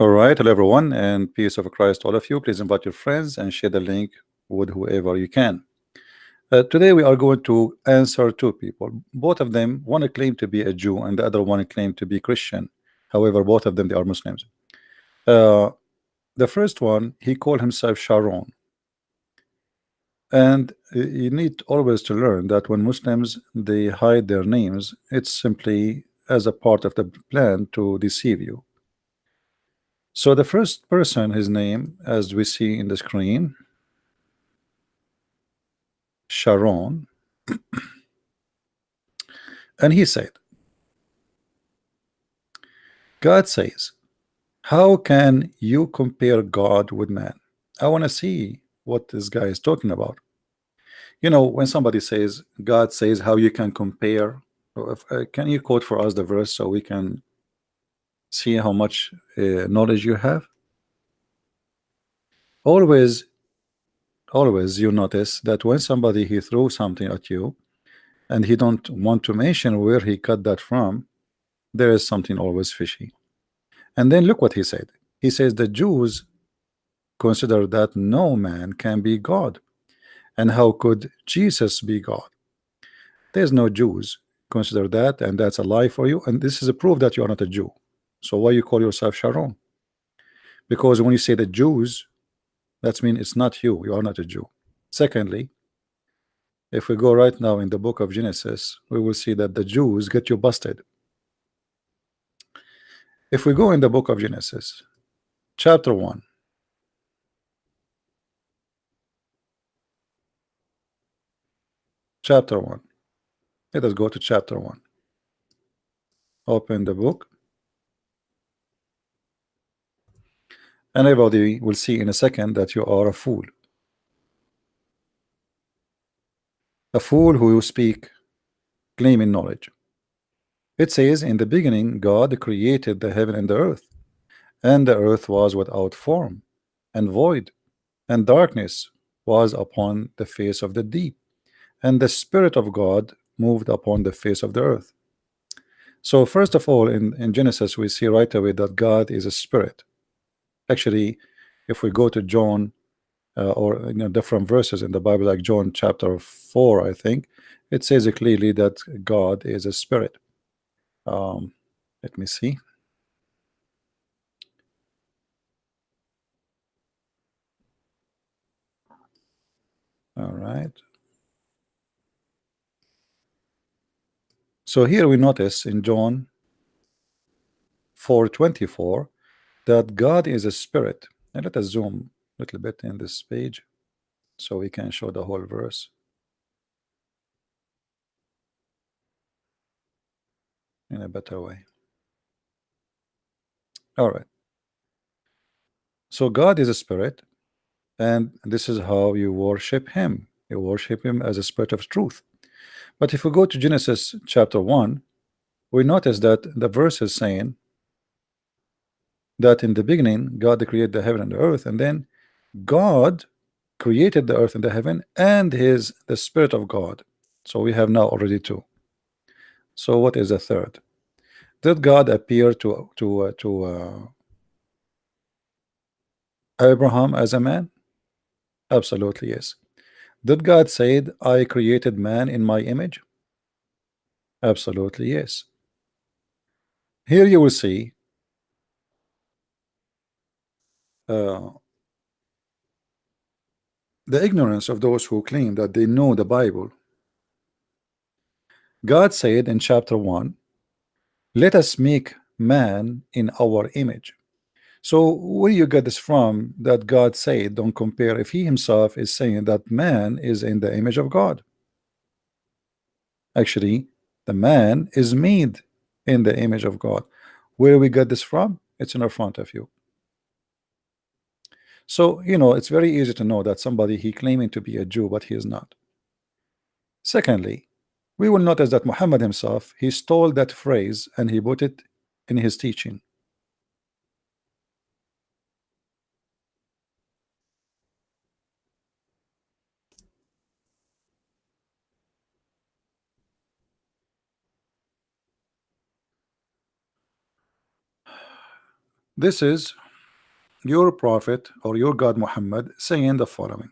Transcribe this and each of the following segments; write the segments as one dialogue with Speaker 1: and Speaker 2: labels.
Speaker 1: All right, hello everyone, and peace of Christ, all of you. Please invite your friends and share the link with whoever you can. Today we are going to answer two people. Both of them, one claim to be a Jew and the other one claim to be Christian. However, both of them they are Muslims. Uh, the first one, he called himself Sharon, and you need always to learn that when Muslims they hide their names, it's simply as a part of the plan to deceive you. So the first person, his name, as we see in the screen, Sharon, and he said, God says, how can you compare God with man? I want to see what this guy is talking about. You know, when somebody says, God says, how you can compare, can you quote for us the verse so we can see how much knowledge you have? Always, always you notice that when somebody he threw something at you and he don't want to mention where he got that from, there is something always fishy. And then look what he said. He says the Jews consider that no man can be God. And how could Jesus be God? There's no Jews consider that, and that's a lie for you. And this is a proof that you are not a Jew. So why you call yourself Sharon? Because when you say the Jews, that means it's not you. You are not a Jew. Secondly, if we go right now in the book of Genesis, we will see that the Jews get you busted. If we go in the book of Genesis, chapter 1, chapter 1. Let us go to chapter 1. Open the book, and everybody will see in a second that you are a fool. A fool who speak claiming knowledge. It says, in the beginning, God created the heaven and the earth, and the earth was without form and void, and darkness was upon the face of the deep, and the Spirit of God moved upon the face of the earth. So, first of all, in Genesis, we see right away that God is a spirit. Actually, if we go to John or different verses in the Bible, like John chapter 4, I think it says it clearly that God is a spirit. Um, let me see. All right. So here we notice in John 4:24 that God is a spirit. And let us zoom a little bit in this page so we can show the whole verse in a better way. All right. So God is a spirit, and this is how you worship him. You worship him as a spirit of truth. But if we go to Genesis chapter 1, we notice that the verse is saying that in the beginning God created the heaven and the earth, and then God created the earth and the heaven, and his the Spirit of God. So we have now already two. So what is the third? Did God appear to Abraham as a man? Absolutely yes. Did God say, I created man in my image? Absolutely yes. Here you will see uh, the ignorance of those who claim that they know the Bible. God said in chapter 1, let us make man in our image. So where you get this from that God said don't compare, if he himself is saying that man is in the image of God? Actually, the man is made in the image of God. Where we get this from? It's in front of you. So it's very easy to know that somebody he claiming to be a Jew, but he is not. Secondly, we will notice that Muhammad himself, he stole that phrase and he put it in his teaching. This is your prophet or your God Muhammad saying the following.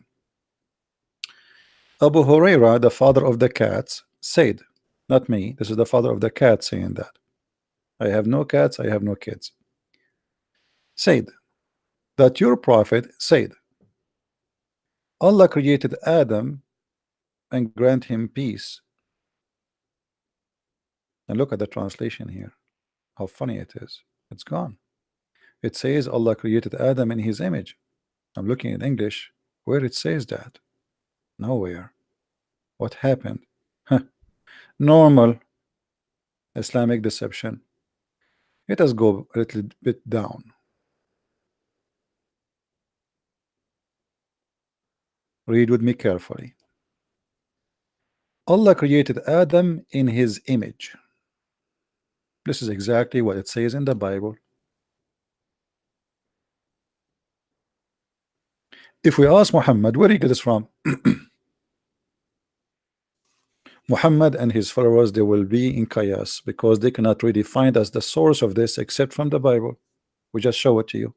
Speaker 1: Abu Huraira, the father of the cats, said, not me, this is the father of the cat saying that. I have no cats, I have no kids. Said that your prophet said, Allah created Adam and grant him peace. And look at the translation here. How funny it is. It's gone. It says Allah created Adam in his image. I'm looking in English where it says that. Nowhere. What happened? Normal Islamic deception. Let us go a little bit down. Read with me carefully. Allah created Adam in his image. This is exactly what it says in the Bible. If we ask Muhammad, where he get this from? Muhammad and his followers, they will be in chaos because they cannot really find us the source of this except from the Bible. We just show it to you.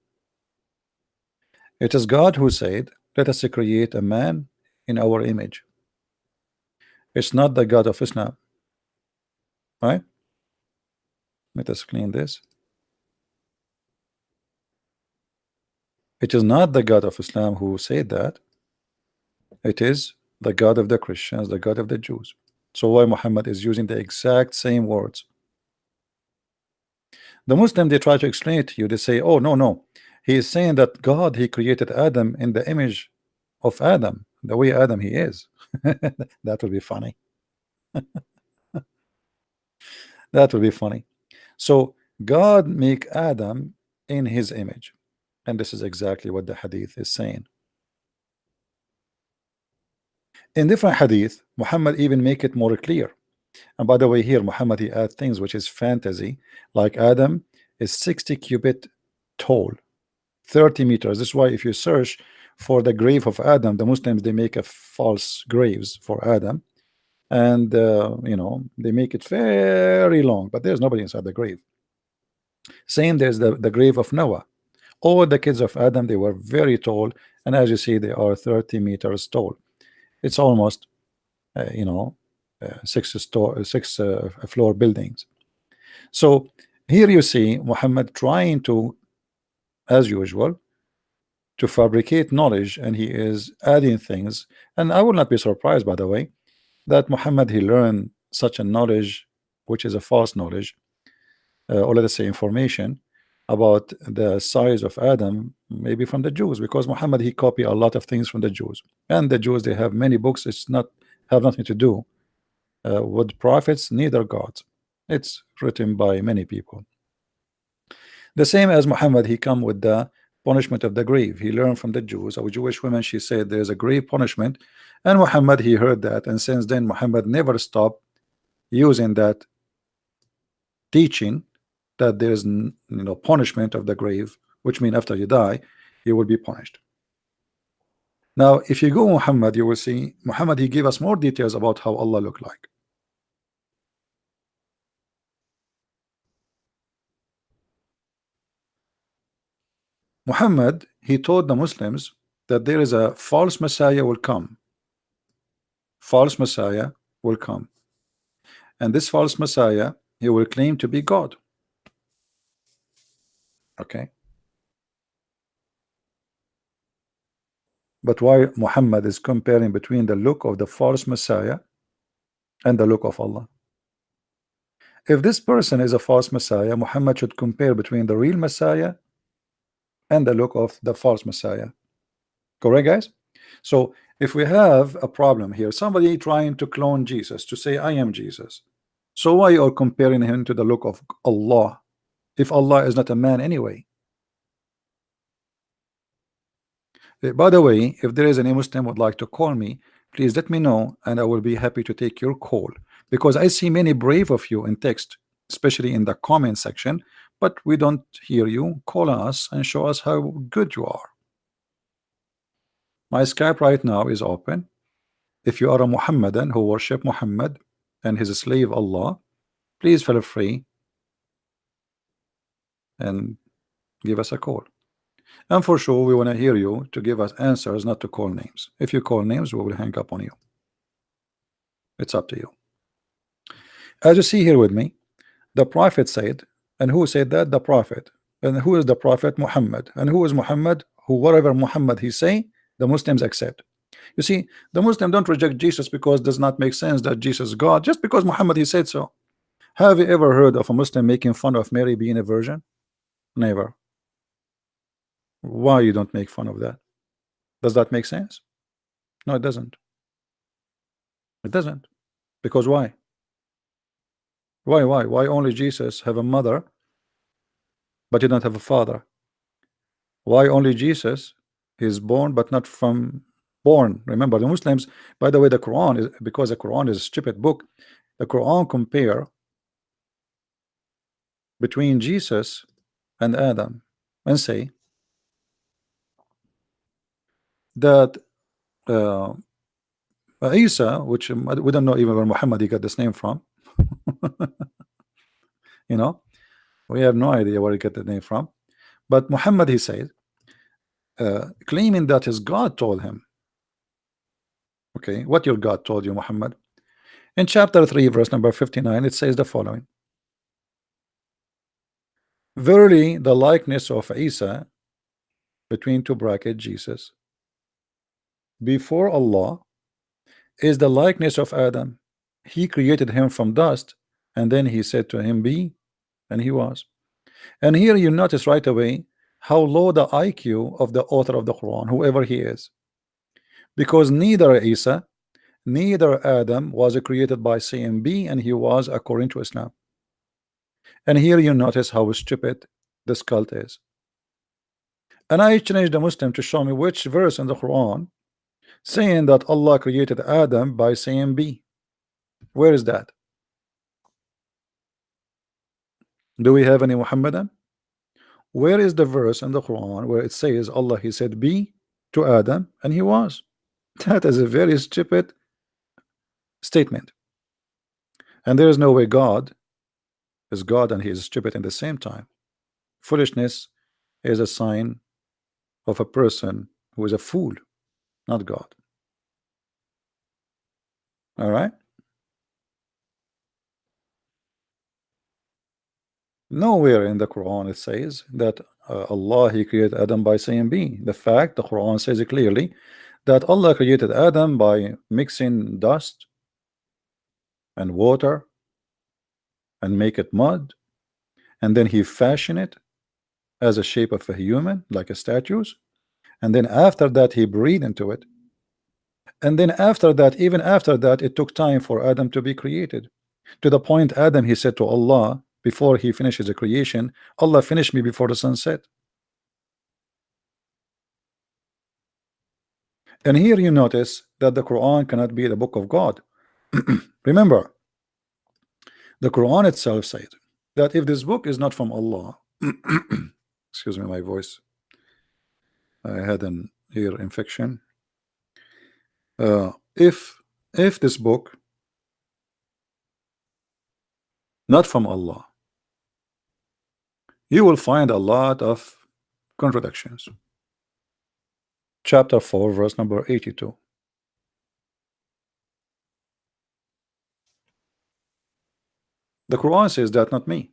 Speaker 1: It is God who said, let us create a man in our image. It's not the God of Islam, right? Let us clean this. It is not the God of Islam who said that. It is the God of the Christians, the God of the Jews. So why Muhammad is using the exact same words? The Muslim, they try to explain it to you. They say, oh, no. He is saying that God, he created Adam in the image of Adam, the way Adam he is. That would be funny. That would be funny. So God make Adam in his image. And this is exactly what the hadith is saying. In different hadith, Muhammad even make it more clear. And by the way, here Muhammad he add things which is fantasy, like Adam is 60 cubit tall, 30 meters. This is why if you search for the grave of Adam, the Muslims they make a false graves for Adam, and you know, they make it very long, but there's nobody inside the grave. Same, there's the grave of Noah. All the kids of Adam, they were very tall, and as you see, they are 30 meters tall. It's almost you know, six floor buildings. So here you see Muhammad trying to, as usual, to fabricate knowledge, and he is adding things. And I will not be surprised, by the way, that Muhammad he learned such a knowledge which is a false knowledge, or let us say information about the size of Adam, maybe from the Jews, because Muhammad he copied a lot of things from the Jews, and the Jews they have many books. It's not have nothing to do with prophets, neither gods. It's written by many people. The same as Muhammad, he come with the punishment of the grave. He learned from the Jews. A Jewish woman, she said there's a grave punishment, and Muhammad he heard that, and since then Muhammad never stopped using that teaching that there's punishment of the grave, which means after you die you will be punished. Now if you go Muhammad, you will see Muhammad he gave us more details about how Allah looked like. Muhammad he told the Muslims that there is a false Messiah will come. False Messiah will come, and this false Messiah he will claim to be God. Okay, but why Muhammad is comparing between the look of the false Messiah and the look of Allah? If this person is a false Messiah, Muhammad should compare between the real Messiah and the look of the false Messiah. Correct, guys? So if we have a problem here, somebody trying to clone Jesus to say I am Jesus, so why you are comparing him to the look of Allah if Allah is not a man anyway? By the way, if there is any Muslim would like to call me, please let me know and I will be happy to take your call, because I see many brave of you in text, especially in the comment section, but we don't hear you. Call us and show us how good you are. My Skype right now is open. If you are a Muhammadan who worship Muhammad and his slave Allah, please feel free and give us a call. And for sure, we want to hear you to give us answers, not to call names. If you call names, we will hang up on you. It's up to you. As you see here with me, the Prophet said, and who said that? The Prophet. And who is the Prophet? Muhammad. And who is Muhammad? Who, whatever Muhammad he say, the Muslims accept. You see, the Muslim don't reject Jesus because it does not make sense that Jesus is God, just because Muhammad he said so. Have you ever heard of a Muslim making fun of Mary being a virgin? Never. Why you don't make fun of that? Does that make sense? No, it doesn't. It doesn't. Because why? Why only Jesus have a mother, but you don't have a father? Why only Jesus is born, but not from born? Remember, the Muslims, by the way, the Quran is, because the Quran is a stupid book, the Quran compare between Jesus and Adam and say that Isa, which we don't know even where Muhammad he got this name from, you know, we have no idea where he got the name from, but Muhammad he said, claiming that his God told him. Okay, what your God told you, Muhammad? In chapter 3, verse number 59, it says the following: verily, the likeness of Isa, between two brackets, Jesus, before Allah, is the likeness of Adam. He created him from dust, and then he said to him, be, and he was. And here you notice right away how low the IQ of the author of the Quran, whoever he is, because neither Isa, neither Adam was created by saying be, and he was, according to Islam. And here you notice how stupid this cult is. And I challenge the Muslim to show me which verse in the Quran saying that Allah created Adam by saying be. Where is that? Do we have any Muhammadan? Where is the verse in the Quran where it says Allah he said be to Adam and he was? That is a very stupid statement. And there is no way God is God and he is stupid in the same time. Foolishness is a sign of a person who is a fool, not God. All right. Nowhere in the Quran it says that Allah he created Adam by saying be. The fact the Quran says it clearly that Allah created Adam by mixing dust and water and make it mud, and then he fashioned it as a shape of a human, like a statues, and then after that he breathed into it, and then after that, even after that, it took time for Adam to be created, to the point Adam he said to Allah before he finishes the creation, Allah finished me before the sun set. And here you notice that the Quran cannot be the book of God. Remember, the Quran itself said that if this book is not from Allah, excuse me, my voice, I had an ear infection. If this book not from Allah, you will find a lot of contradictions. Chapter 4, verse number 82. The Quran says that, not me.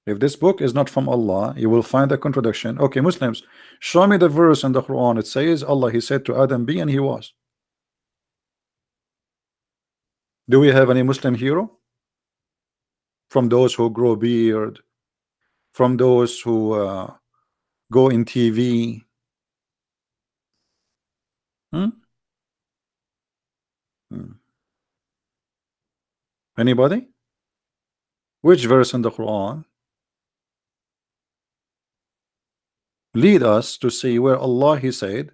Speaker 1: If this book is not from Allah, you will find a contradiction. Okay, Muslims, show me the verse in the Quran. It says Allah he said to Adam be and he was. Do we have any Muslim hero? From those who grow beard, from those who go in TV? Anybody? Which verse in the Quran lead us to see where Allah he said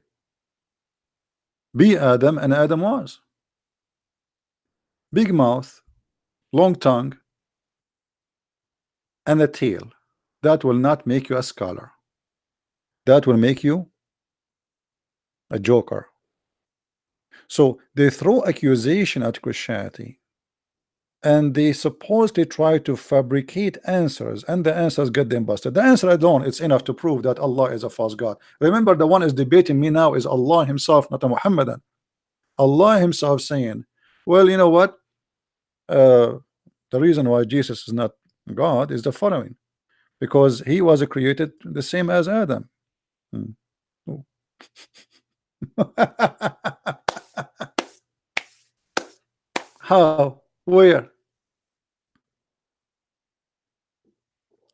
Speaker 1: be Adam and Adam was? Big mouth, long tongue, and a tail. That will not make you a scholar. That will make you a joker. So they throw accusation at Christianity and they supposedly try to fabricate answers, and the answers get them busted. The answer alone, it's enough to prove that Allah is a false God. Remember, the one is debating me now is Allah himself, not a Muhammadan. Allah himself saying, well, you know what, the reason why Jesus is not God is the following, because he was created the same as Adam. How? Where?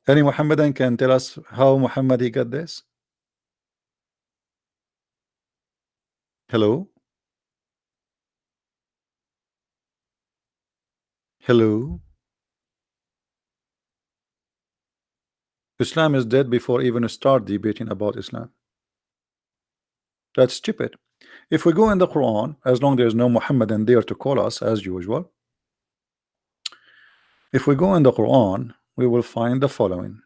Speaker 1: Any Muhammadan can tell us how Muhammad he got this? Hello? Hello? Islam is dead before even start debating about Islam. That's stupid. If we go in the Quran, as long there's no Muhammadan there to call us as usual, if we go in the Quran, we will find the following.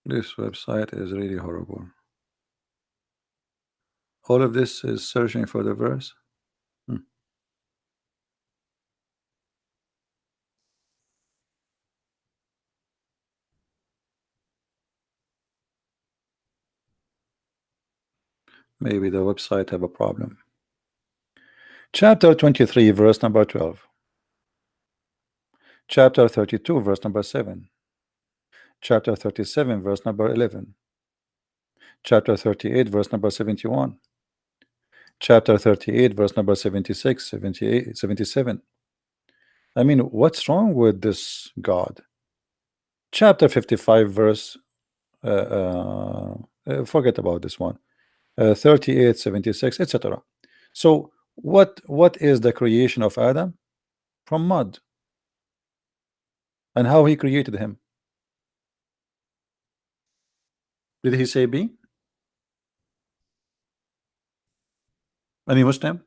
Speaker 1: This website is really horrible. All of this is searching for the verse. Maybe the website have a problem. Chapter 23 verse number 12, chapter 32 verse number 7, chapter 37 verse number 11, chapter 38 verse number 71, chapter 38 verse number 76, 78, 77. I mean, what's wrong with this God? Chapter 55 verse forget about this one, 38, 76, etc. So what is the creation of Adam? From mud. And how he created him? Did he say be? Any Muslim?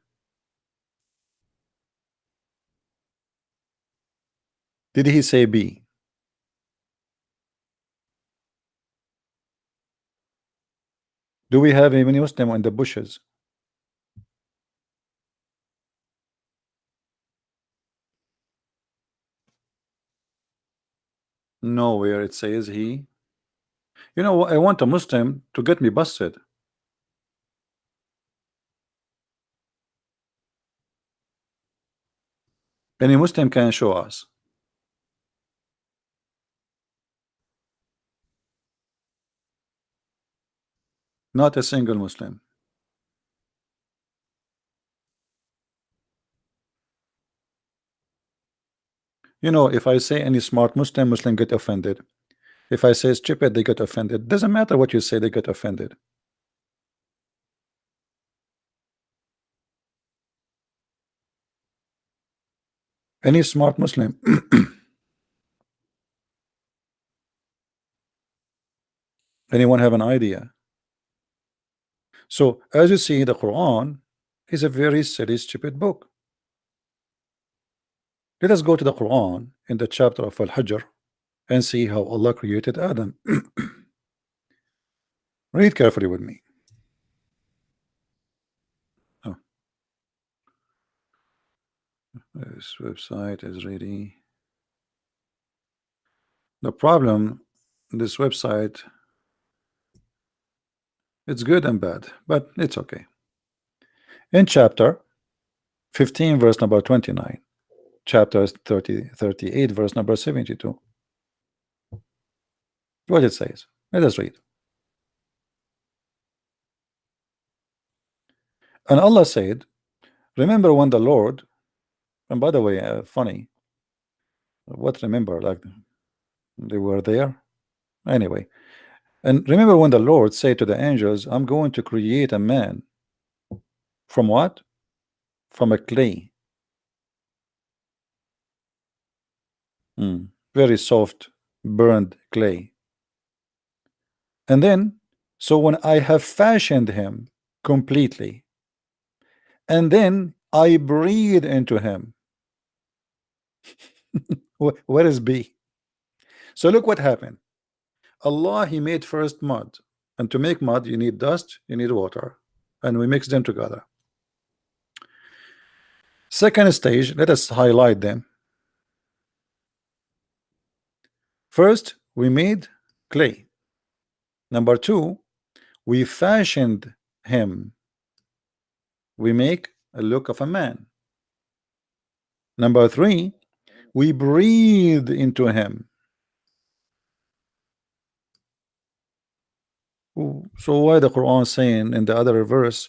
Speaker 1: Did he say be? Do we have any Muslim in the bushes? Nowhere it says he. You know, I want a Muslim to get me busted. Any Muslim can show us. Not a single Muslim. You know, if I say any smart Muslim get offended. If I say stupid, they get offended. Doesn't matter what you say, they get offended. Any smart Muslim. Anyone have an idea? So as you see, the Quran is a very silly, stupid book. Let us go to the Quran in the chapter of Al-Hajr and see how Allah created Adam. Read carefully with me. Oh. This website is really the problem. This website, it's good and bad, but it's okay. In chapter 15 verse number 29, chapter 38 verse number 72, what it says, let us read. And Allah said, remember when the Lord, and by the way, funny, what remember, like they were there anyway. And remember when the Lord said to the angels, I'm going to create a man from what? From a clay. Very soft, burned clay. And then, so when I have fashioned him completely, and then I breathe into him. Where is B? So look what happened. Allah, he made first mud, and to make mud you need dust, you need water, and we mix them together. Second stage, let us highlight them. First, we made clay. Number two, we fashioned him. We make a look of a man. Number three, we breathe into him. So why the Quran saying in the other verse,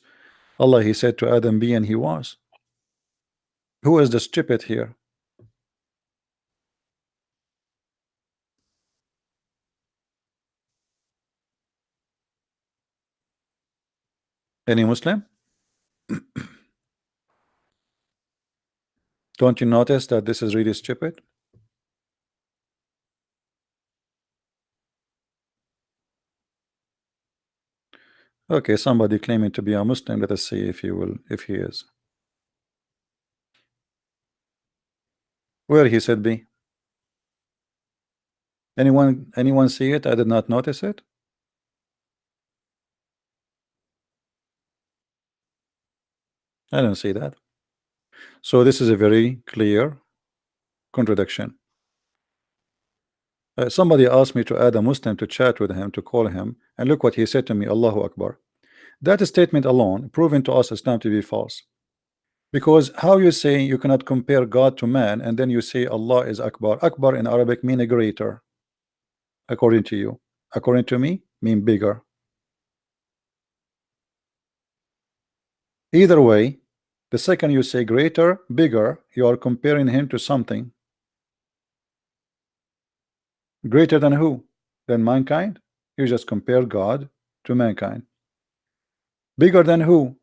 Speaker 1: Allah, he said to Adam, be, and he was? Who is the stupid here? Any Muslim? Don't you notice that this is really stupid? Okay, somebody claiming to be a Muslim. Let us see if he is. Where he said be? Anyone see it? I did not notice it. I don't see that. So this is a very clear contradiction. Somebody asked me to add a Muslim to chat with him, to call him, and look what he said to me, Allahu Akbar. That statement alone proven to us Islam to be false. Because how you say you cannot compare God to man, and then you say Allah is Akbar. Akbar in Arabic mean a greater, according to you. According to me, mean bigger. Either way, the second you say greater, bigger, you are comparing him to something. Greater than who? Than mankind? You just compare God to mankind. Bigger than who?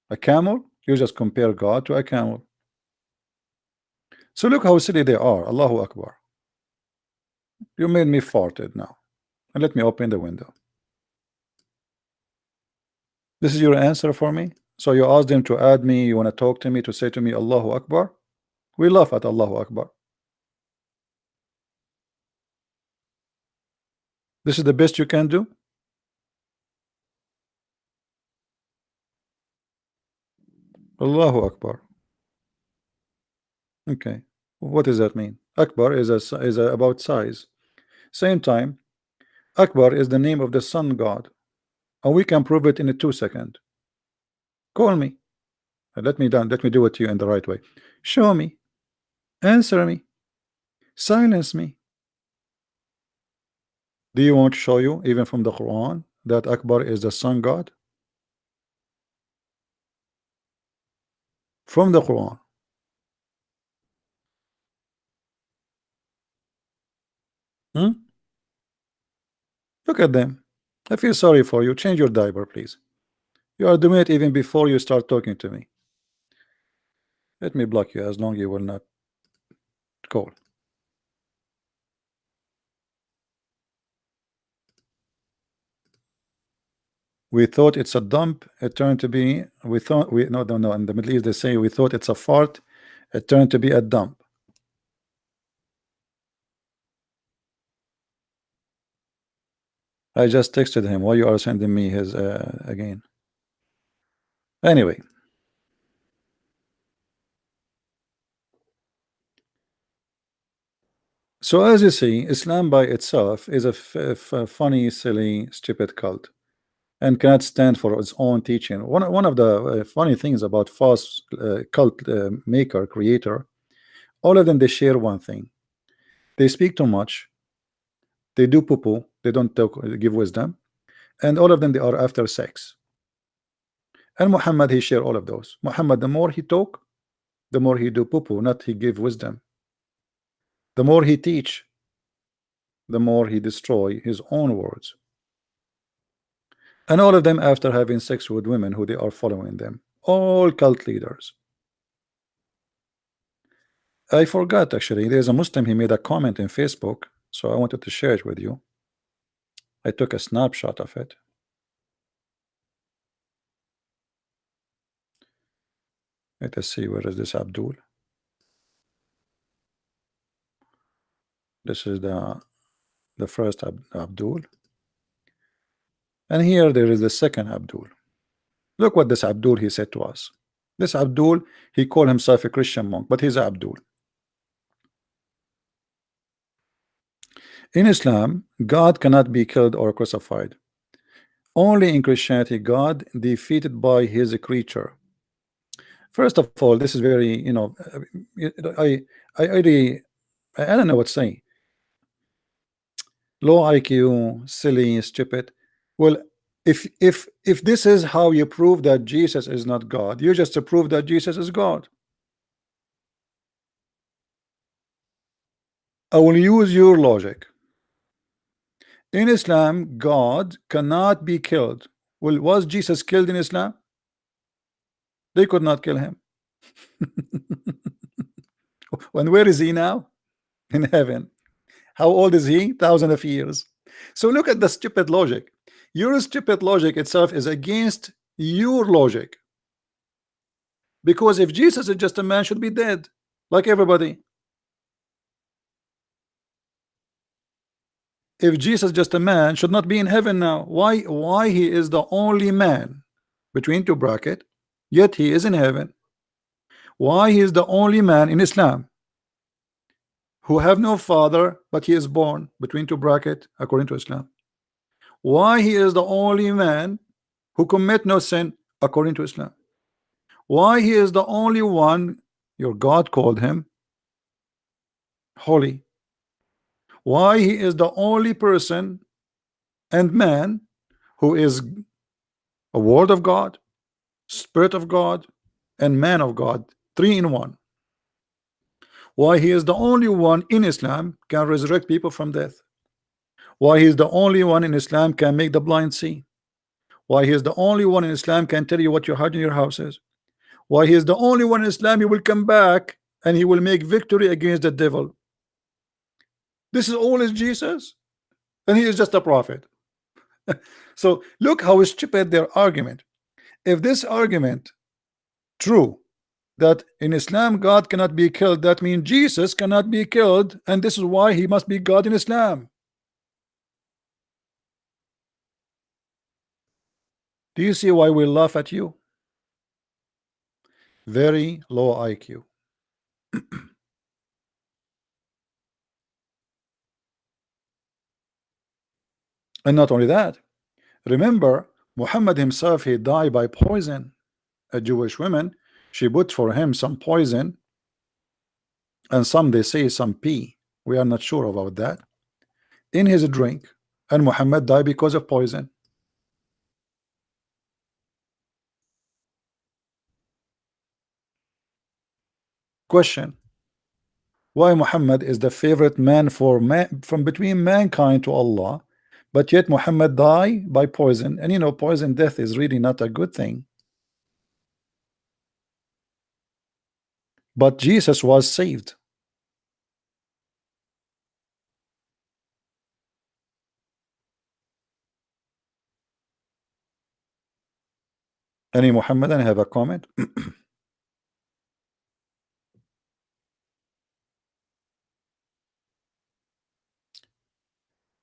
Speaker 1: A camel? You just compare God to a camel. So look how silly they are. Allahu Akbar. You made me farted now. And let me open the window. This is your answer for me? So you asked them to add me, you want to talk to me, to say to me Allahu Akbar? We laugh at Allahu Akbar. This is the best you can do? Allahu Akbar. Okay. What does that mean? Akbar is about size. Same time, Akbar is the name of the sun god. And we can prove it in a 2 seconds. Call me. Let me do it to you in the right way. Show me. Answer me. Silence me. Do you want to show you, even from the Quran, that Akbar is the sun god? From the Quran. Hmm? Look at them. I feel sorry for you. Change your diaper, please. You are doing it even before you start talking to me. Let me block you as long you will not call. We thought it's a dump. It turned to be. We thought we no. In the Middle East they say we thought it's a fart. It turned to be a dump. I just texted him. Why you are sending me his again? Anyway. So as you see, Islam by itself is a funny, silly, stupid cult, and cannot stand for its own teaching. One of the funny things about false cult maker creator, all of them they share one thing: they speak too much, they do poo-poo, they don't give wisdom, and all of them they are after sex. And Muhammad he share all of those. Muhammad, the more he talk, the more he do poo-poo, not he give wisdom. The more he teach, the more he destroy his own words. And all of them after having sex with women who they are following them. All cult leaders. I forgot actually, there's a Muslim, he made a comment in Facebook, so I wanted to share it with you. I took a snapshot of it. Let us see, where is this Abdul? This is the first Abdul, and here there is the second Abdul. Look what this Abdul he said to us. This Abdul, he called himself a Christian monk, but he's Abdul. In Islam, God cannot be killed or crucified. Only in Christianity, God defeated by his creature. First of all, this is very, you know, I really, I don't know what to say. Low IQ, silly, stupid. Well, if this is how you prove that Jesus is not God, you just prove that Jesus is God. I will use your logic. In Islam, God cannot be killed. Well, was Jesus killed in Islam? They could not kill him. And where is he now? In heaven. How old is he? Thousands of years. So look at the stupid logic. Your stupid logic itself is against your logic. Because if Jesus is just a man, should be dead, like everybody. If Jesus just a man, should not be in heaven now. Why he is the only man, between two brackets, yet he is in heaven? Why he is the only man in Islam who have no father, but he is born, between two brackets, according to Islam? Why he is the only man who commit no sin, according to Islam? Why he is the only one, your God called him holy? Why he is the only person and man who is a word of God, spirit of God, and man of God, three in one? Why he is the only one in Islam can resurrect people from death? Why he is the only one in Islam can make the blind see? Why he is the only one in Islam can tell you what your heart in your house is? Why he is the only one in Islam, he will come back and he will make victory against the devil? This is all is Jesus, and he is just a prophet. So look how stupid their argument. If this argument true, that in Islam God cannot be killed, that means Jesus cannot be killed, and this is why he must be God in Islam. Do you see why we laugh at you? Very low IQ. And not only that, remember Muhammad himself, he died by poison. A Jewish woman, she put for him some poison, and some they say some pee, we are not sure about that, in his drink, and Muhammad died because of poison. Question: why Muhammad is the favorite man for from between mankind to Allah, but yet Muhammad died by poison? And you know, poison death is really not a good thing. But Jesus was saved. Any Muhammadan have a comment?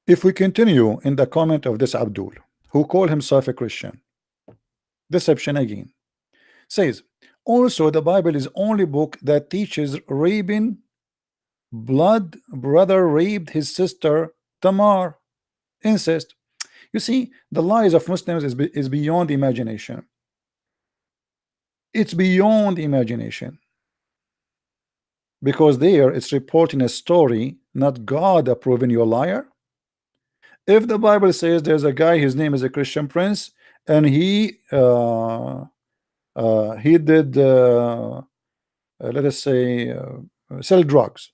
Speaker 1: If we continue in the comment of this Abdul, who called himself a Christian, deception again, says, also the Bible is only book that teaches raping, blood brother raped his sister Tamar, incest. You see, the lies of Muslims is beyond imagination. It's beyond imagination, because there it's reporting a story, not God approving you a liar. If the Bible says there's a guy, his name is a Christian Prince, and he did let us say sell drugs,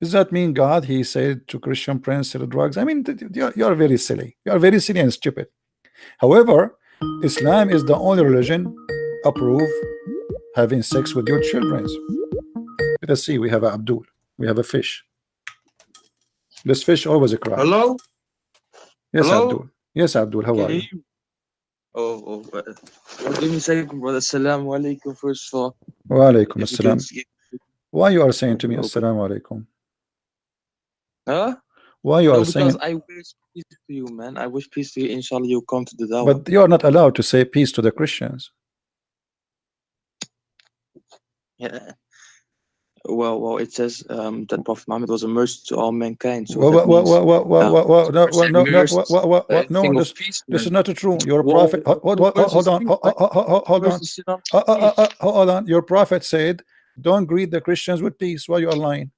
Speaker 1: does that mean God, he said to Christian Prince, sell drugs? I mean, you are very silly. You are very silly and stupid. However, Islam is the only religion approve having sex with your children. Let us see, we have Abdul, we have a fish. This fish always a cry.
Speaker 2: Hello?
Speaker 1: Yes,
Speaker 2: Hello?
Speaker 1: Abdul. Yes, Abdul, how are you?
Speaker 2: Give me a second, brother. Assalamu alaikum, first of all.
Speaker 1: Wa alaikum
Speaker 2: If you can
Speaker 1: assalam.
Speaker 2: see,
Speaker 1: Why you are saying
Speaker 2: let
Speaker 1: to
Speaker 2: me
Speaker 1: me
Speaker 2: open.
Speaker 1: assalamu alaikum?
Speaker 2: Huh?
Speaker 1: Why you
Speaker 2: No,
Speaker 1: are
Speaker 2: because
Speaker 1: saying?
Speaker 2: I wish peace to you, man. I wish peace to you. Inshallah, you come to the dawah.
Speaker 1: But you are not allowed to say peace to the Christians.
Speaker 2: Yeah. Well, it says that Prophet Muhammad was a mercy to all mankind. So
Speaker 1: What,
Speaker 2: that means
Speaker 1: no,
Speaker 2: thing of
Speaker 1: this
Speaker 2: peace,
Speaker 1: this is
Speaker 2: man.
Speaker 1: not true. Your
Speaker 2: Well,
Speaker 1: prophet,
Speaker 2: mercy
Speaker 1: hold
Speaker 2: is
Speaker 1: on,
Speaker 2: peace, right?
Speaker 1: hold on,
Speaker 2: Mercy is synonymous with peace.
Speaker 1: hold on. Your prophet said, "Don't greet the Christians with peace." Why you are lying?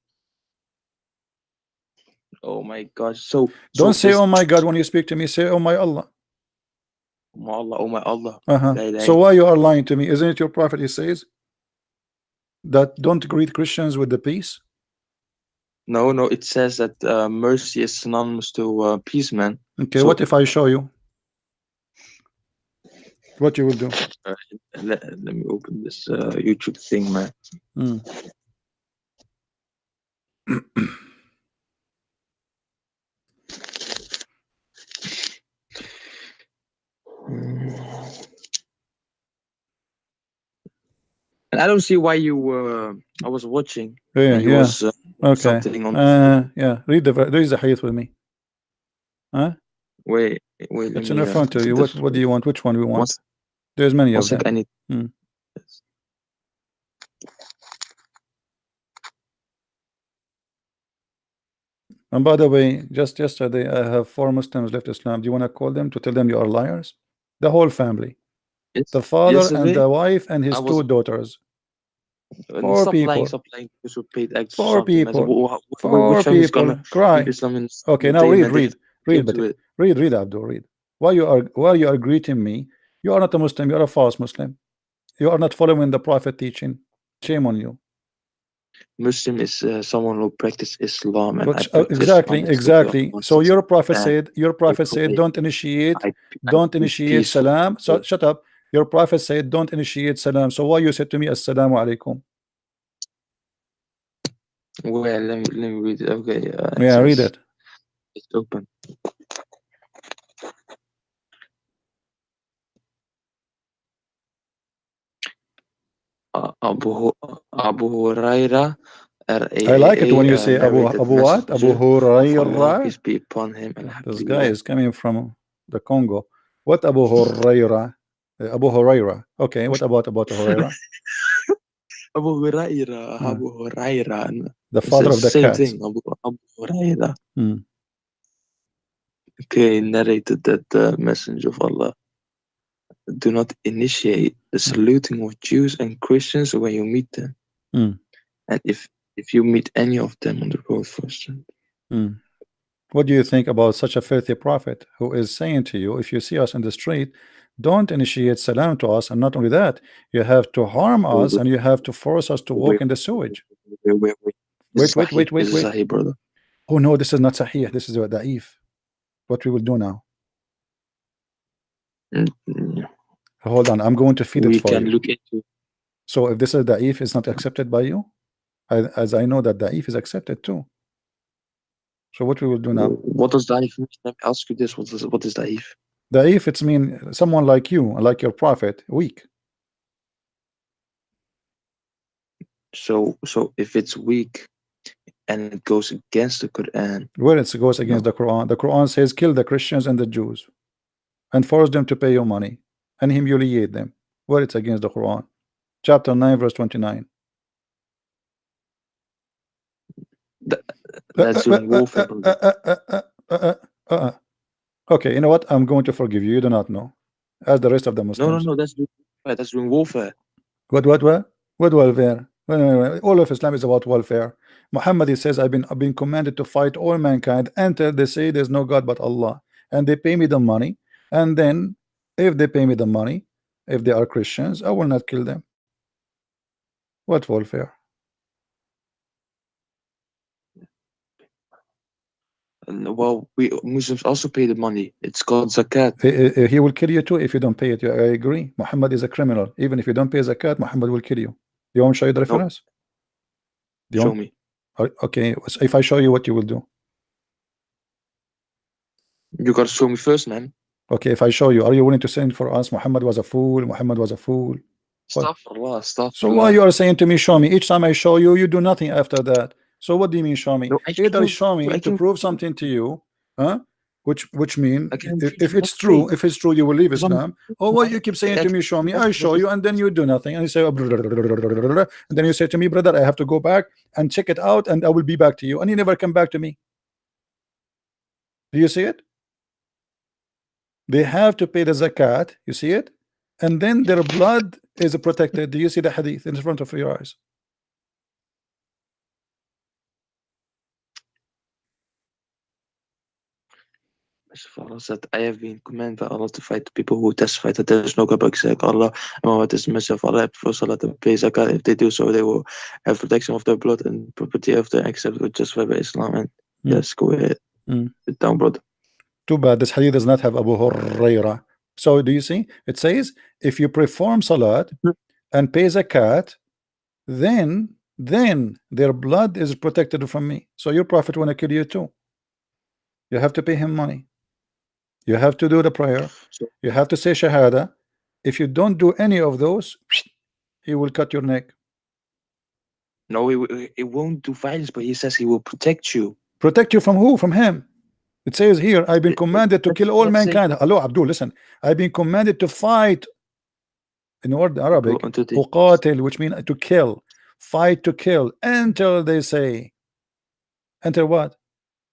Speaker 2: Oh my gosh. So
Speaker 1: Don't say,
Speaker 2: this
Speaker 1: "Oh my God," when you speak to me. Say, "Oh my Allah."
Speaker 2: oh my Allah.
Speaker 1: So why you are lying to me? Isn't it your prophet? He says that don't greet Christians with the peace.
Speaker 2: No, it says that mercy is synonymous to peace, man.
Speaker 1: Okay,
Speaker 2: So
Speaker 1: what if I show you? What you will do?
Speaker 2: let me open this YouTube thing, man.
Speaker 1: Mm.
Speaker 2: And I don't see why you I was watching
Speaker 1: Yeah,
Speaker 2: and you
Speaker 1: yeah.
Speaker 2: was
Speaker 1: Okay.
Speaker 2: something on
Speaker 1: Yeah. Read the hadith with me. Huh?
Speaker 2: wait let
Speaker 1: It's
Speaker 2: me
Speaker 1: in front of you. What do you want? Which one we want?
Speaker 2: once
Speaker 1: There's many
Speaker 2: one
Speaker 1: of
Speaker 2: sec,
Speaker 1: them.
Speaker 2: I need
Speaker 1: And by the way, just yesterday I have 4 Muslims left Islam. Do you want to call them to tell them you are liars? The whole family. The father and
Speaker 2: yesterday
Speaker 1: the wife and
Speaker 2: I
Speaker 1: his
Speaker 2: was
Speaker 1: 2 daughters. 4
Speaker 2: stop
Speaker 1: people.
Speaker 2: lying because we paid extra
Speaker 1: 4
Speaker 2: something, man. So
Speaker 1: people.
Speaker 2: which
Speaker 1: 4
Speaker 2: family is gonna
Speaker 1: people.
Speaker 2: leave
Speaker 1: Cry.
Speaker 2: Islam in
Speaker 1: Okay,
Speaker 2: the
Speaker 1: now
Speaker 2: day,
Speaker 1: read,
Speaker 2: man? They came
Speaker 1: but
Speaker 2: to it.
Speaker 1: read, Abdul, read. Why you are greeting me? You are not a Muslim. You are a false Muslim. You are not following the Prophet teaching. Shame on you.
Speaker 2: Muslim is someone who practice Islam, and I
Speaker 1: Which
Speaker 2: practice Islam. That's the way
Speaker 1: exactly.
Speaker 2: Allah
Speaker 1: So
Speaker 2: wants it.
Speaker 1: your
Speaker 2: I
Speaker 1: prophet said,
Speaker 2: pray. I I
Speaker 1: don't
Speaker 2: keep
Speaker 1: initiate
Speaker 2: peaceful.
Speaker 1: salam. So shut up. Your prophet said, don't initiate salam. So why you said to me, assalamu alaikum?
Speaker 2: Well, let me read it. Okay, it
Speaker 1: Yeah, read
Speaker 2: says
Speaker 1: it.
Speaker 2: it's open. Abu Huraira,
Speaker 1: I like it when you say
Speaker 2: narrated
Speaker 1: Abu what? Abu
Speaker 2: Messenger of Allah,
Speaker 1: Hurairah.
Speaker 2: peace be upon him,
Speaker 1: This guy
Speaker 2: Alhamdulillah.
Speaker 1: is coming from the Congo. What Abu Hurairah? Abu Hurairah. Okay, what about Hurairah? Uh,
Speaker 2: Abu Huraira.
Speaker 1: the
Speaker 2: It's
Speaker 1: father
Speaker 2: the
Speaker 1: of the
Speaker 2: same
Speaker 1: cats.
Speaker 2: thing. Abu Huraira.
Speaker 1: Hmm.
Speaker 2: Okay, narrated that the Messenger of Allah do not initiate the saluting of Jews and Christians when you meet them.
Speaker 1: Hmm.
Speaker 2: And if you meet any of them on the road first.
Speaker 1: Hmm. What do you think about such a filthy prophet who is saying to you, if you see us in the street, don't initiate salam to us, and not only that, you have to harm us and you have to force us to walk
Speaker 2: Wait,
Speaker 1: in the sewage.
Speaker 2: wait.
Speaker 1: Wait, wait, wait,
Speaker 2: This
Speaker 1: wait,
Speaker 2: is
Speaker 1: wait.
Speaker 2: Sahih, brother.
Speaker 1: Oh no, this is not sahih. This is da'if. What we will do now?
Speaker 2: Mm,
Speaker 1: Hold on, I'm going to feed it
Speaker 2: We
Speaker 1: for
Speaker 2: can
Speaker 1: you.
Speaker 2: look into.
Speaker 1: So if this is da'if, it's not accepted by you, as I know that da'if is accepted too. So what we will do now?
Speaker 2: What does Daif mean? Let me ask you this: what is Daif?
Speaker 1: Da'if, it's mean someone like you, like your prophet, weak.
Speaker 2: So if it's weak and it goes against the Quran,
Speaker 1: Where it goes against
Speaker 2: no.
Speaker 1: the Quran says kill the Christians and the Jews and force them to pay you money and humiliate them. Where it's against the Quran. Chapter 9, verse 29.
Speaker 2: That's doing warfare, brother.
Speaker 1: Okay, you know what? I'm going to forgive you. You do not know. As the rest of the Muslims.
Speaker 2: No. That's doing warfare.
Speaker 1: What? What welfare? All of Islam is about welfare. Muhammad, he says, I've been commanded to fight all mankind until they say there's no God but Allah. And they pay me the money. And then if they pay me the money, if they are Christians, I will not kill them. What welfare?
Speaker 2: And, well, we Muslims also pay the money. It's called zakat.
Speaker 1: He will kill you too if you don't pay it. I agree. Muhammad is a criminal. Even if you don't pay zakat, Muhammad will kill you. You want to show you the
Speaker 2: No,
Speaker 1: reference? Do you
Speaker 2: show
Speaker 1: want?
Speaker 2: me.
Speaker 1: Okay, so if I show you, what you will do?
Speaker 2: You gotta show me first, man.
Speaker 1: Okay, if I show you, are you willing to send for us Muhammad was a fool, Muhammad was a fool? What?
Speaker 2: Astaghfirullah,
Speaker 1: So why
Speaker 2: astaghfirullah.
Speaker 1: you are saying to me, show me? Each time I show you, you do nothing after that. So what do you mean show me?
Speaker 2: No, I
Speaker 1: Either
Speaker 2: can,
Speaker 1: show me
Speaker 2: I
Speaker 1: to
Speaker 2: can,
Speaker 1: prove something to you, huh? Which mean
Speaker 2: I can
Speaker 1: if it's
Speaker 2: okay.
Speaker 1: true, you will leave
Speaker 2: Because I'm,
Speaker 1: Islam. Or what you keep saying
Speaker 2: I
Speaker 1: to me, show me, I show you, and then you do nothing, and you say, and then you say to me, brother, I have to go back and check it out, and I will be back to you, and you never come back to me. Do you see it? They have to pay the zakat. You see it, and then their blood is protected. Do you see the hadith in front of your eyes?
Speaker 2: Allah said, I have been commanded by Allah to fight the people who testify that there is no God except Allah, and Muhammad is the messenger of Allah, for Salah and pay zakat. If they do so, they will have protection of their blood and property of their except with justified by Islam. And yes, go ahead. Sit down, brother.
Speaker 1: Too bad this hadith does not have Abu Huraira. So do you see? It says if you perform salat and pay zakat, then their blood is protected from me. So your prophet want to kill you too. You have to pay him money. You have to do the prayer. You have to say shahada. If you don't do any of those, he will cut your neck.
Speaker 2: No, he won't do violence, but he says he will protect you.
Speaker 1: Protect you from who? From him. It says here, I've been commanded to kill all mankind. Hello, Abdul, listen. I've been commanded to fight. In word Arabic, uqatil, which means to kill, fight to kill, until they say, until what?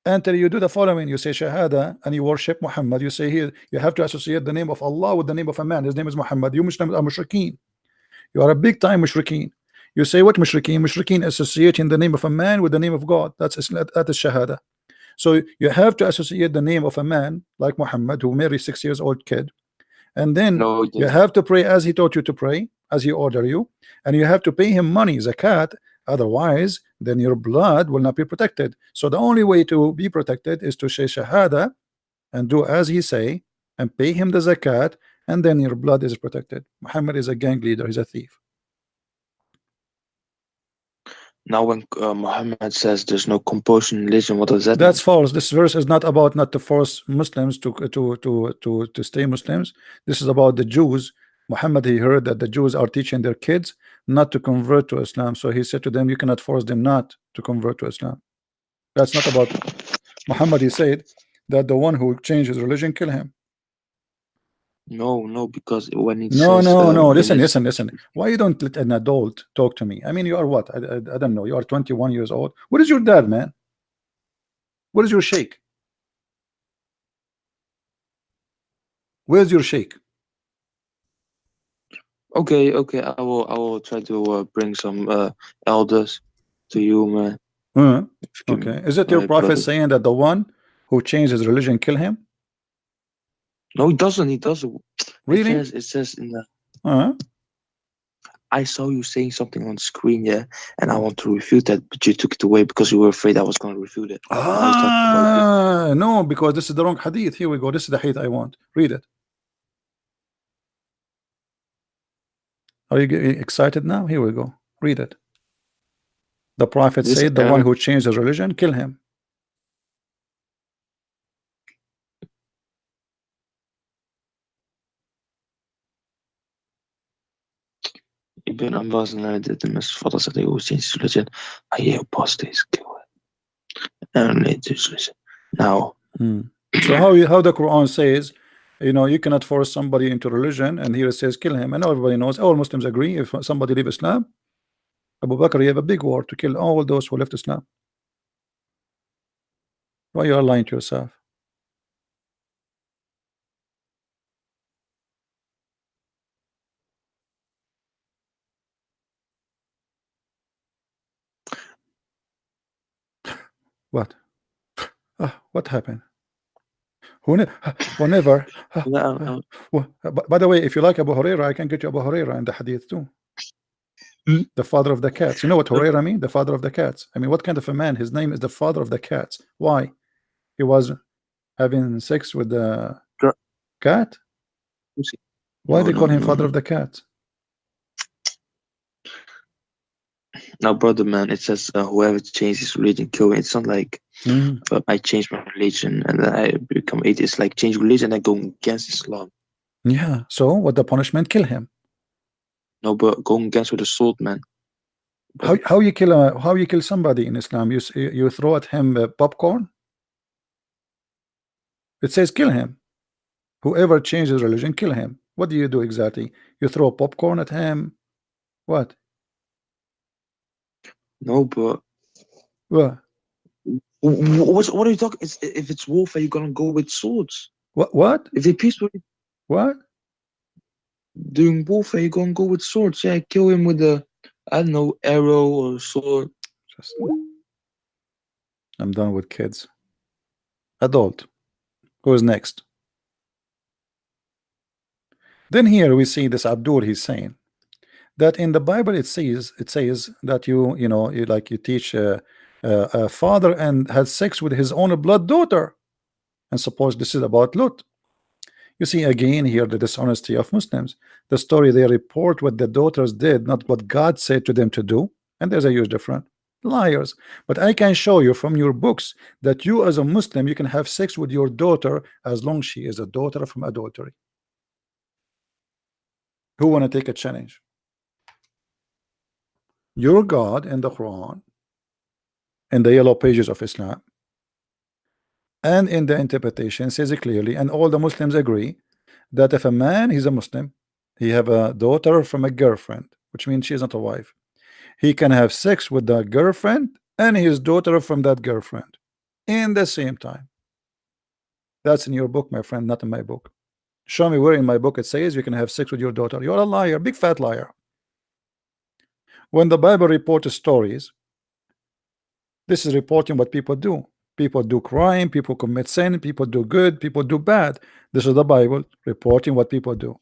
Speaker 1: Until you do the following, you say shahada and you worship Muhammad. You say here, you have to associate the name of Allah with the name of a man. His name is Muhammad. You Muslims are mushrikeen. You are a big time mushrikeen. You say what mushrikeen? Mushrikeen associating the name of a man with the name of God. That is shahada. So you have to associate the name of a man like Muhammad who married 6 years old kid, and then you have to pray as he taught you to pray, as he ordered you, and you have to pay him money, zakat. Otherwise, then your blood will not be protected. So the only way to be protected is to say shahada and do as he say and pay him the zakat, and then your blood is protected. Muhammad is a gang leader. He's a thief.
Speaker 2: Now when Muhammad says there's no compulsion in religion, what does that
Speaker 1: That's
Speaker 2: mean?
Speaker 1: false. This verse is not about not to force Muslims to stay Muslims. This is about the Jews. Muhammad, he heard that the Jews are teaching their kids not to convert to Islam, so he said to them, you cannot force them not to convert to Islam. That's not about Muhammad. He said that the one who changes religion, kill him.
Speaker 2: No, because when it
Speaker 1: No,
Speaker 2: says
Speaker 1: listen. Why you don't let an adult talk to me? I mean, you are what? I don't know. You are 21 years old. What is your dad, man? What is your sheikh? Where's your sheikh?
Speaker 2: Okay, I will try to bring some elders to you, man.
Speaker 1: Okay, is it your prophet saying that the one who changed his religion kill him?
Speaker 2: No, he doesn't.
Speaker 1: Really?
Speaker 2: It says in the I saw you saying something on the screen, yeah, and I want to refute that, but you took it away because you were afraid I was going to refute it.
Speaker 1: No, because this is the wrong hadith. Here we go. This is the hadith I want. Read it. Are you getting excited now? Here we go. Read it. The prophet said, the one who changed his religion, kill him.
Speaker 2: Ibn Abbas narrated the Messenger of Allah said he will change his religion. I hear apostates kill it. And listen. Now.
Speaker 1: So how the Quran says, you know, you cannot force somebody into religion, and here it says kill him, and everybody knows, all Muslims agree, if somebody leave Islam, Abu Bakr, you have a big war to kill all those who left Islam. Why you are lying to yourself? What? What happened? Whenever. By the way, if you like Abu Huraira, I can get you Abu Huraira in the hadith too. The father of the cats. You know what Huraira mean? The father of the cats. I mean, what kind of a man? His name is the father of the cats. Why? He was having sex with the cat? Why they call him father of the cats?
Speaker 2: Now, brother, man, it says whoever changes religion, kill him. It's not like
Speaker 1: Mhm.
Speaker 2: I change my religion and then I become atheist. Like change religion and go against Islam.
Speaker 1: Yeah, so what the punishment? Kill him.
Speaker 2: No, but going against with a sword, man.
Speaker 1: How
Speaker 2: Brother.
Speaker 1: how you kill somebody in Islam? You throw at him popcorn? It says kill him. Whoever changes religion, kill him. What do you do exactly? You throw popcorn at him? What?
Speaker 2: No, but
Speaker 1: What?
Speaker 2: what are you talking? If it's warfare, you're gonna go with swords.
Speaker 1: What?
Speaker 2: If they peacefully
Speaker 1: What?
Speaker 2: doing warfare, you're gonna go with swords. Yeah, kill him with a, I don't know, arrow or sword.
Speaker 1: Just, I'm done with kids. Adult. Who's next? Then here we see this Abdul. He's saying that in the Bible it says that you teach a father and had sex with his own blood daughter, and suppose this is about Lut. You see again here the dishonesty of Muslims. The story they report what the daughters did, not what God said to them to do, and there's a huge difference. Liars. But I can show you from your books that you as a Muslim you can have sex with your daughter as long as she is a daughter from adultery. Who want to take a challenge? Your God in the Quran, in the yellow pages of Islam, and in the interpretation says it clearly, and all the Muslims agree that if a man, he's a Muslim, he have a daughter from a girlfriend, which means she is not a wife, he can have sex with the girlfriend and his daughter from that girlfriend in the same time. That's in your book, my friend, not in my book. Show me where in my book it says you can have sex with your daughter. You're a liar, big fat liar. When the Bible reports stories, this is reporting what people do. People do crime, people commit sin, people do good, people do bad. This is the Bible reporting what people do.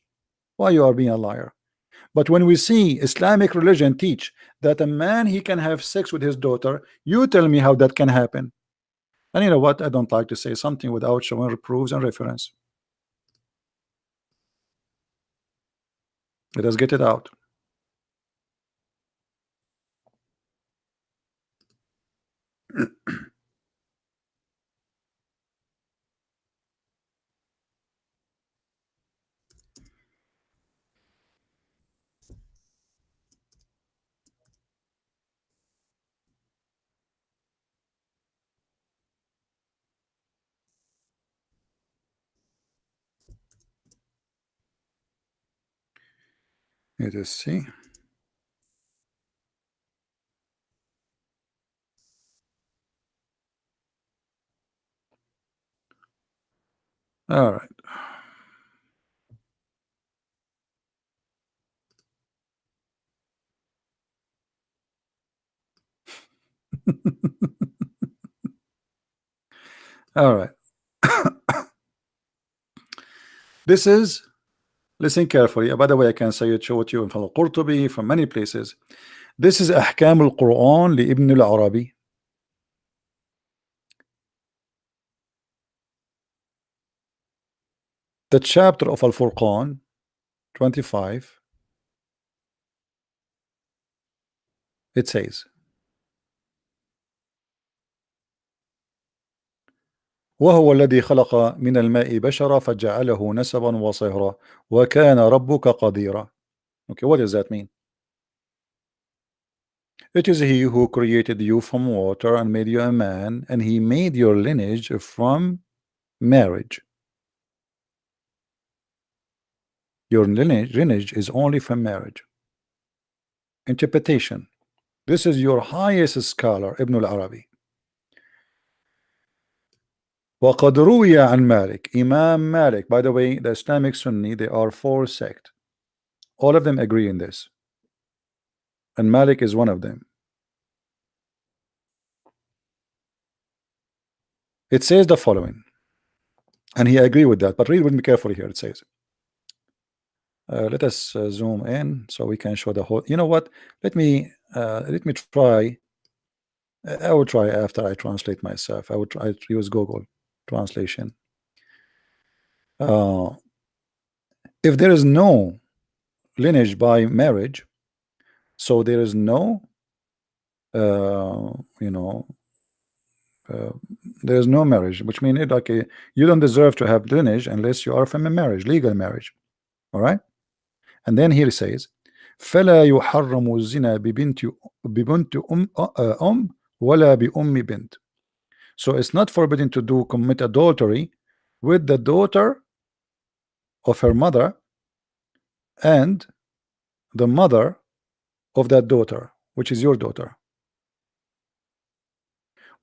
Speaker 1: Why you are being a liar? But when we see Islamic religion teach that a man he can have sex with his daughter, you tell me how that can happen. And you know what? I don't like to say something without showing proofs and reference. Let us get it out. Let us see. All right. All right. This is, listen carefully. By the way, I can say it, show it you from Al-Qurtubi, from many places. This is أحكام القرآن لابن العربي. The chapter of Al-Furqan 25, it says, وهو الذي خلق من الماء بشرا فجعله نسبا وصهرا وكان ربك قديرا. Okay, what does that mean? It is he who created you from water and made you a man, and he made your lineage from marriage. Your lineage is only from marriage. Interpretation. This is your highest scholar, Ibn al-Arabi. وقد روي عن مالك, Imam Malik. By the way, the Islamic Sunni, they are 4 sects. All of them agree in this, and Malik is one of them. It says the following, and he agree with that, but read with me carefully here. It says, let us zoom in so we can show the whole. You know what? Let me try. I will try after I translate myself. I would try to use Google translation. If there is no lineage by marriage, so there is no you know, uh, there is no marriage, which means like you don't deserve to have lineage unless you are from a marriage, legal marriage. All right. And then here it says فلا يحرم الزنا ببنت ولا بأم بنت. So it's not forbidden to commit adultery with the daughter of her mother and the mother of that daughter, which is your daughter.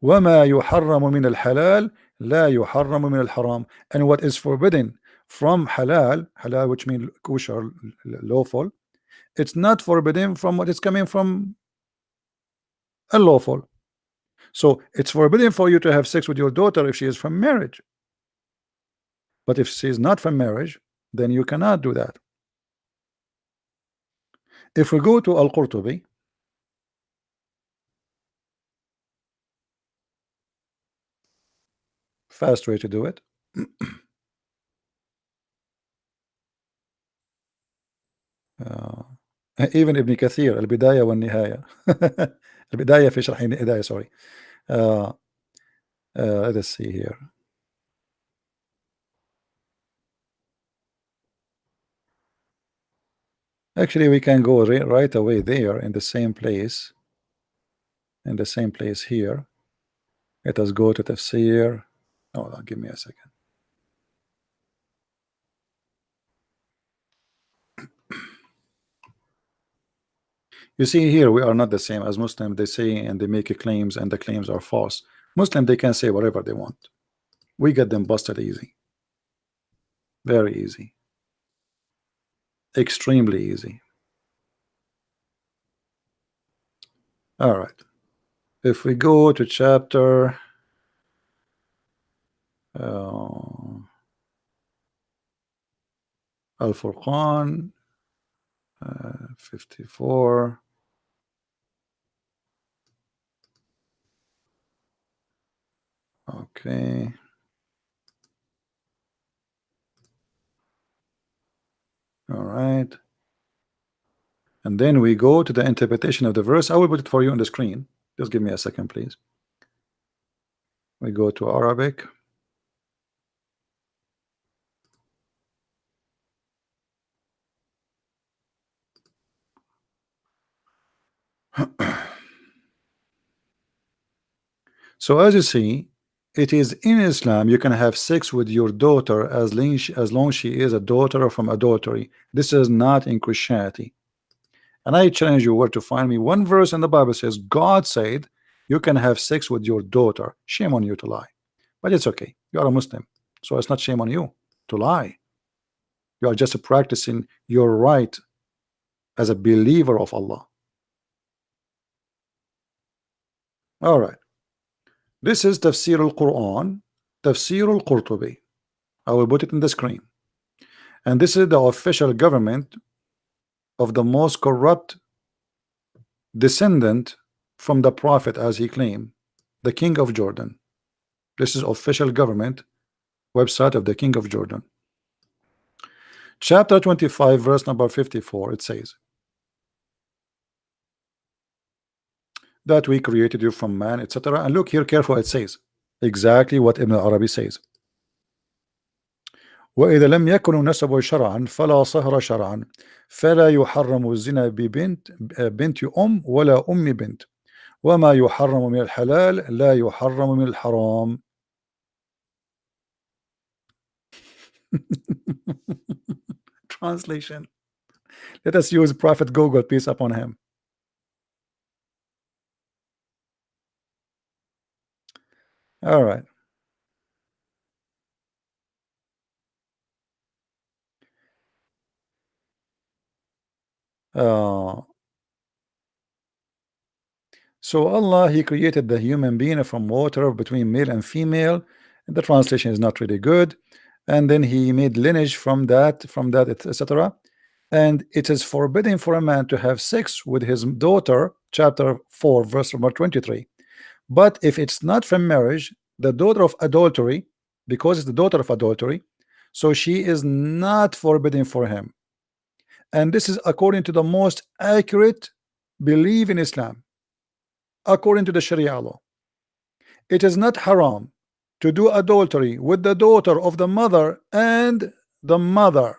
Speaker 1: وما يحرم من الحلال لا يحرم من الحرام. And what is forbidden from halal, which means kosher, lawful, it's not forbidden from what is coming from unlawful. So it's forbidden for you to have sex with your daughter if she is from marriage. But if she is not from marriage, then you cannot do that. If we go to Al-Qurtubi, fast way to do it. Even Ibn Kathir, البداية والنهاية. البداية في شرح الهداية, sorry. Let's see here. Actually, we can go right away there in the same place. In the same place here. Let us go to Tafsir. Oh, give me a second. You see here, we are not the same as Muslim. They say and they make claims, and the claims are false. Muslim, they can say whatever they want. We get them busted easy. Very easy. Extremely easy. All right. If we go to chapter Al-Furqan 54. Okay. All right. And then we go to the interpretation of the verse. I will put it for you on the screen. Just give me a second, please. We go to Arabic. So as you see, it is in Islam you can have sex with your daughter as long as she is a daughter from adultery. This is not in Christianity. And I challenge you where to find me one verse in the Bible says God said you can have sex with your daughter. Shame on you to lie. But it's okay. You are a Muslim. So it's not shame on you to lie. You are just practicing your right as a believer of Allah. All right. This is Tafsir al-Quran, Tafsir al-Qurtubi. I will put it in the screen. And this is the official government of the most corrupt descendant from the Prophet, as he claimed, the King of Jordan. This is official government website of the King of Jordan. Chapter 25, verse number 54, it says that we created you from man, etc. And look here careful, it says exactly what Ibn Arabi says. وإذا لم يكن نسب شرعا فلا صهر شرعا فلا يحرم الزنا بنت أم ولا أم بنت وما يحرم من الحلال لا يحرم من الحرام. Translation. Let us use Prophet Google, peace upon him. All right. So Allah, he created the human being from water between male and female. The translation is not really good. And then he made lineage from that, etc. And it is forbidden for a man to have sex with his daughter, chapter 4, verse number 23. But if it's not from marriage, the daughter of adultery, because it's the daughter of adultery, so she is not forbidden for him. And this is according to the most accurate belief in Islam. according to the Sharia law. It is not haram to do adultery with the daughter of the mother and the mother,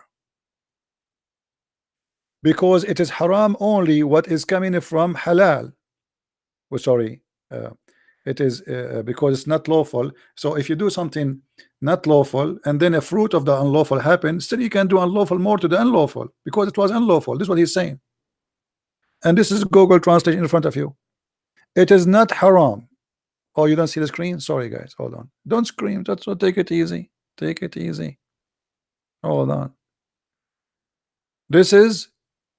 Speaker 1: because it is haram only what is coming from halal. Oh, sorry, it is because it's not lawful. So if you do something not lawful and then a fruit of the unlawful happens, still you can do unlawful more to the unlawful because it was unlawful. This is what he's saying, and this is Google Translation in front of you. It is not haram. Oh, you don't see the screen? Sorry guys, hold on. Don't scream. That's what. Take it easy. Take it easy. Hold on. This is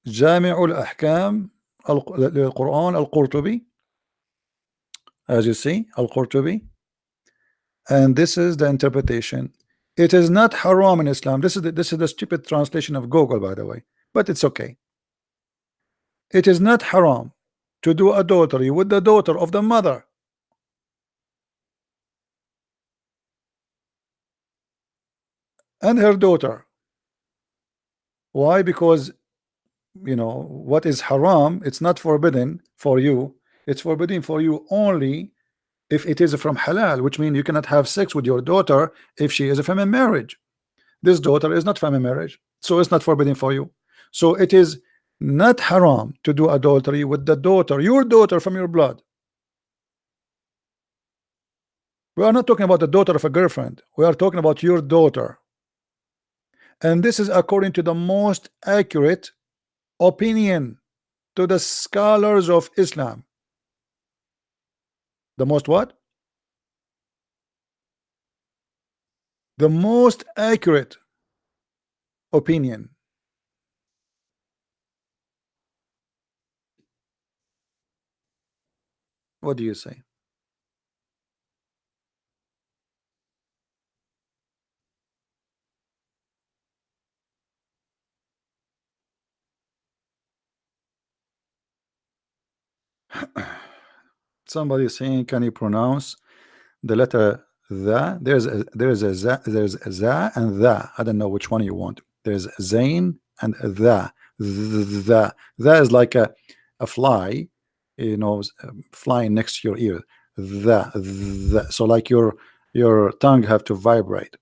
Speaker 1: Jami'ul Ahkam al-Quran al-Qurtubi, as you see, al-Qurtubi, and this is the interpretation. It is not haram in Islam. This is the stupid translation of Google, by the way, but it's okay. It is not haram to do adultery with the daughter of the mother and her daughter. Why? Because you know what is haram, it's not forbidden for you, it's forbidden for you only if it is from halal, which means you cannot have sex with your daughter if she is from a marriage. This daughter is not from a marriage, so it's not forbidden for you. So it is not haram to do adultery with the daughter, your daughter from your blood. We are not talking about the daughter of a girlfriend, we are talking about your daughter. And this is according to the most accurate opinion to the scholars of Islam. The most what? The most accurate opinion. What do you say? Somebody is saying, can you pronounce the letter the? There's a za and the. I don't know which one you want. There's zain and the. The is like a fly, you know, flying next to your ear. The. So like your tongue have to vibrate.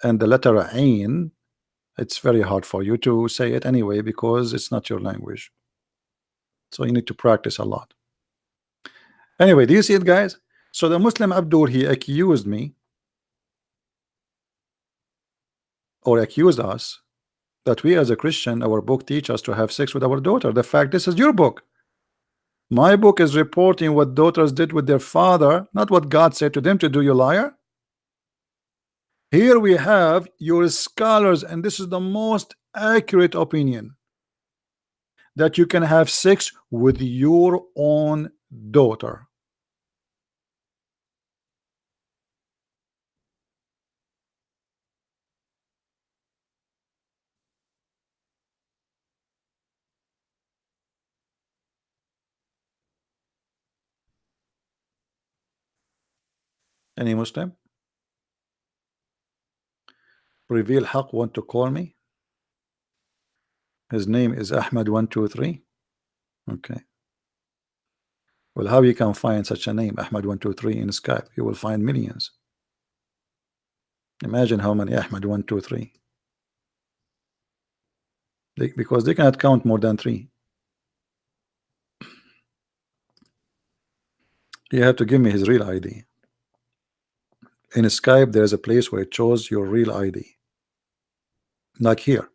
Speaker 1: And the letter ain, it's very hard for you to say it anyway because it's not your language. So you need to practice a lot. Anyway, do you see it, guys? So the Muslim Abdur, he accused me or accused us that we as a Christian, our book teach us to have sex with our daughter. The fact, this is your book. My book is reporting what daughters did with their father, not what God said to them to do, you liar. Here we have your scholars, and this is the most accurate opinion, that you can have sex with your own daughter. Any Muslim? Reveal Haq want to call me? His name is Ahmad123. Okay. Well, how you can find such a name, Ahmad123, in Skype? You will find millions. Imagine how many Ahmad123. Because they cannot count more than 3. You have to give me his real ID. In Skype, there's a place where it shows your real ID. Like here.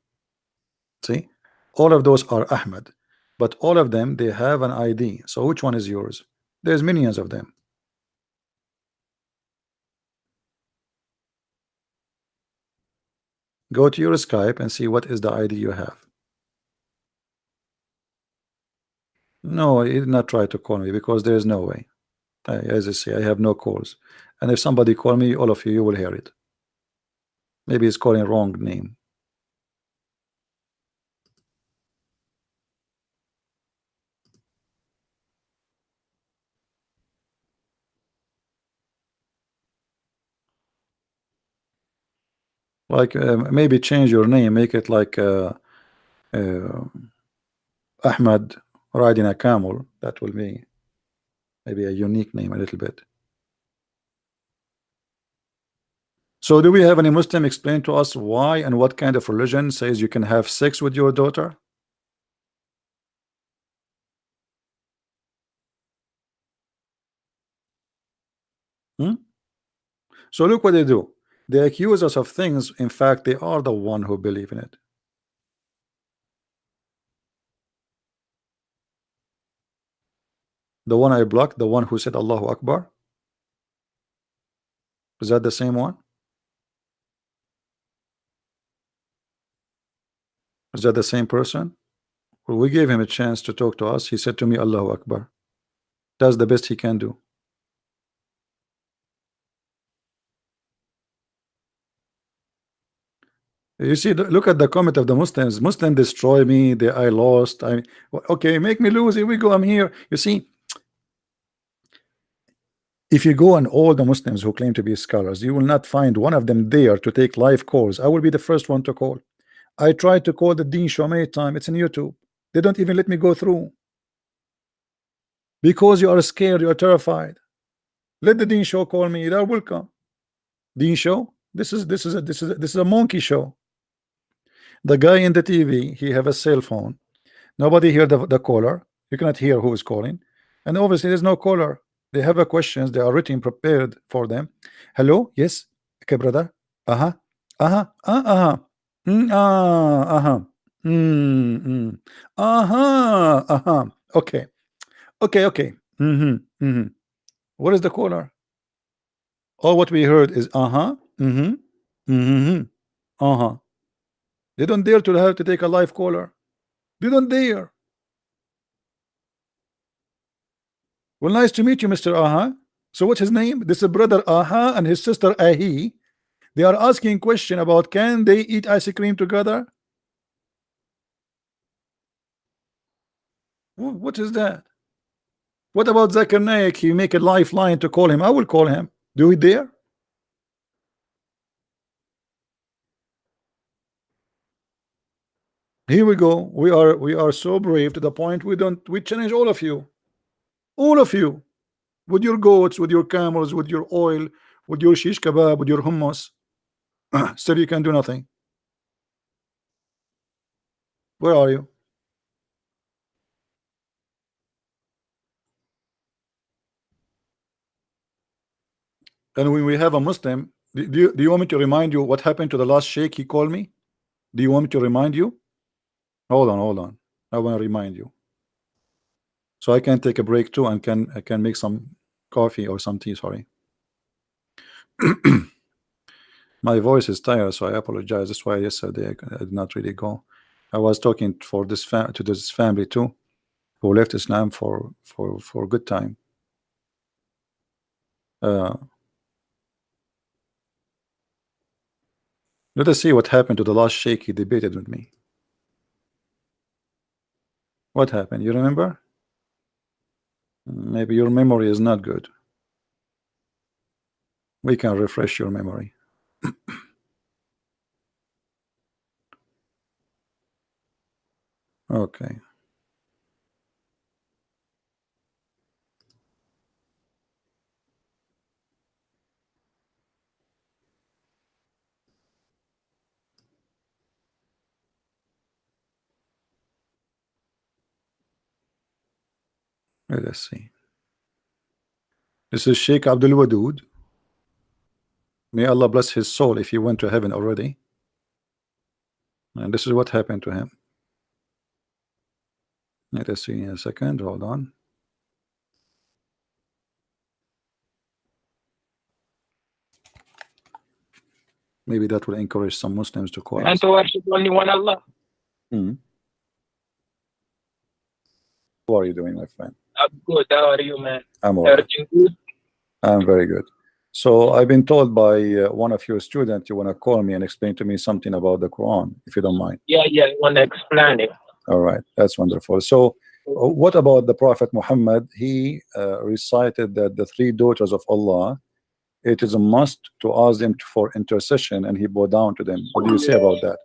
Speaker 1: See? All of those are Ahmad. But all of them, they have an ID. So which one is yours? There's millions of them. Go to your Skype and see what is the ID you have. No, he did not try to call me because there is no way. As I say, I have no calls. And if somebody call me, all of you will hear it. Maybe he's calling wrong name. Like maybe change your name, make it like Ahmad riding a camel. That will be Maybe a unique name a little bit. So do we have any Muslim explain to us why and what kind of religion says you can have sex with your daughter? So look what they do. They accuse us of things. In fact, they are the one who believe in it. The one I blocked, the one who said Allahu Akbar. Is that the same one? Is that the same person? Well, we gave him a chance to talk to us. He said to me, Allahu Akbar. That's the best he can do. You see, look at the comment of the Muslims. Muslim destroy me. I lost. Okay, make me lose. Here we go. I'm here. You see, if you go on all the Muslims who claim to be scholars, you will not find one of them there to take live calls. I will be the first one to call. I tried to call the Deen Show many times. It's in YouTube. They don't even let me go through because you are scared. You are terrified. Let the Deen Show call me. They're welcome. Deen Show. This is a monkey show. The guy in the TV, he have a cell phone. Nobody hear the caller. You cannot hear who is calling, and obviously there's no caller. They have a questions. They are written prepared for them. Hello, yes, okay, brother. Uh-huh. Uh-huh. Uh-huh. Uh-huh. Uh-huh. Uh-huh. Okay. Okay. What is the caller? All what we heard is uh-huh. Uh-huh. They don't dare to have to take a live caller. They don't dare. Well, nice to meet you, Mr. Aha. So what's his name? This is brother Aha and his sister Ahi. They are asking question about can they eat ice cream together? What is that? What about Zakir Naik? He make a lifeline to call him. I will call him. Do we dare? Here we go. We are so brave to the point we challenge all of you. All of you. With your goats, with your camels, with your oil, with your shish kebab, with your hummus. Still you can do nothing. Where are you? And when we have a Muslim, do you want me to remind you what happened to the last sheikh he called me? Do you want me to remind you? Hold on. I want to remind you. So I can take a break too and I can make some coffee or some tea, sorry. My voice is tired, so I apologize. That's why yesterday I did not really go. I was talking for this to this family too, who left Islam for a good time. Let us see what happened to the last sheikh he debated with me. What happened? You remember? Maybe your memory is not good. We can refresh your memory. Okay. Let us see. This is Sheikh Abdul Wadud. May Allah bless his soul if he went to heaven already. And this is what happened to him. Let us see in a second. Hold on. Maybe that will encourage some Muslims to call us.
Speaker 3: And to worship only one Allah.
Speaker 1: How are you doing, my friend?
Speaker 3: I'm good. How are you, man?
Speaker 1: I'm all right.
Speaker 3: Everything good?
Speaker 1: I'm very good. So I've been told by one of your students you want to call me and explain to me something about the Quran, if you don't mind.
Speaker 3: Yeah, I want to explain it.
Speaker 1: All right, that's wonderful. So what about the Prophet Muhammad? He recited that the three daughters of Allah, it is a must to ask them for intercession, and he bowed down to them. What do you say about that?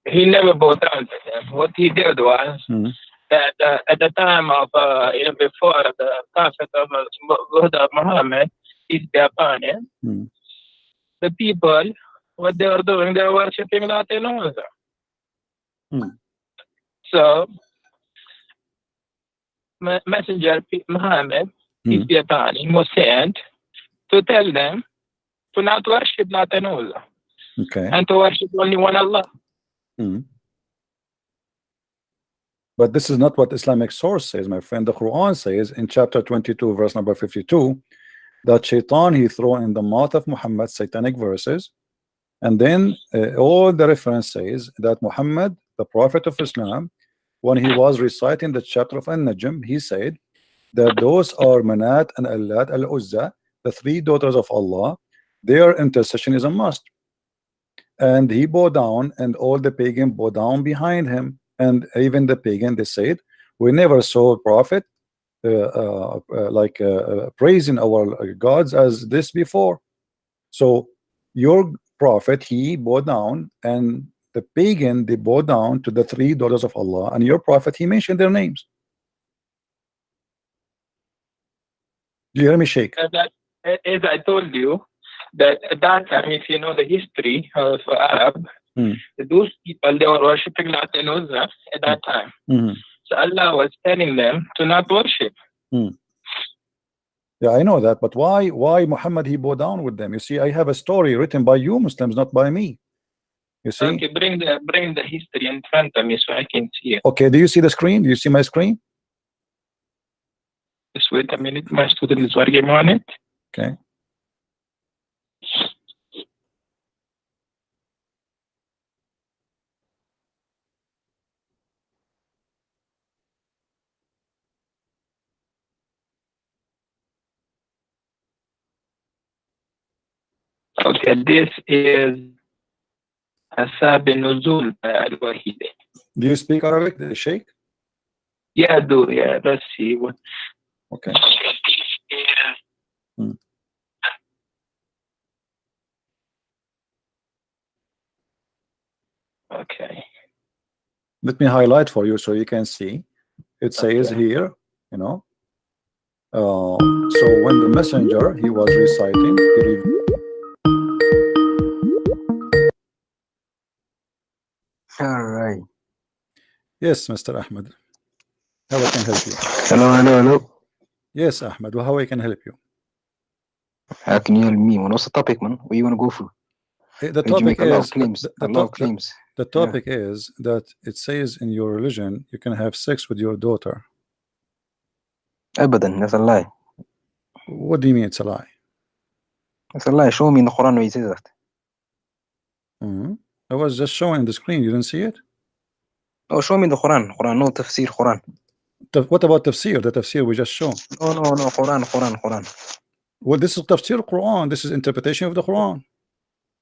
Speaker 3: He never bowed down to them. What he did was, that at the time of before the Prophet of Muhammad, peace be upon him, the people, what they were doing, they were worshiping Latin Uzza. So Messenger Muhammad, peace be upon him, was sent to tell them to not worship Latin Uzza, and to worship only one Allah.
Speaker 1: But this is not what Islamic source says, my friend. The Quran says in chapter 22, verse number 52, that Shaitan he threw in the mouth of Muhammad satanic verses, and then all the reference says that Muhammad, the Prophet of Islam, when he was reciting the chapter of An-Najm, he said that those are Manat and Allat al-Uzza, the three daughters of Allah, their intercession is a must. And he bowed down, and all the pagan bowed down behind him. And even the pagan, they said, we never saw a prophet praising our gods as this before. So your prophet, he bowed down, and the pagan, they bowed down to the three daughters of Allah, and your prophet, he mentioned their names. Do you hear me, Sheikh?
Speaker 3: As I told you, that at that time, if you know the history of Arab, those people, they were worshipping Latin Uzza at that time. So Allah was telling them to not worship.
Speaker 1: Yeah, I know that, but why Muhammad he bowed down with them? You see, I have a story written by you Muslims, not by me. You see?
Speaker 3: Okay, bring the history in front of me so I can see it.
Speaker 1: Okay, do you see the screen? Do you see my screen?
Speaker 3: Just wait a minute, my student is working on it.
Speaker 1: Okay.
Speaker 3: Okay, this is Asab Nuzul al-Wahid.
Speaker 1: Do you speak Arabic, Sheikh?
Speaker 3: Yeah, I do. Yeah, let's see what.
Speaker 1: Okay.
Speaker 3: Okay.
Speaker 1: Let me highlight for you so you can see. It says here, you know. So when the messenger he was reciting,
Speaker 4: All right.
Speaker 1: Yes, Mr. Ahmed. How I can help you?
Speaker 4: Hello.
Speaker 1: Yes, Ahmed. How I can help you?
Speaker 4: How can you help me? What's the topic, man? What you want to go for?
Speaker 1: The topic is
Speaker 4: claims.
Speaker 1: The topic is that it says in your religion you can have sex with your daughter.
Speaker 4: Abadan, that's a lie.
Speaker 1: What do you mean it's a lie?
Speaker 4: It's a lie. Show me in the Quran where it says that.
Speaker 1: I was just showing the screen. You didn't see it?
Speaker 4: Oh, show me in the Quran. No tafsir Quran.
Speaker 1: What about tafsir? The tafsir we just show.
Speaker 4: No. Quran.
Speaker 1: Well, this is tafsir Quran. This is interpretation of the Quran.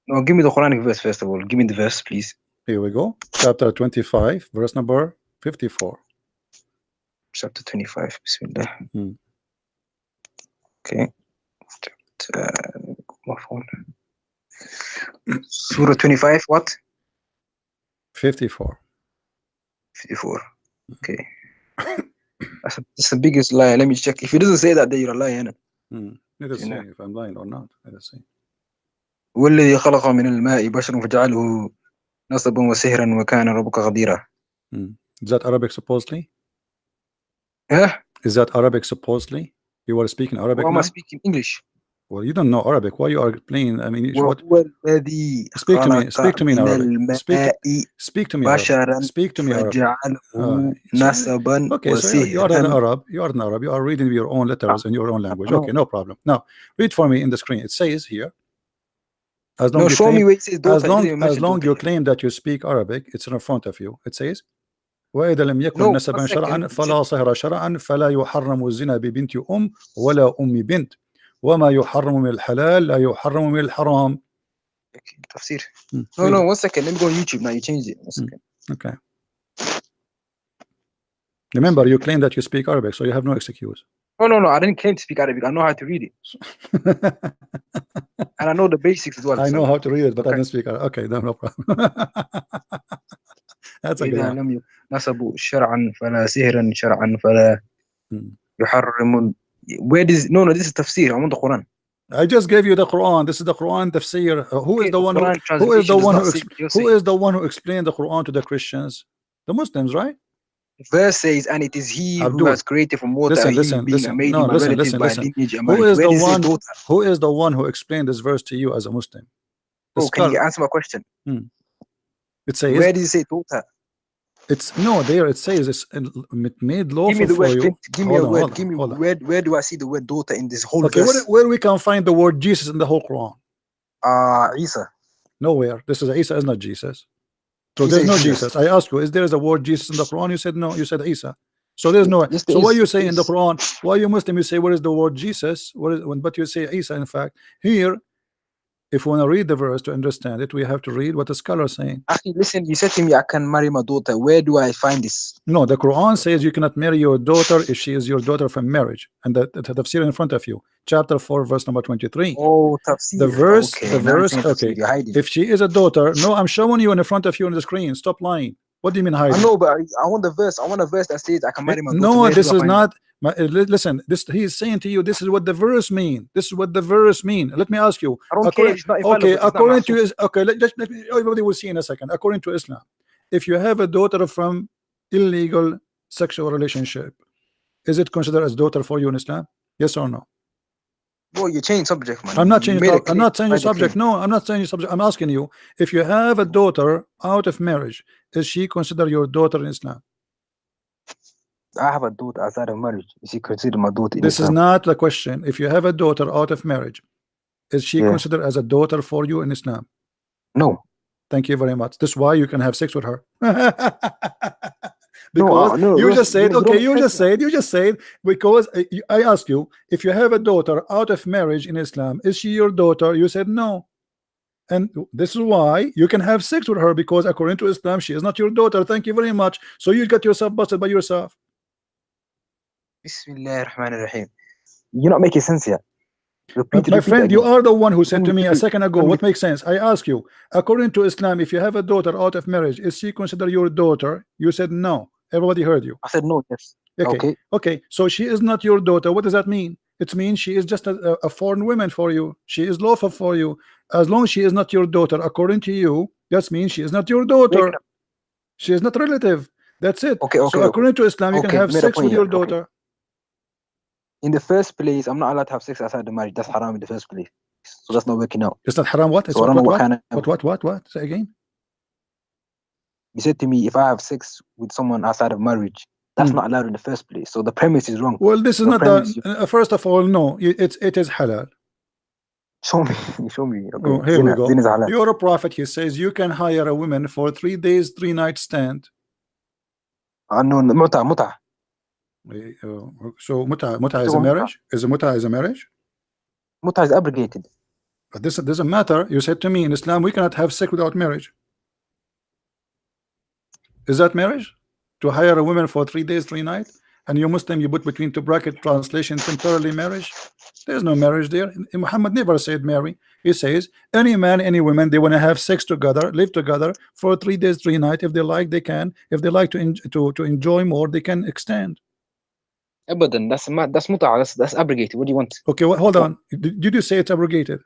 Speaker 4: No, give me the Quranic verse first of all. Give me the verse, please.
Speaker 1: Here we go. Chapter 25, verse number 54.
Speaker 4: Chapter 25. Bismillah. Okay. Surah 25, what?
Speaker 1: 54.
Speaker 4: 54. Okay. That's the biggest lie. Let me check. If it doesn't say that, then you're a liar.
Speaker 1: Let us see if I'm lying or not. Let us see.
Speaker 4: والذي خلق من الماء بشرا فجعله نصبا وسهرا وكان ربك قديرا.
Speaker 1: Is that Arabic supposedly?
Speaker 4: Yeah.
Speaker 1: Is that Arabic supposedly? You are speaking Arabic now?
Speaker 4: Am I speaking English?
Speaker 1: Well, you don't know Arabic. Why you are playing? I mean, what?
Speaker 4: Speak to me.
Speaker 1: Speak to me in Arabic. Speak to me Arabic. Speak to me Arabic. Okay, so you are an Arab. You are an Arab. You are reading your own letters in your own language. Okay, no problem. Now, read for me in the screen. It says here. As long you claim that you speak Arabic, it's in front of you. It says, وإذا لم يكن نسبا شرعا فلا صهر شرعا فلا يحرم الزنا ببنت أم ولا أم بنت وما يحرم من الحلال لا يحرم من الحرام.
Speaker 4: Okay, tafsir. No, 1 second. Let me go on YouTube now. You changed it. 1 second.
Speaker 1: Okay. Remember, you claim that you speak Arabic, so you have no excuse.
Speaker 4: No. I didn't claim to speak Arabic. I know how to read it. And I know the basics as well.
Speaker 1: I know how to read it, but I don't speak Arabic. Okay, no problem. That's a good
Speaker 4: إذا
Speaker 1: one.
Speaker 4: لم نصبوا شرعا فلا سهرا شرعا فلا يحرم. Where does no this is tafsir. I'm on the Quran.
Speaker 1: I just gave you the Quran. This is the Quran tafsir. Who is
Speaker 4: Okay,
Speaker 1: the one
Speaker 4: Quran
Speaker 1: who is the
Speaker 4: translation does
Speaker 1: one
Speaker 4: not
Speaker 1: who
Speaker 4: say what you're
Speaker 1: who
Speaker 4: saying.
Speaker 1: is the one who explained the Quran to the Christians? The Muslims, right?
Speaker 4: Verse says, and it is he who
Speaker 1: Abdul,
Speaker 4: has created from water a human being and made him a relative by lineage and
Speaker 1: Who
Speaker 4: marriage.
Speaker 1: is
Speaker 4: Where
Speaker 1: the
Speaker 4: does it say
Speaker 1: one?
Speaker 4: daughter?
Speaker 1: Who is the one who explained this verse to you as a Muslim? The
Speaker 4: Oh, can you
Speaker 1: scholar.
Speaker 4: answer my question?
Speaker 1: It says.
Speaker 4: Where does it say daughter?
Speaker 1: It's no there. It says it's made lawful
Speaker 4: Give me the
Speaker 1: for
Speaker 4: word.
Speaker 1: you.
Speaker 4: Give me a word. Give me
Speaker 1: hold on.
Speaker 4: where do I see the word daughter in this whole
Speaker 1: Okay,
Speaker 4: verse?
Speaker 1: where we can find the word Jesus in the whole Quran?
Speaker 4: Isa.
Speaker 1: Nowhere. This is Isa is not Jesus. So
Speaker 4: Isa
Speaker 1: there's no
Speaker 4: is
Speaker 1: Jesus. I asked you, is there a word Jesus in the Quran? You said no. You said Isa. So there's no.
Speaker 4: Yes,
Speaker 1: So
Speaker 4: there
Speaker 1: what
Speaker 4: is.
Speaker 1: you say in the Quran? Why you Muslim? You say where is the word Jesus? But you say Isa. In fact, here, if we want to read the verse to understand it, we have to read what the scholar is saying.
Speaker 4: Actually, listen, you said to me I can marry my daughter. Where do I find this?
Speaker 1: No, the Quran says you cannot marry your daughter if she is your daughter from marriage, and the tafsir in front of you, chapter 4, verse number 23.
Speaker 4: Oh, tafsir.
Speaker 1: The verse,
Speaker 4: okay,
Speaker 1: the verse. Okay, if she is a daughter, no, I'm showing you in front of you on the screen. Stop lying. What do you mean hiding?
Speaker 4: I know, but I want the verse. I want a verse that says I can marry my daughter.
Speaker 1: No, this is not. Listen, this he is saying to you. This is what the verse mean. This is what the verse mean. Let me ask you.
Speaker 4: I don't care. It's not
Speaker 1: okay, according to okay, let me. Everybody will see in a second. According to Islam, if you have a daughter from illegal sexual relationship, is it considered as daughter for you in Islam? Yes or no?
Speaker 4: Well, you change subject, man.
Speaker 1: I'm not changing. I'm not changing subject. No, I'm not changing subject. I'm asking you if you have a daughter out of marriage, is she considered your daughter in Islam?
Speaker 4: I have a daughter outside of marriage. Is she considered my daughter?
Speaker 1: This is not the question. If you have a daughter out of marriage, is she considered as a daughter for you in Islam?
Speaker 4: No.
Speaker 1: Thank you very much. This is why you can have sex with her. Because you just said, okay, you just said, because I asked you, if you have a daughter out of marriage in Islam, is she your daughter? You said no. And this is why you can have sex with her, because according to Islam, she is not your daughter. Thank you very much. So you got yourself busted by yourself.
Speaker 4: Bismillah ar-Rahman ar-Rahim. You're not making sense yet.
Speaker 1: My friend, you are the one who said to me a second ago, what makes sense? I ask you, according to Islam, if you have a daughter out of marriage, is she considered your daughter? You said no. Everybody heard you.
Speaker 4: I said no, yes.
Speaker 1: Okay. So she is not your daughter. What does that mean? It means she is just a foreign woman for you. She is lawful for you. As long as she is not your daughter, according to you, that means she is not your daughter. She is not relative. That's it. So according to Islam, you can have sex with your daughter.
Speaker 4: In the first place, I'm not allowed to have sex outside the marriage. That's haram in the first place. So that's not working out.
Speaker 1: It's not haram. What? It's
Speaker 4: so
Speaker 1: what? Say again.
Speaker 4: You said to me, if I have sex with someone outside of marriage, that's not allowed in the first place. So the premise is wrong.
Speaker 1: Well, this is not first of all, no. It is halal.
Speaker 4: Show me. Show me. Okay.
Speaker 1: Oh, here we go. You're a prophet. He says you can hire a woman for 3 days, 3 nights stand.
Speaker 4: No, muta.
Speaker 1: So muta is a marriage? Muta is a marriage?
Speaker 4: Muta is abrogated.
Speaker 1: But this doesn't matter. You said to me in Islam we cannot have sex without marriage. Is that marriage? To hire a woman for 3 days, 3 nights, and you Muslim you put between two bracket translation temporarily marriage? There's no marriage there. Muhammad never said marry. He says any man, any woman, they want to have sex together, live together for 3 days, 3 nights. If they like, they can. If they like to enjoy more, they can extend.
Speaker 4: But then that's muta. That's abrogated. What do you want?
Speaker 1: Okay, well, hold on. Did you say it's abrogated?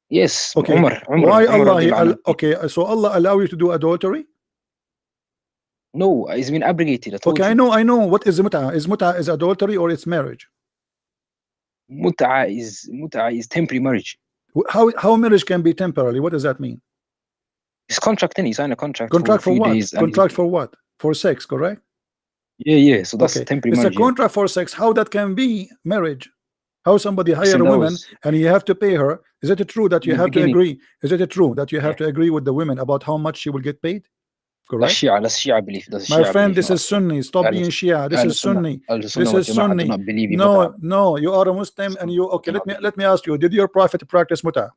Speaker 4: Yes.
Speaker 1: Okay. Why Allah? Okay, so Allah allow you to do adultery?
Speaker 4: No, it's been abrogated.
Speaker 1: Okay, I know. What is muta? Is adultery or it's marriage?
Speaker 4: Muta is temporary marriage.
Speaker 1: How marriage can be temporary? What does that mean?
Speaker 4: It's contracting. You sign a contract.
Speaker 1: Contract for what? Contract for what? For sex, correct?
Speaker 4: Yeah. So that's temporary marriage.
Speaker 1: It's a contract for sex. How that can be marriage? How somebody hire a woman and you have to pay her? Is it true that you have to agree? Is it true that you have to agree with the women about how much she will get paid? Correct.
Speaker 4: That's Shia belief.
Speaker 1: My friend, this is Sunni. Stop being Shia. This is Sunni. This is Sunni. No, you are a Muslim and you. Okay, let me ask you. Did your prophet practice muta?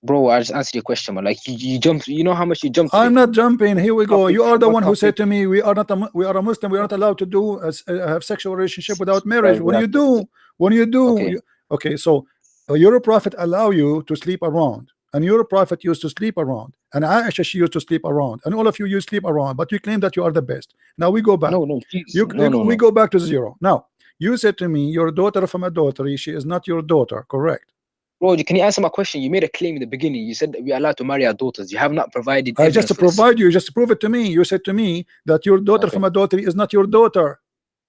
Speaker 4: Bro, I just answered your question, man. Like you jumped. You know how much you jumped.
Speaker 1: I'm not jumping. Here we go. You are the one who said to me, we are a Muslim. We are not allowed to do have sexual relationship without marriage. When you do, okay. So your prophet allow you to sleep around, and your prophet used to sleep around, and Aisha, she used to sleep around, and all of you sleep around, but you claim that you are the best. Now we go back.
Speaker 4: No, Jesus.
Speaker 1: We go back to zero. Now you said to me, your daughter from adultery, she is not your daughter, correct?
Speaker 4: Bro, can you answer my question? You made a claim in the beginning. You said that we are allowed to marry our daughters. You have not provided.
Speaker 1: I just provide you. Just prove it to me. You said to me that your daughter from adultery is not your daughter.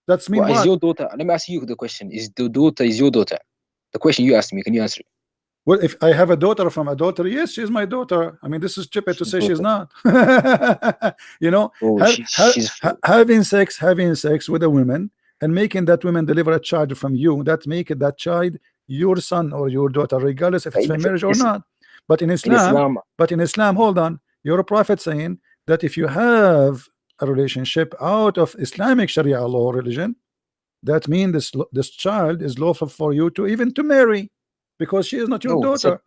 Speaker 1: That's mean what?
Speaker 4: Is your daughter? Let me ask you the question. Is the daughter your daughter? The question you asked me. Can you answer it?
Speaker 1: Well, if I have a daughter from adultery, yes, she's my daughter. I mean, this is stupid to say she's not. You know, having sex with a woman and making that woman deliver a child from you, that make that child your son or your daughter, regardless if it's by marriage or not. But in Islam, hold on, your prophet saying that if you have a relationship out of Islamic Sharia law religion, that means this child is lawful for you to even to marry, because she is not your daughter.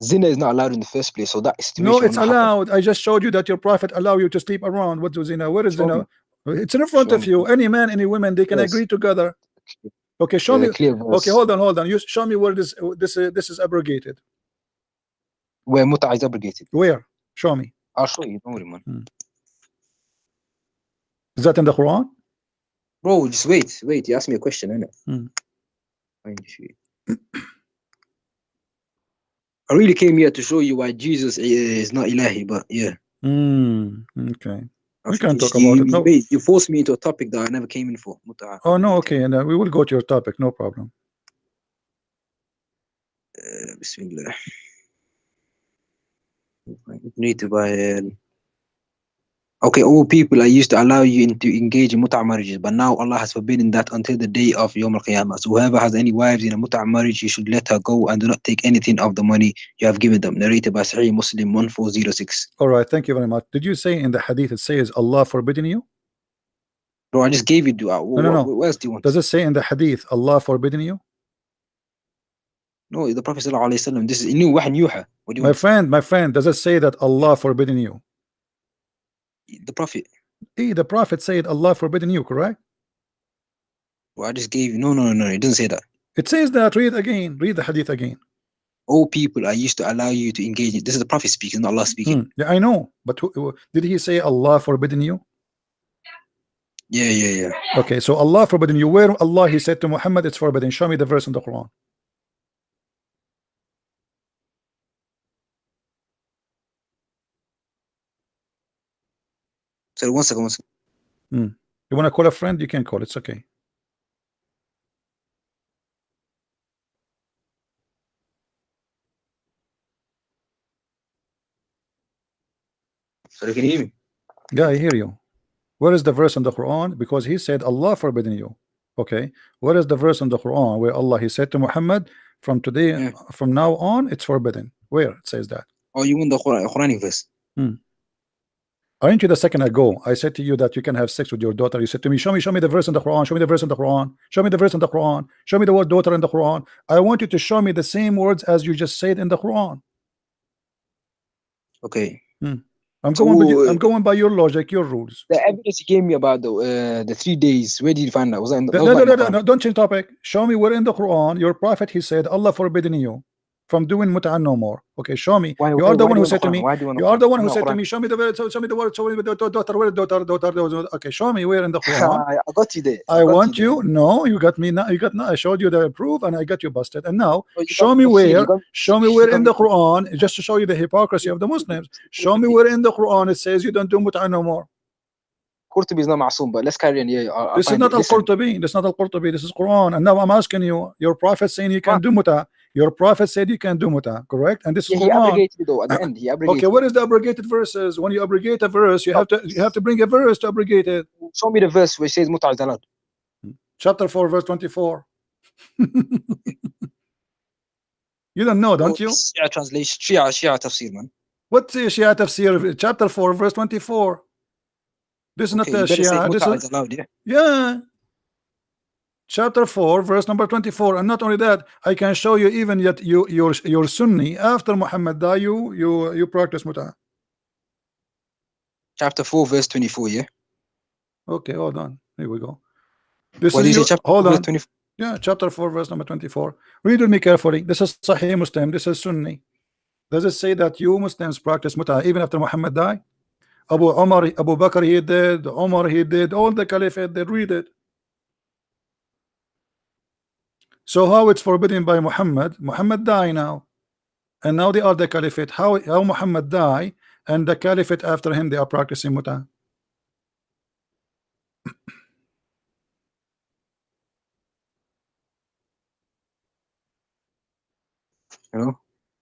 Speaker 4: Zina is not allowed in the first place, so that is
Speaker 1: no, it's allowed. I just showed you that your prophet allow you to sleep around. What was zina? Where is zina? It's in front of you. Any man, any woman, they can agree together. Okay, show me. Okay, hold on. You show me where this is abrogated.
Speaker 4: Where muta is abrogated?
Speaker 1: Where? Show me.
Speaker 4: I'll show you. Don't worry, man.
Speaker 1: Is that in the Quran?
Speaker 4: Bro, just wait. You asked me a question, innit? I really came here to show you why Jesus is not Ilahi, but yeah.
Speaker 1: Okay. We can talk about it. No.
Speaker 4: You forced me into a topic that I never came in for.
Speaker 1: Oh no, okay, and we will go to your topic, no problem.
Speaker 4: Bismillah. Need to buy. Okay, all people, I used to allow you to engage in muta' marriages, but now Allah has forbidden that until the day of Yawm al-Qiyamah. So whoever has any wives in a muta' marriage, you should let her go and do not take anything of the money you have given them. Narrated by Sahih Muslim 1406.
Speaker 1: All right, thank you very much. Did you say in the hadith it says Allah forbidden you?
Speaker 4: Bro, I just gave you dua.
Speaker 1: No.
Speaker 4: What else do you want?
Speaker 1: Does it say in the hadith Allah forbidden you?
Speaker 4: No, the Prophet sallallahu alaihi wasallam. This is new wahy yuha. What do you
Speaker 1: want? My friend, does it say that Allah forbidden you?
Speaker 4: The Prophet.
Speaker 1: The Prophet said Allah forbidden you, correct?
Speaker 4: Well, I just gave you. No. It doesn't say that.
Speaker 1: It says that. Read again. Read the hadith again.
Speaker 4: All people, I used to allow you to engage in. This is the Prophet speaking, not Allah speaking.
Speaker 1: Yeah, I know. But did he say Allah forbidden you?
Speaker 4: Yeah.
Speaker 1: Okay, so Allah forbidden you. Where Allah he said to Muhammad it's forbidden? Show me the verse in the Quran.
Speaker 4: So one second.
Speaker 1: You want to call a friend? You can call. It's okay.
Speaker 4: So can you hear me?
Speaker 1: Yeah, I hear you. Where is the verse in the Quran? Because he said Allah forbidden you. Okay, where is the verse in the Quran where Allah he said to Muhammad from today, from now on, it's forbidden? Where it says that?
Speaker 4: Oh, you want the Quranic verse?
Speaker 1: Aren't you the second ago? I said to you that you can have sex with your daughter. You said to me, show me the verse in the Quran. Show me the verse in the Quran. Show me the verse in the Quran. Show me the word daughter in the Quran. I want you to show me the same words as you just said in the Quran.
Speaker 4: Okay.
Speaker 1: I'm going by your logic, your rules.
Speaker 4: The evidence you gave me about the 3 days, where did you find that? Was that in the
Speaker 1: No, don't change topic. Show me where in the Quran your prophet he said Allah forbidden you from doing mut'ah no more. Okay, show me. You are the one who said to me. You are the one who said to me. Show me the word. Show me the word. Show me the daughter. Where daughter? Okay, show me where in the Quran.
Speaker 4: I got you there.
Speaker 1: I want you. No, you got me. Now you got. I showed you the proof, and I got you busted. And now show me where. Show me where in the Quran, just to show you the hypocrisy of the Muslims. Show me where in the Quran it says you don't do mut'ah no more.
Speaker 4: Qurtubi is not ma'soom, but let's carry on. Yeah,
Speaker 1: this is not al-Qurtubi. This is not al-Qurtubi. This is Quran. And now I'm asking you. Your prophet saying you can do mut'ah. Your prophet said you can do mut'ah, correct? And this is Quran.
Speaker 4: He abrogated it though at the end. He abrogated.
Speaker 1: Okay, what is the abrogated verses? When you abrogate a verse, you have to bring a verse to abrogate it.
Speaker 4: Show me the verse which says mut'ah is allowed.
Speaker 1: Chapter 4, verse 24. You don't know, don't you?
Speaker 4: Shia translation, Shia tafsir, man.
Speaker 1: What's Shia tafsir? Chapter 4, verse 24. This is not the Shia. This is allowed, yeah. Chapter 4, verse number 24. And not only that, I can show you even yet your Sunni after Muhammad died, you practice mut'ah.
Speaker 4: Chapter 4, verse 24, yeah.
Speaker 1: Okay, hold on. Here we go. This is hold on. 24? Yeah, chapter 4, verse number 24. Read with me carefully. This is Sahih Muslim. This is Sunni. Does it say that you Muslims practice mut'ah even after Muhammad died? Abu Bakr he did, Umar he did, all the caliphate they read it. So how it's forbidden by Muhammad? Muhammad died now, and now they are the caliphate. How Muhammad died and the caliphate after him they are practicing mut'ah?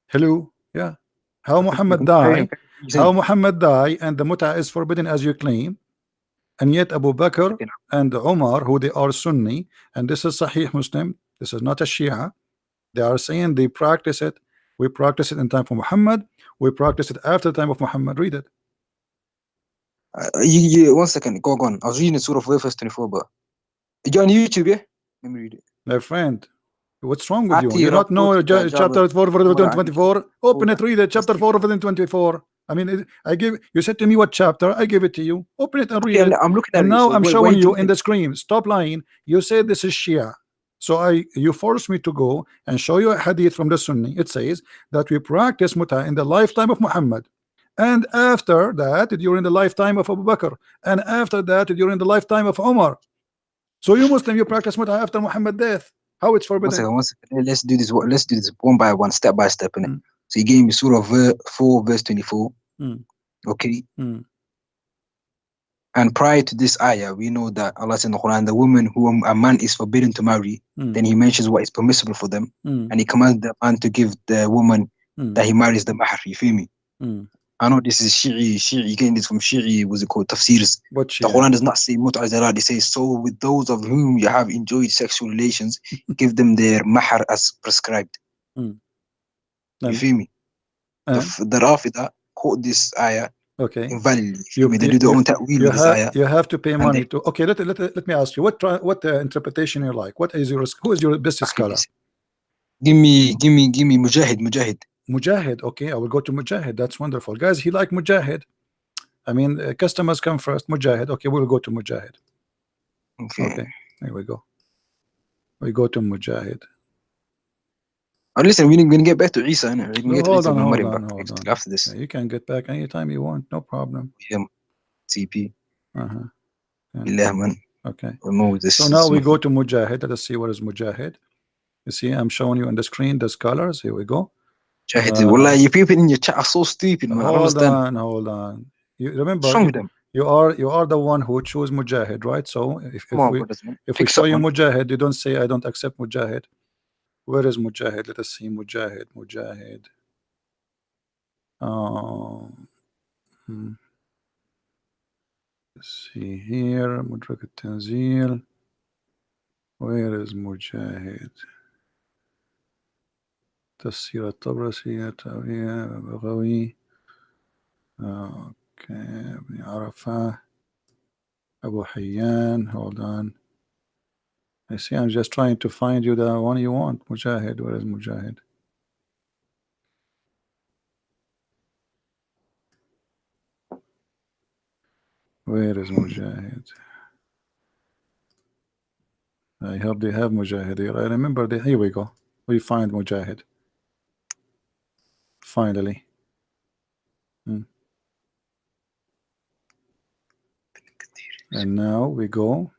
Speaker 1: Hello, yeah. How Muhammad died? How Muhammad died and the mut'ah is forbidden as you claim, and yet Abu Bakr and Umar, who they are Sunni, and this is Sahih Muslim, this is not a Shia, they are saying they practice it. We practice it in time for Muhammad, we practice it after the time of Muhammad. Read it.
Speaker 4: 1 second, go on. I was reading Surah 4 verse 24, but you on YouTube, yeah? Let me read it.
Speaker 1: My friend, what's wrong with you? You not know chapter 4 verse 24? Open it, read it. Chapter 4 verse 24. I mean, you said to me what chapter, I give it to you. Open it and read it.
Speaker 4: I'm looking at
Speaker 1: and
Speaker 4: it.
Speaker 1: now
Speaker 4: So
Speaker 1: I'm
Speaker 4: wait,
Speaker 1: showing
Speaker 4: wait,
Speaker 1: you
Speaker 4: wait.
Speaker 1: in the screen. Stop lying. You said this is Shia. So you forced me to go and show you a hadith from the Sunni. It says that we practice mut'ah in the lifetime of Muhammad, and after that during the lifetime of Abu Bakr, and after that during the lifetime of Umar. So you Muslim, you practice mut'ah after Muhammad's death. How it's forbidden?
Speaker 4: 1 second. Let's do this. Let's do this one by one, step by step. Innit? So you gave me Surah 4 verse 24. Okay. And prior to this ayah, we know that Allah said in the Quran, the woman who a man is forbidden to marry, then he mentions what is permissible for them, and he commands the man to give the woman that he marries the mahr. You feel me? I know this is Shi'i, you getting this from Shi'i, what's it called? Tafsirs. The Quran does not say mut'ah is halal. It says, so with those of whom you have enjoyed sexual relations, give them their mahr as prescribed. You feel me? The Rafida quote this ayah invalidly. You
Speaker 1: have to pay money to. Okay, let me ask you, what interpretation you like? Who is your best scholar?
Speaker 4: Give me Mujahid.
Speaker 1: Mujahid, okay, I will go to Mujahid. That's wonderful, guys. He like Mujahid. I mean, customers come first. Mujahid, okay, we'll go to Mujahid. Okay, here we go. We go to Mujahid.
Speaker 4: Oh, listen, we're going to get back to Isa.
Speaker 1: Hold on.
Speaker 4: After this,
Speaker 1: you can get back anytime you want, no problem.
Speaker 4: TP.
Speaker 1: Yeah. Okay.
Speaker 4: Remove this.
Speaker 1: So now we go to Mujahid. Let us see what is Mujahid. You see, I'm showing you on the screen the scholars. Here we go.
Speaker 4: Wallah, you people in your chat are so stupid, man.
Speaker 1: Hold on. You remember, you are the one who chose Mujahid, right? So if we show you Mujahid, you don't say I don't accept Mujahid. Where is Mujahid? Let us see Mujahid. Let's see here. Mudrak al-Tanzil. Where is Mujahid? تفسير الطبرسي تأويل بغوي ابن عرفة Abu Hayyan. Hold on, I see I'm just trying to find you the one you want. Mujahid, where is Mujahid? Where is Mujahid? I hope they have Mujahid here. I remember here we go. We find Mujahid. Finally. And now we go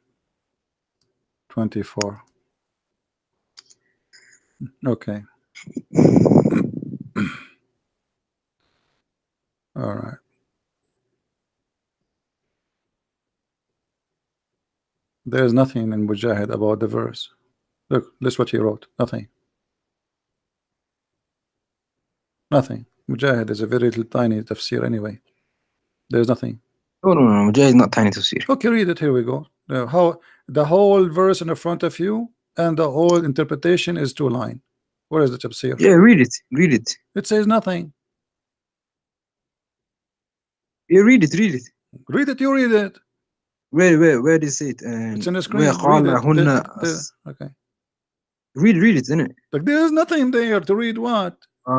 Speaker 1: 24. Okay. All right. There is nothing in Mujahid about the verse. Look, this is what he wrote. Nothing. Mujahid is a very little tiny tafsir anyway. There's nothing.
Speaker 4: No, Mujahid is not tiny tafsir.
Speaker 1: Okay, read it. Here we go. How the whole verse in the front of you and the whole interpretation is 2 lines. Where is the tafsir?
Speaker 4: Yeah, read it.
Speaker 1: It says nothing.
Speaker 4: Yeah, read it.
Speaker 1: Read it, you read it.
Speaker 4: Where does it?
Speaker 1: It's in the screen. Okay.
Speaker 4: Read it, isn't it?
Speaker 1: Like there's nothing there to read. What?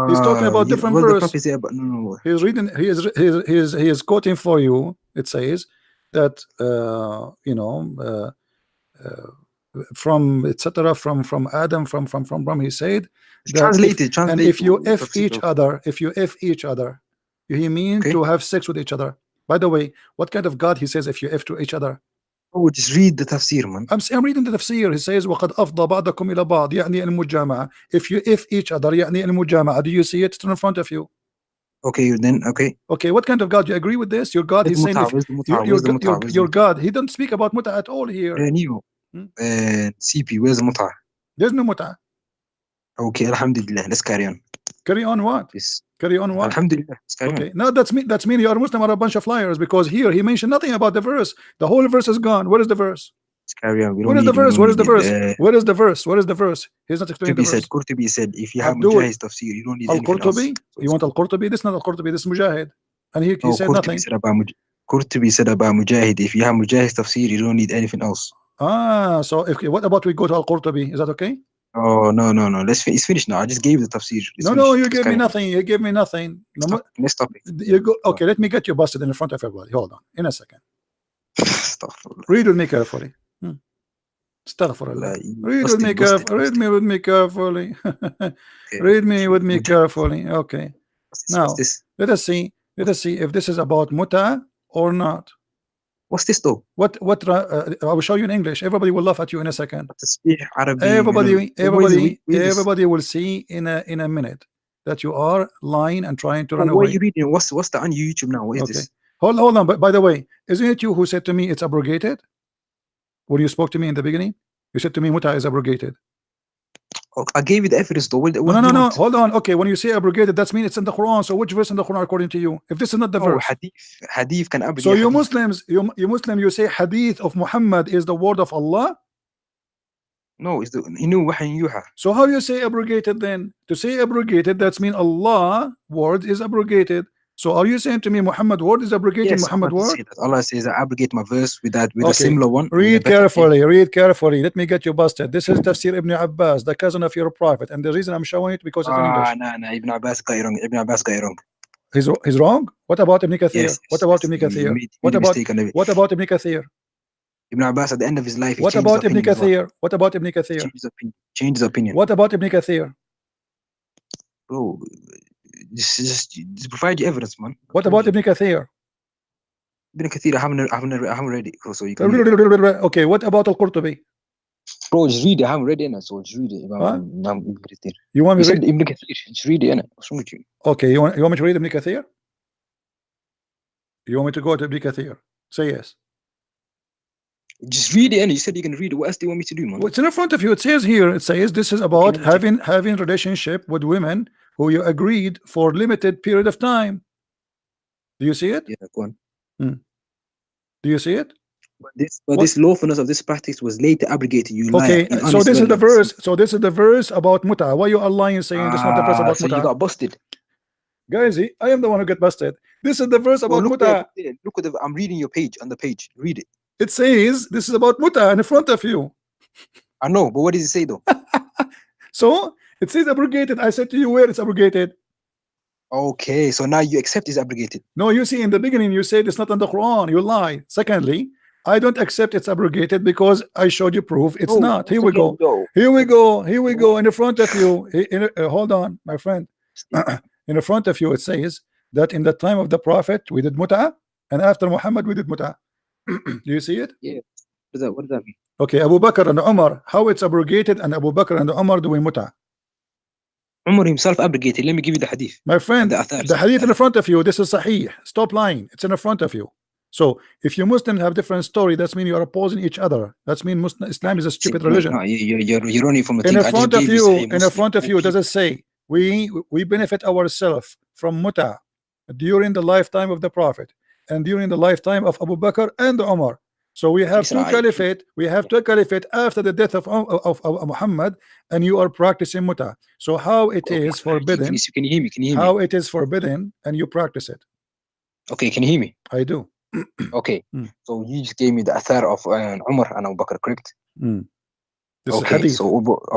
Speaker 1: He's talking about different verse.
Speaker 4: No.
Speaker 1: He's reading. He is quoting for you. It says that from etc. from Adam from he said that
Speaker 4: translated.
Speaker 1: and if you F each other, he mean to have sex with each other. By the way, what kind of God he says if you F to each other?
Speaker 4: Oh, just read the tafsir, man.
Speaker 1: I'm reading the tafsir. He says وقد أفضى بعضكم إلى بعض يعني المجامعة. If you F each other يعني المجامعة. Do you see it? It's in front of you.
Speaker 4: Okay, then
Speaker 1: okay, what kind of God? You agree with this? Your God, he's saying your God, he don't speak about muta at all here.
Speaker 4: CP, where's the muta?
Speaker 1: There's no muta.
Speaker 4: Okay, alhamdulillah, let's carry on.
Speaker 1: Carry on what?
Speaker 4: Yes.
Speaker 1: Carry on what?
Speaker 4: Alhamdulillah, let's carry
Speaker 1: okay
Speaker 4: on.
Speaker 1: No, that's mean you are Muslim or a bunch of liars, because here he mentioned nothing about the verse. The whole verse is gone. Where is the verse?
Speaker 4: Let's carry on.
Speaker 1: Where is the verse? Where is the verse? Where is the verse? Where is the verse? He's not explaining the verse.
Speaker 4: Qurtubi said if you have Mujahid's tafsir, you don't need anything else.
Speaker 1: You want Al-Qurtubi? This is not Al-Qurtubi, this is Mujahid. And he said nothing.
Speaker 4: Qurtubi said about Mujahid, if you have Mujahid's tafsir, you don't need anything else.
Speaker 1: So what about we go to Al-Qurtubi? Is that okay?
Speaker 4: Oh, no. It's finished now. I just gave the tafsir.
Speaker 1: No, you gave me nothing. You gave me nothing. No,
Speaker 4: next topic.
Speaker 1: You go. Okay, let me get you busted in front of everybody. Hold on. In a second. Read with me carefully. Astaghfirullah. Read with me carefully. Read me with me carefully. Read me with me carefully. Okay. Now, let us see if this is about muta or not.
Speaker 4: What's this though?
Speaker 1: What I will show you in English. Everybody will laugh at you in a second.
Speaker 4: Everybody
Speaker 1: will see in a minute that you are lying and trying to run away.
Speaker 4: What are you reading? What's that on YouTube now? What is this?
Speaker 1: Hold on. But by the way, isn't it you who said to me it's abrogated? When you spoke to me in the beginning, you said to me muta is abrogated.
Speaker 4: I gave you the evidence though.
Speaker 1: No. Hold on. Okay, when you say abrogated, that means it's in the Quran. So which verse in the Quran according to you? If this is not the verse,
Speaker 4: hadith can abrogate.
Speaker 1: So you Muslims, you say hadith of Muhammad is the word of Allah?
Speaker 4: No, it's the yuha.
Speaker 1: So how you say abrogated then? To say abrogated, that's mean Allah word is abrogated. So are you saying to me Muhammad word is abrogating?
Speaker 4: Yes,
Speaker 1: Muhammad word?
Speaker 4: Allah says I abrogate my verse with a similar one.
Speaker 1: Read carefully. Let me get you busted. This is Tafsir Ibn Abbas, the cousin of your prophet, and the reason I'm showing it because it's in English.
Speaker 4: No, Ibn Abbas got it wrong.
Speaker 1: He's wrong. What about Ibn Kathir?
Speaker 4: Yes,
Speaker 1: what about Ibn Kathir? What about Ibn Kathir?
Speaker 4: Ibn Abbas at the end of his life.
Speaker 1: What about Ibn Kathir? What about Ibn Kathir?
Speaker 4: Change his opinion.
Speaker 1: What about Ibn Kathir?
Speaker 4: Bro, just provide your evidence, man.
Speaker 1: What about Ibn Kathir?
Speaker 4: Ibn Kathir, I haven't read it, so you can.
Speaker 1: Okay, what about Al-Qurtubi?
Speaker 4: Bro, just read it. I haven't read it, so just read it.
Speaker 1: You want me to read
Speaker 4: Ibn Kathir? Just read it, what's wrong with you?
Speaker 1: Okay, you want me to read Ibn Kathir? You want me to go to Ibn Kathir? Say yes.
Speaker 4: Just read it, and you said you can read it. What else do you want me to do, man?
Speaker 1: What's in front of you? It says here. It says this is about having relationship with women who you agreed for limited period of time. Do you see it?
Speaker 4: Yeah, go on.
Speaker 1: Do you see it?
Speaker 4: But this lawfulness of this practice was later abrogated. You
Speaker 1: okay, so this is the verse. So this is the verse about muta. Why you are lying saying this is not the verse about muta?
Speaker 4: You got busted.
Speaker 1: Guys, I am the one who got busted. This is the verse about muta.
Speaker 4: Look at I'm reading your page on the page. Read it.
Speaker 1: It says this is about muta in front of you.
Speaker 4: I know, but what does it say though?
Speaker 1: So it says abrogated. I said to you where it's abrogated.
Speaker 4: Okay, so now you accept it's abrogated.
Speaker 1: No, you see in the beginning you said it's not in the Quran. You lie. Secondly, I don't accept it's abrogated because I showed you proof it's not. Here we go. Here we go. In the front of you. Hold on, my friend. In the front of you, it says that in the time of the Prophet we did muta, and after Muhammad we did muta. Do you see it?
Speaker 4: Yeah. What does that mean?
Speaker 1: Okay, Abu Bakr and Umar, how it's abrogated, and Abu Bakr and Umar doing muta.
Speaker 4: Umar himself abrogated. Let me give you the hadith.
Speaker 1: My friend, the hadith in the front of you. This is Sahih. Stop lying. It's in the front of you. So if you Muslims have different story, that's mean you are opposing each other. That's mean Islam is a stupid religion.
Speaker 4: No, you're running from a
Speaker 1: thing. In the front of you, does it say we benefit ourselves from muta during the lifetime of the Prophet and during the lifetime of Abu Bakr and Umar? So we have two caliphate. We have two caliphate after the death of Muhammad, and you are practicing muta. So how it is forbidden?
Speaker 4: Can you hear me? Can you hear me?
Speaker 1: How it is forbidden, and you practice it?
Speaker 4: Okay, can you hear me?
Speaker 1: I do.
Speaker 4: Okay, so you just gave me the athar of Umar and Abu Bakr, correct?
Speaker 1: This is
Speaker 4: Okay,
Speaker 1: hadith.
Speaker 4: so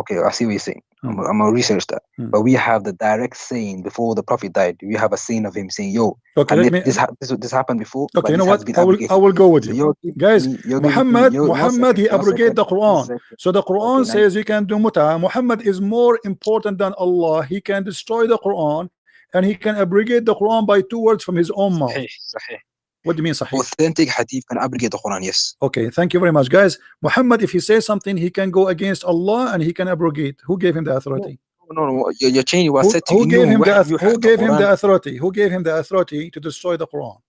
Speaker 4: okay, I see what you're saying. I'm gonna research that. But we have the direct saying before the Prophet died. We have a saying of him saying, "Yo,
Speaker 1: Okay, let me.
Speaker 4: This happened before."
Speaker 1: Okay,
Speaker 4: but
Speaker 1: you know
Speaker 4: this
Speaker 1: what?
Speaker 4: has been
Speaker 1: I
Speaker 4: abrogated.
Speaker 1: will go with
Speaker 4: So
Speaker 1: you, guys. Muhammad he abrogated the Quran. So the Quran says you can do muta. Muhammad is more important than Allah. He can destroy the Quran and he can abrogate the Quran by 2 words from his own mouth.
Speaker 4: Sahih.
Speaker 1: What do you mean sahih?
Speaker 4: Authentic hadith can abrogate the Quran, yes.
Speaker 1: Okay, thank you very much, guys. Muhammad, if he says something, he can go against Allah and he can abrogate. Who gave him the authority?
Speaker 4: No. You're changing what said to
Speaker 1: who gave him the authority? Who gave him the authority to destroy the Quran?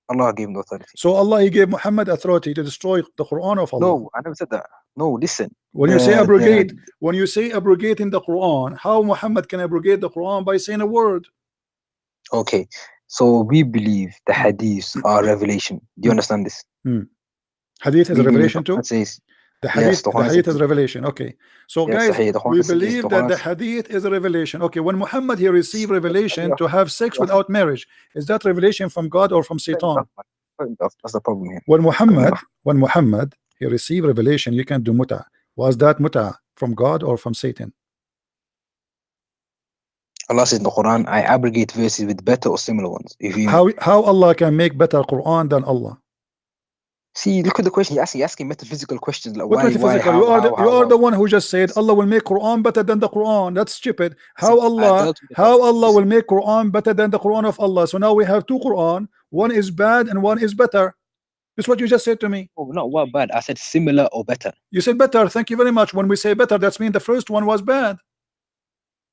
Speaker 4: Allah gave him the authority.
Speaker 1: So Allah, he gave Muhammad authority to destroy the Quran of Allah.
Speaker 4: No, I never said that. No, listen.
Speaker 1: When you say abrogate, when you say abrogate in the Quran, how Muhammad can abrogate the Quran by saying a word?
Speaker 4: Okay, so we believe the hadiths are revelation. Do you understand this?
Speaker 1: Hadith is a revelation too?
Speaker 4: Says,
Speaker 1: the hadith is revelation. Okay, so guys, we believe that the hadith is a revelation. Okay, when Muhammad he received revelation to have sex without marriage, is that revelation from God or from Satan?
Speaker 4: That's the problem here.
Speaker 1: When Muhammad he received revelation, you can do muta. Was that muta from God or from Satan?
Speaker 4: Allah says in the Quran, I abrogate verses with better or similar ones. If you
Speaker 1: how Allah can make better Quran than Allah?
Speaker 4: See, look at the question. You're asking metaphysical questions. Like
Speaker 1: what metaphysical? You are the one who just said Allah will make Quran better than the Quran. That's stupid. How Allah will make Quran better than the Quran of Allah? So now we have 2 Quran. One is bad and one is better. That's what you just said to me.
Speaker 4: Oh, not what bad. I said similar or better.
Speaker 1: You said better. Thank you very much. When we say better, that means the first one was bad.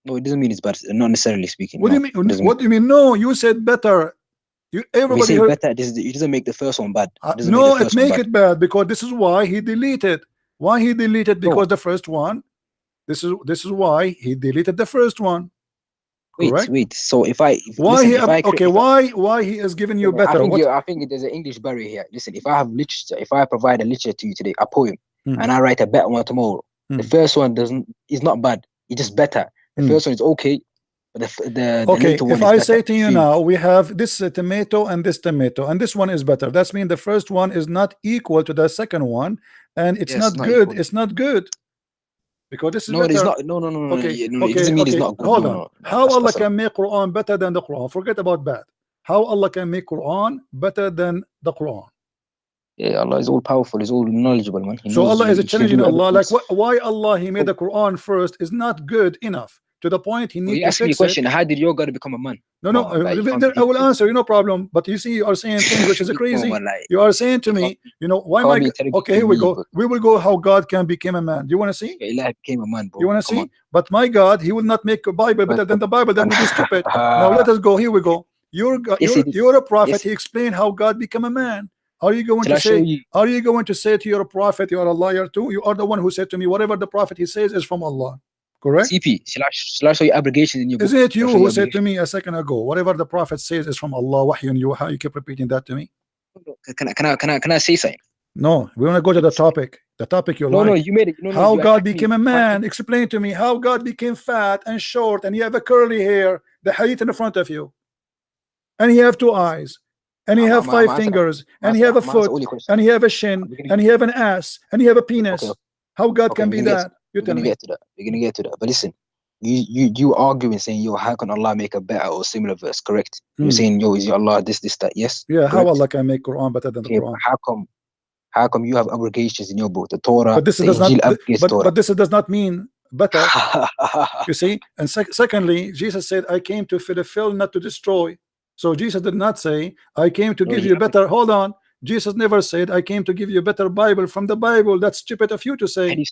Speaker 4: No, it doesn't mean it's bad. Not necessarily speaking.
Speaker 1: What do you mean? What do you mean? No, you said better. Everybody
Speaker 4: heard better. It doesn't make the first one bad.
Speaker 1: No, it make it bad because this is why he deleted. Why he deleted? Because the first one. This is why he deleted the first one. Correct?
Speaker 4: Wait. So why he is giving you better? I think there's an English barrier here. Listen, if I have literature, if I provide a literature to you today, a poem, and I write a better one tomorrow, the first one is not bad. It's just better. The first one is okay.
Speaker 1: Okay, if I say to you now, we have this tomato and this tomato, and this one is better. That means the first one is not equal to the second one, and it's not good. Equal. It's not good because this is better.
Speaker 4: It is not. No.
Speaker 1: Okay,
Speaker 4: it doesn't mean it's not good.
Speaker 1: Hold on. How Allah can make Quran better than the Quran? Forget about bad. How Allah can make Quran better than the Quran?
Speaker 4: Yeah, Allah is all powerful. He's all knowledgeable, man.
Speaker 1: So Allah is challenging Allah. Like why Allah He made the Quran first is not good enough. To the point he needs to fix
Speaker 4: me a question. How did your God become a man?
Speaker 1: No, I will answer you, no problem. But you see, you are saying things which is crazy. You are saying to me, why my okay, here we go. We will go how God can become a man. Do you want to see?
Speaker 4: Allah became a man, bro.
Speaker 1: You want to see? But my God, he will not make a Bible better than the Bible. That would be stupid. Now let us go. Here we go. You're a prophet. He explained how God became a man. Are you going to say? Are you going to say to your prophet you are a liar too? You are the one who said to me whatever the prophet he says is from Allah. Correct?
Speaker 4: CP, shall I show you abrogation in your book?
Speaker 1: Isn't it you who said to me a second ago, whatever the Prophet says is from Allah, wahyun yuha? You keep repeating that to me.
Speaker 4: Can I say something?
Speaker 1: No, we want to go to the topic. The topic you like.
Speaker 4: No, you made it.
Speaker 1: How God became a man. Explain to me how God became fat and short, and you have a curly hair, the hadith in the front of you, and you have 2 eyes, and you have 5 fingers, and you have a foot, and you have a shin, and you have an ass, and you have a penis. How God can be that?
Speaker 4: We're gonna get to that. But listen, you arguing saying, yo, how can Allah make a better or similar verse? Correct? You're saying, yo, is your Allah this, that? Yes.
Speaker 1: Yeah. Correct? How Allah can make Quran better than the Quran?
Speaker 4: How come you have abrogations in your book, the Torah?
Speaker 1: But this does not mean better. You see. And secondly, Jesus said, "I came to fulfill, not to destroy." So Jesus did not say, "I came to give you better." Hold on. Jesus never said, "I came to give you a better Bible from the Bible." That's stupid of you to say.
Speaker 4: He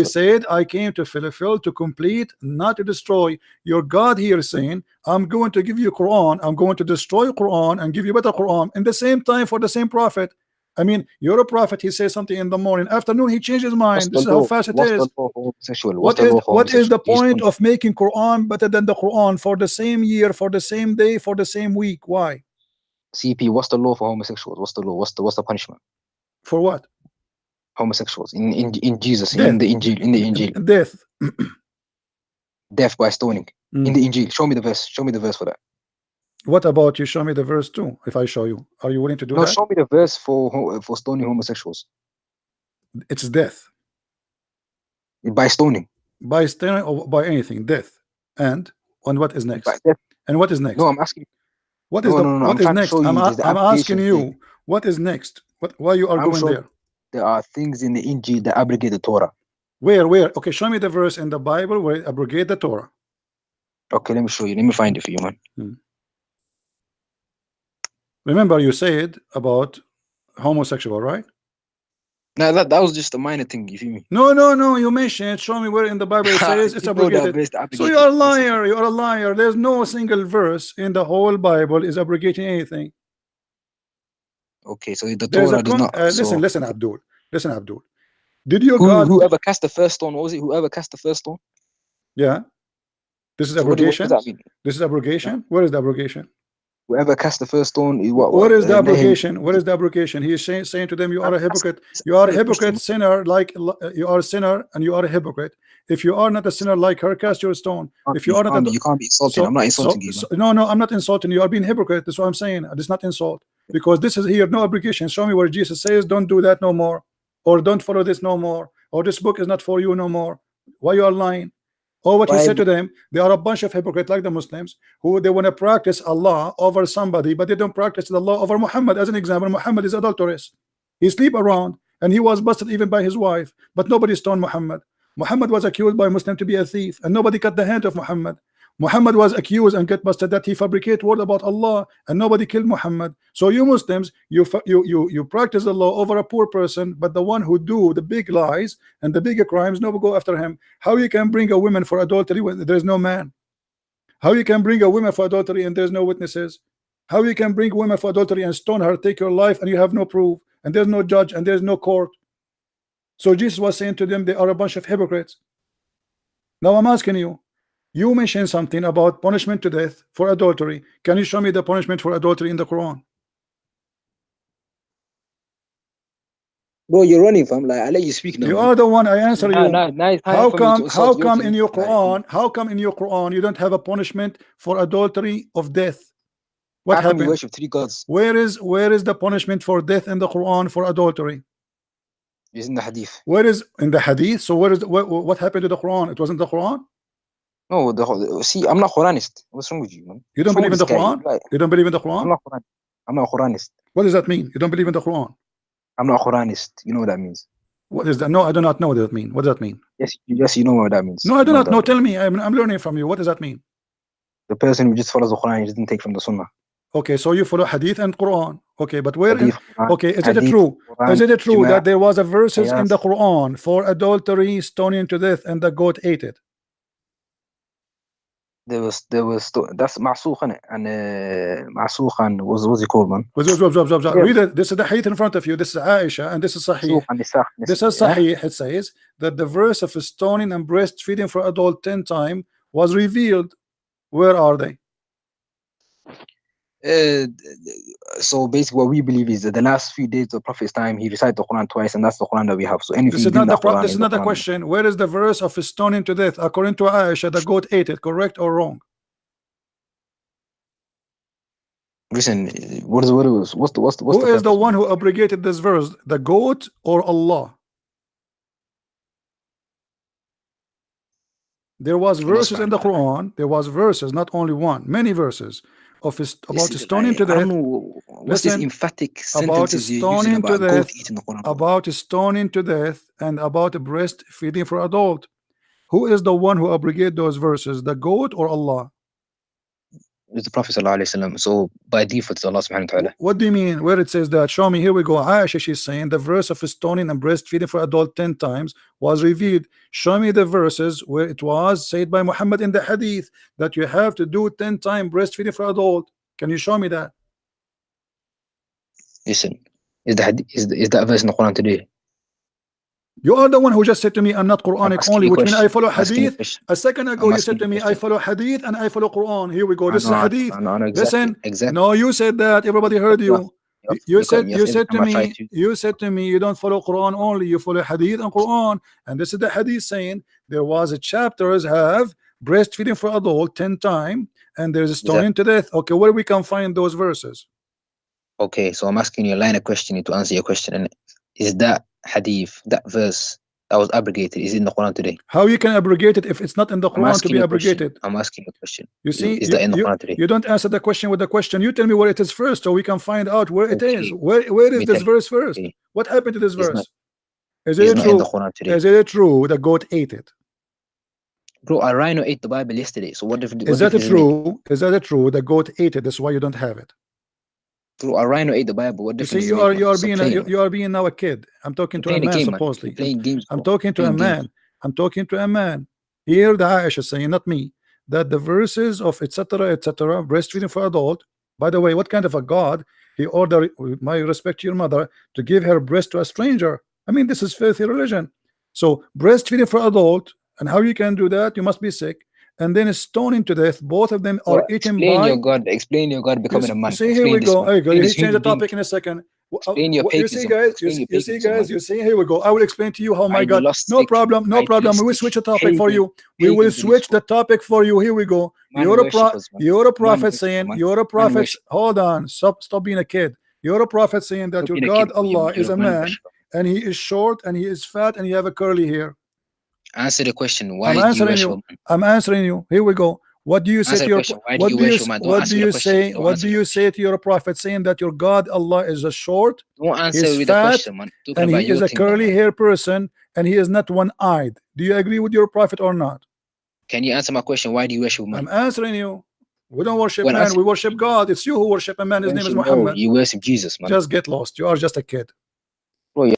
Speaker 1: said, "I came to fulfill, to complete, not to destroy." Your God here is saying, "I'm going to give you Quran. I'm going to destroy Quran and give you better Quran." In the same time, for the same prophet. I mean, you're a prophet. He says something in the morning. Afternoon, he changes his mind. This is how fast it is. What is the point of making Quran better than the Quran for the same year, for the same day, for the same week? Why?
Speaker 4: CP, what's the law for homosexuals? What's the law? What's the punishment?
Speaker 1: For what?
Speaker 4: Homosexuals in Jesus, death. in the Injil.
Speaker 1: Death.
Speaker 4: Death by stoning. In the Injil. Show me the verse for that.
Speaker 1: What about you show me the verse too? If I show you, are you willing to do that?
Speaker 4: No, show me the verse for stoning homosexuals.
Speaker 1: It's death.
Speaker 4: By stoning.
Speaker 1: By stoning or by anything, death. And what is next? And what is next?
Speaker 4: No, I'm asking.
Speaker 1: What is what is next? I'm asking you. What is next? Why you are going there?
Speaker 4: There are things in the Injil that abrogate the Torah.
Speaker 1: Where? Okay, show me the verse in the Bible where it abrogate the Torah.
Speaker 4: Okay, let me show you. Let me find it for you, man.
Speaker 1: Remember, you said about homosexual, right?
Speaker 4: No, that was just a minor thing. You feel me?
Speaker 1: No. You mentioned. Show me where in the Bible it says it's abrogated. So you are a liar. You are a liar. There's no single verse in the whole Bible is abrogating anything.
Speaker 4: Okay, so the Torah does not.
Speaker 1: Listen, Abdul. Listen, Abdul. Did you
Speaker 4: whoever cast the first stone? What was it? Whoever cast the first stone?
Speaker 1: Yeah. This is abrogation.
Speaker 4: What does that mean?
Speaker 1: This is abrogation. Yeah. Where is the abrogation?
Speaker 4: Whoever cast the first stone.
Speaker 1: What is the abrogation? What is the abrogation? He is saying to them, you are a hypocrite. You are a hypocrite, sinner, like you are a sinner, and you are a hypocrite. If you are not a sinner like her, cast your stone. If you are not,
Speaker 4: you can't be insulting. I'm not insulting you.
Speaker 1: No, I'm not insulting you. You are being hypocrite. That's what I'm saying. It's not insult, because this is here no abrogation. Show me where Jesus says, don't do that no more, or don't follow this no more, or this book is not for you no more. Why you are lying? Or what he said to them, they are a bunch of hypocrites like the Muslims who they want to practice Allah over somebody, but they don't practice the law over Muhammad. As an example, Muhammad is adulterous. He sleep around and he was busted even by his wife, but nobody stoned Muhammad. Muhammad was accused by Muslim to be a thief, and nobody cut the hand of Muhammad. Muhammad was accused and get busted that he fabricate word about Allah, and nobody killed Muhammad. So you Muslims, you practice the law over a poor person, but the one who do the big lies and the bigger crimes, nobody go after him. How you can bring a woman for adultery when there is no man? How you can bring a woman for adultery and there's no witnesses? How you can bring women for adultery and stone her, take your life, and you have no proof, and there's no judge and there's no court? So Jesus was saying to them, they are a bunch of hypocrites. Now I'm asking you, you mentioned something about punishment to death for adultery. Can you show me the punishment for adultery in the Quran?
Speaker 4: Bro, you're running, fam. Like, I let you speak now.
Speaker 1: You are the one. I answer you. How come in your Quran?
Speaker 4: Quran?
Speaker 1: How come in your Quran you don't have a punishment for adultery of death? What
Speaker 4: How come you
Speaker 1: happened?
Speaker 4: worship three gods?
Speaker 1: Where is the punishment for death in the Quran for adultery?
Speaker 4: It's in the hadith.
Speaker 1: Where is in the hadith? So where is what happened to the Quran? It wasn't the Quran.
Speaker 4: No, see, I'm not Quranist. What's wrong with you, man?
Speaker 1: You don't believe in the Quran? You don't believe in the Quran?
Speaker 4: I'm not Quranist.
Speaker 1: What does that mean? You don't believe in the Quran?
Speaker 4: I'm not Quranist. You know what that means?
Speaker 1: What is that? No, I do not know what that means. What does that mean?
Speaker 4: Yes, you know what that means.
Speaker 1: No, I do not know. Tell me. I'm learning from you. What does that mean?
Speaker 4: The person who just follows the Quran, he doesn't take from the Sunnah.
Speaker 1: Okay, so you follow hadith and Quran. Okay, but where
Speaker 4: Hadith, Quran,
Speaker 1: okay, is it
Speaker 4: hadith,
Speaker 1: true?
Speaker 4: Quran,
Speaker 1: Is it true that there was a verses in
Speaker 4: Qiyas.
Speaker 1: the Quran for adultery, stoning to death, and the goat ate it?
Speaker 4: There was that's Ma'sukh, and Ma'sukh, what's it called, man?
Speaker 1: Read it. This is the hadith in front of you. This is Aisha, and this is Sahih. This is Sahih. It says that the verse of stoning and breastfeeding for adult 10 times was revealed. Where are they?
Speaker 4: So basically, what we believe is that the last few days of the Prophet's time, he recited the Quran twice, and that's the Quran that we have. So anything
Speaker 1: this is not the question. Where is the verse of stoning to death? According to Aisha, the goat ate it. Correct or wrong?
Speaker 4: Listen, what's
Speaker 1: who is the one who abrogated this verse? The goat or Allah? There was verses in the Quran. There was verses, not only one, many verses of about stoning to death.
Speaker 4: What's this emphatic sentences you're using about goat eating the Quran?
Speaker 1: About stoning to death and about breastfeeding for adult. Who is the one who abrogated those verses? The goat or Allah?
Speaker 4: It's the Prophet ﷺ. So by default, it's Allah subhanahu wa ta'ala.
Speaker 1: What do you mean? Where it says that? Show me. Here we go. Aisha, she's saying the verse of stoning and breastfeeding for adult 10 times was revealed. Show me the verses where it was said by Muhammad in the hadith that you have to do 10 times breastfeeding for adult. Can you show me that?
Speaker 4: Listen, is that verse in the Quran today?
Speaker 1: You are the one who just said to me, I'm not Quranic only, which means I follow hadith. A second ago, you said to me, I follow hadith and I follow Quran. Here we go. This is hadith. Listen, no, you said that. Everybody heard you. You said to me, you don't follow Quran only, you follow hadith and Quran. And this is the hadith saying there was a chapters have breastfeeding for adult 10 times, and there's a stoning to death. Okay, where we can find those verses?
Speaker 4: Okay, so I'm asking you a line of questioning to answer your question. And is that hadith, that verse that was abrogated, is in the Quran today?
Speaker 1: How you can abrogate it if it's not in the Quran to be abrogated?
Speaker 4: I'm asking a question.
Speaker 1: You see,
Speaker 4: is that in the Quran today?
Speaker 1: You don't answer the question with the question. You tell me where it is first, so we can find out where it is.
Speaker 4: Okay.
Speaker 1: Where is this verse first?
Speaker 4: Okay.
Speaker 1: What happened to this
Speaker 4: It's
Speaker 1: verse?
Speaker 4: not-
Speaker 1: Is
Speaker 4: It's
Speaker 1: it
Speaker 4: not
Speaker 1: true?
Speaker 4: in the Quran today.
Speaker 1: Is it true the goat ate it?
Speaker 4: Bro, a rhino ate the Bible yesterday. So what difference?
Speaker 1: Is that true? Is that true? The goat ate it. That's why you don't have it.
Speaker 4: Bro, a rhino ate the Bible. What
Speaker 1: You
Speaker 4: difference?
Speaker 1: see,
Speaker 4: does it make,
Speaker 1: you are being now a kid. I'm talking to a
Speaker 4: playing a
Speaker 1: man,
Speaker 4: game, man.
Speaker 1: supposedly.
Speaker 4: You're playing games.
Speaker 1: I'm
Speaker 4: bro.
Speaker 1: talking to a
Speaker 4: Playing
Speaker 1: man.
Speaker 4: games.
Speaker 1: I'm talking to a man. Here the Aisha is saying, not me, that the verses of etc. breastfeeding for adult. By the way, what kind of a God he ordered, with my respect to your mother, to give her breast to a stranger? I mean, this is filthy religion. So breastfeeding for adult, and how you can do that? You must be sick, and then stoning to death. Both of them are
Speaker 4: Well,
Speaker 1: eaten
Speaker 4: explain
Speaker 1: by.
Speaker 4: your God. Explain your God becoming a man.
Speaker 1: See, here
Speaker 4: Explain
Speaker 1: we
Speaker 4: this,
Speaker 1: go.
Speaker 4: man.
Speaker 1: Hey,
Speaker 4: Explain
Speaker 1: he
Speaker 4: this
Speaker 1: changed the
Speaker 4: human being.
Speaker 1: topic in a second.
Speaker 4: Explain your
Speaker 1: You see,
Speaker 4: paganism.
Speaker 1: guys.
Speaker 4: Explain your
Speaker 1: You see,
Speaker 4: paganism,
Speaker 1: guys.
Speaker 4: man.
Speaker 1: You see. Here we go. I will explain to you how my God. No
Speaker 4: Idealistic,
Speaker 1: problem. No problem. We will
Speaker 4: idealistic,
Speaker 1: switch the topic for you. We
Speaker 4: pagan
Speaker 1: will
Speaker 4: beliefs,
Speaker 1: switch
Speaker 4: bro.
Speaker 1: the topic for you. Here we go.
Speaker 4: Man
Speaker 1: You're a
Speaker 4: worshippers, man.
Speaker 1: You're a
Speaker 4: Man
Speaker 1: prophet
Speaker 4: worshipper,
Speaker 1: saying.
Speaker 4: man.
Speaker 1: You're a
Speaker 4: Man
Speaker 1: prophet.
Speaker 4: worshipper.
Speaker 1: Hold on. Stop being a kid. You're a prophet saying that
Speaker 4: Stop
Speaker 1: your
Speaker 4: being a
Speaker 1: God
Speaker 4: kid, bro.
Speaker 1: Allah is
Speaker 4: You're
Speaker 1: a
Speaker 4: man
Speaker 1: man,
Speaker 4: worshiper.
Speaker 1: and he is short, and he is fat, and he have a curly hair.
Speaker 4: Answer the question. Why
Speaker 1: I'm
Speaker 4: do you
Speaker 1: answering
Speaker 4: worship a
Speaker 1: you.
Speaker 4: man?
Speaker 1: I'm answering you. Here we go. What do you say
Speaker 4: Answer
Speaker 1: to
Speaker 4: the
Speaker 1: your
Speaker 4: question. Why do you worship a man? Don't
Speaker 1: what
Speaker 4: answer
Speaker 1: do
Speaker 4: the
Speaker 1: you
Speaker 4: question.
Speaker 1: say?
Speaker 4: Don't
Speaker 1: What
Speaker 4: answer
Speaker 1: do
Speaker 4: the
Speaker 1: you
Speaker 4: question.
Speaker 1: say to your prophet saying that your God Allah is a short,
Speaker 4: Don't answer
Speaker 1: he's
Speaker 4: with the
Speaker 1: fat,
Speaker 4: question, man. Talking
Speaker 1: and
Speaker 4: about
Speaker 1: he is
Speaker 4: your
Speaker 1: a
Speaker 4: thing, now,
Speaker 1: curly
Speaker 4: man.
Speaker 1: hair person, and he is not one-eyed? Do you agree with your prophet or not?
Speaker 4: Can you answer my question? Why do you worship a man?
Speaker 1: I'm answering you. We don't worship
Speaker 4: Well,
Speaker 1: man,
Speaker 4: answer.
Speaker 1: we worship God. It's you who worship a man. His name is
Speaker 4: No,
Speaker 1: Muhammad.
Speaker 4: you worship Jesus, man.
Speaker 1: Just get lost. You are just a kid.
Speaker 4: Bro, yeah.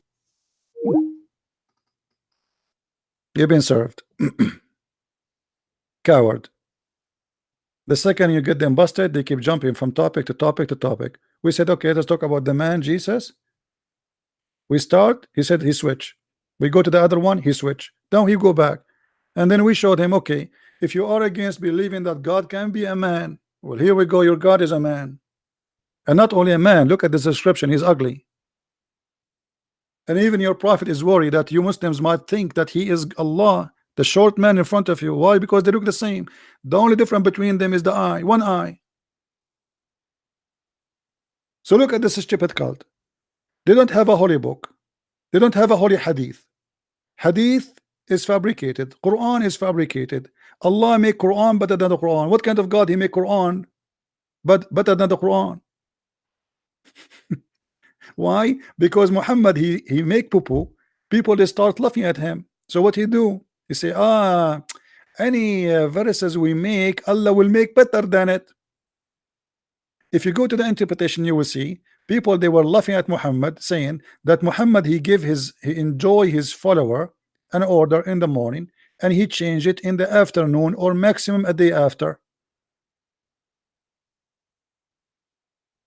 Speaker 1: You've been served. Coward. The second you get them busted, they keep jumping from topic to topic to topic. We said, okay, let's talk about the man Jesus. We start, he said he switch. We go to the other one, he switch. Then he go back. And then we showed him, okay, if you are against believing that God can be a man, well, here we go, your God is a man. And not only a man, look at this description, he's ugly. And even your prophet is worried that you Muslims might think that he is Allah, the short man in front of you. Why? Because they look the same. The only difference between them is the eye, one eye. So look at this stupid cult. They don't have a holy book. They don't have a holy hadith. Hadith is fabricated. Quran is fabricated. Allah make Quran better than the Quran. What kind of God he make Quran but better than the Quran? Why? Because Muhammad he make poo-poo. People they start laughing at him. So what he do? He say, any verses we make, Allah will make better than it. If you go to the interpretation, you will see people they were laughing at Muhammad, saying that Muhammad he enjoy his follower an order in the morning and he changed it in the afternoon or maximum a day after.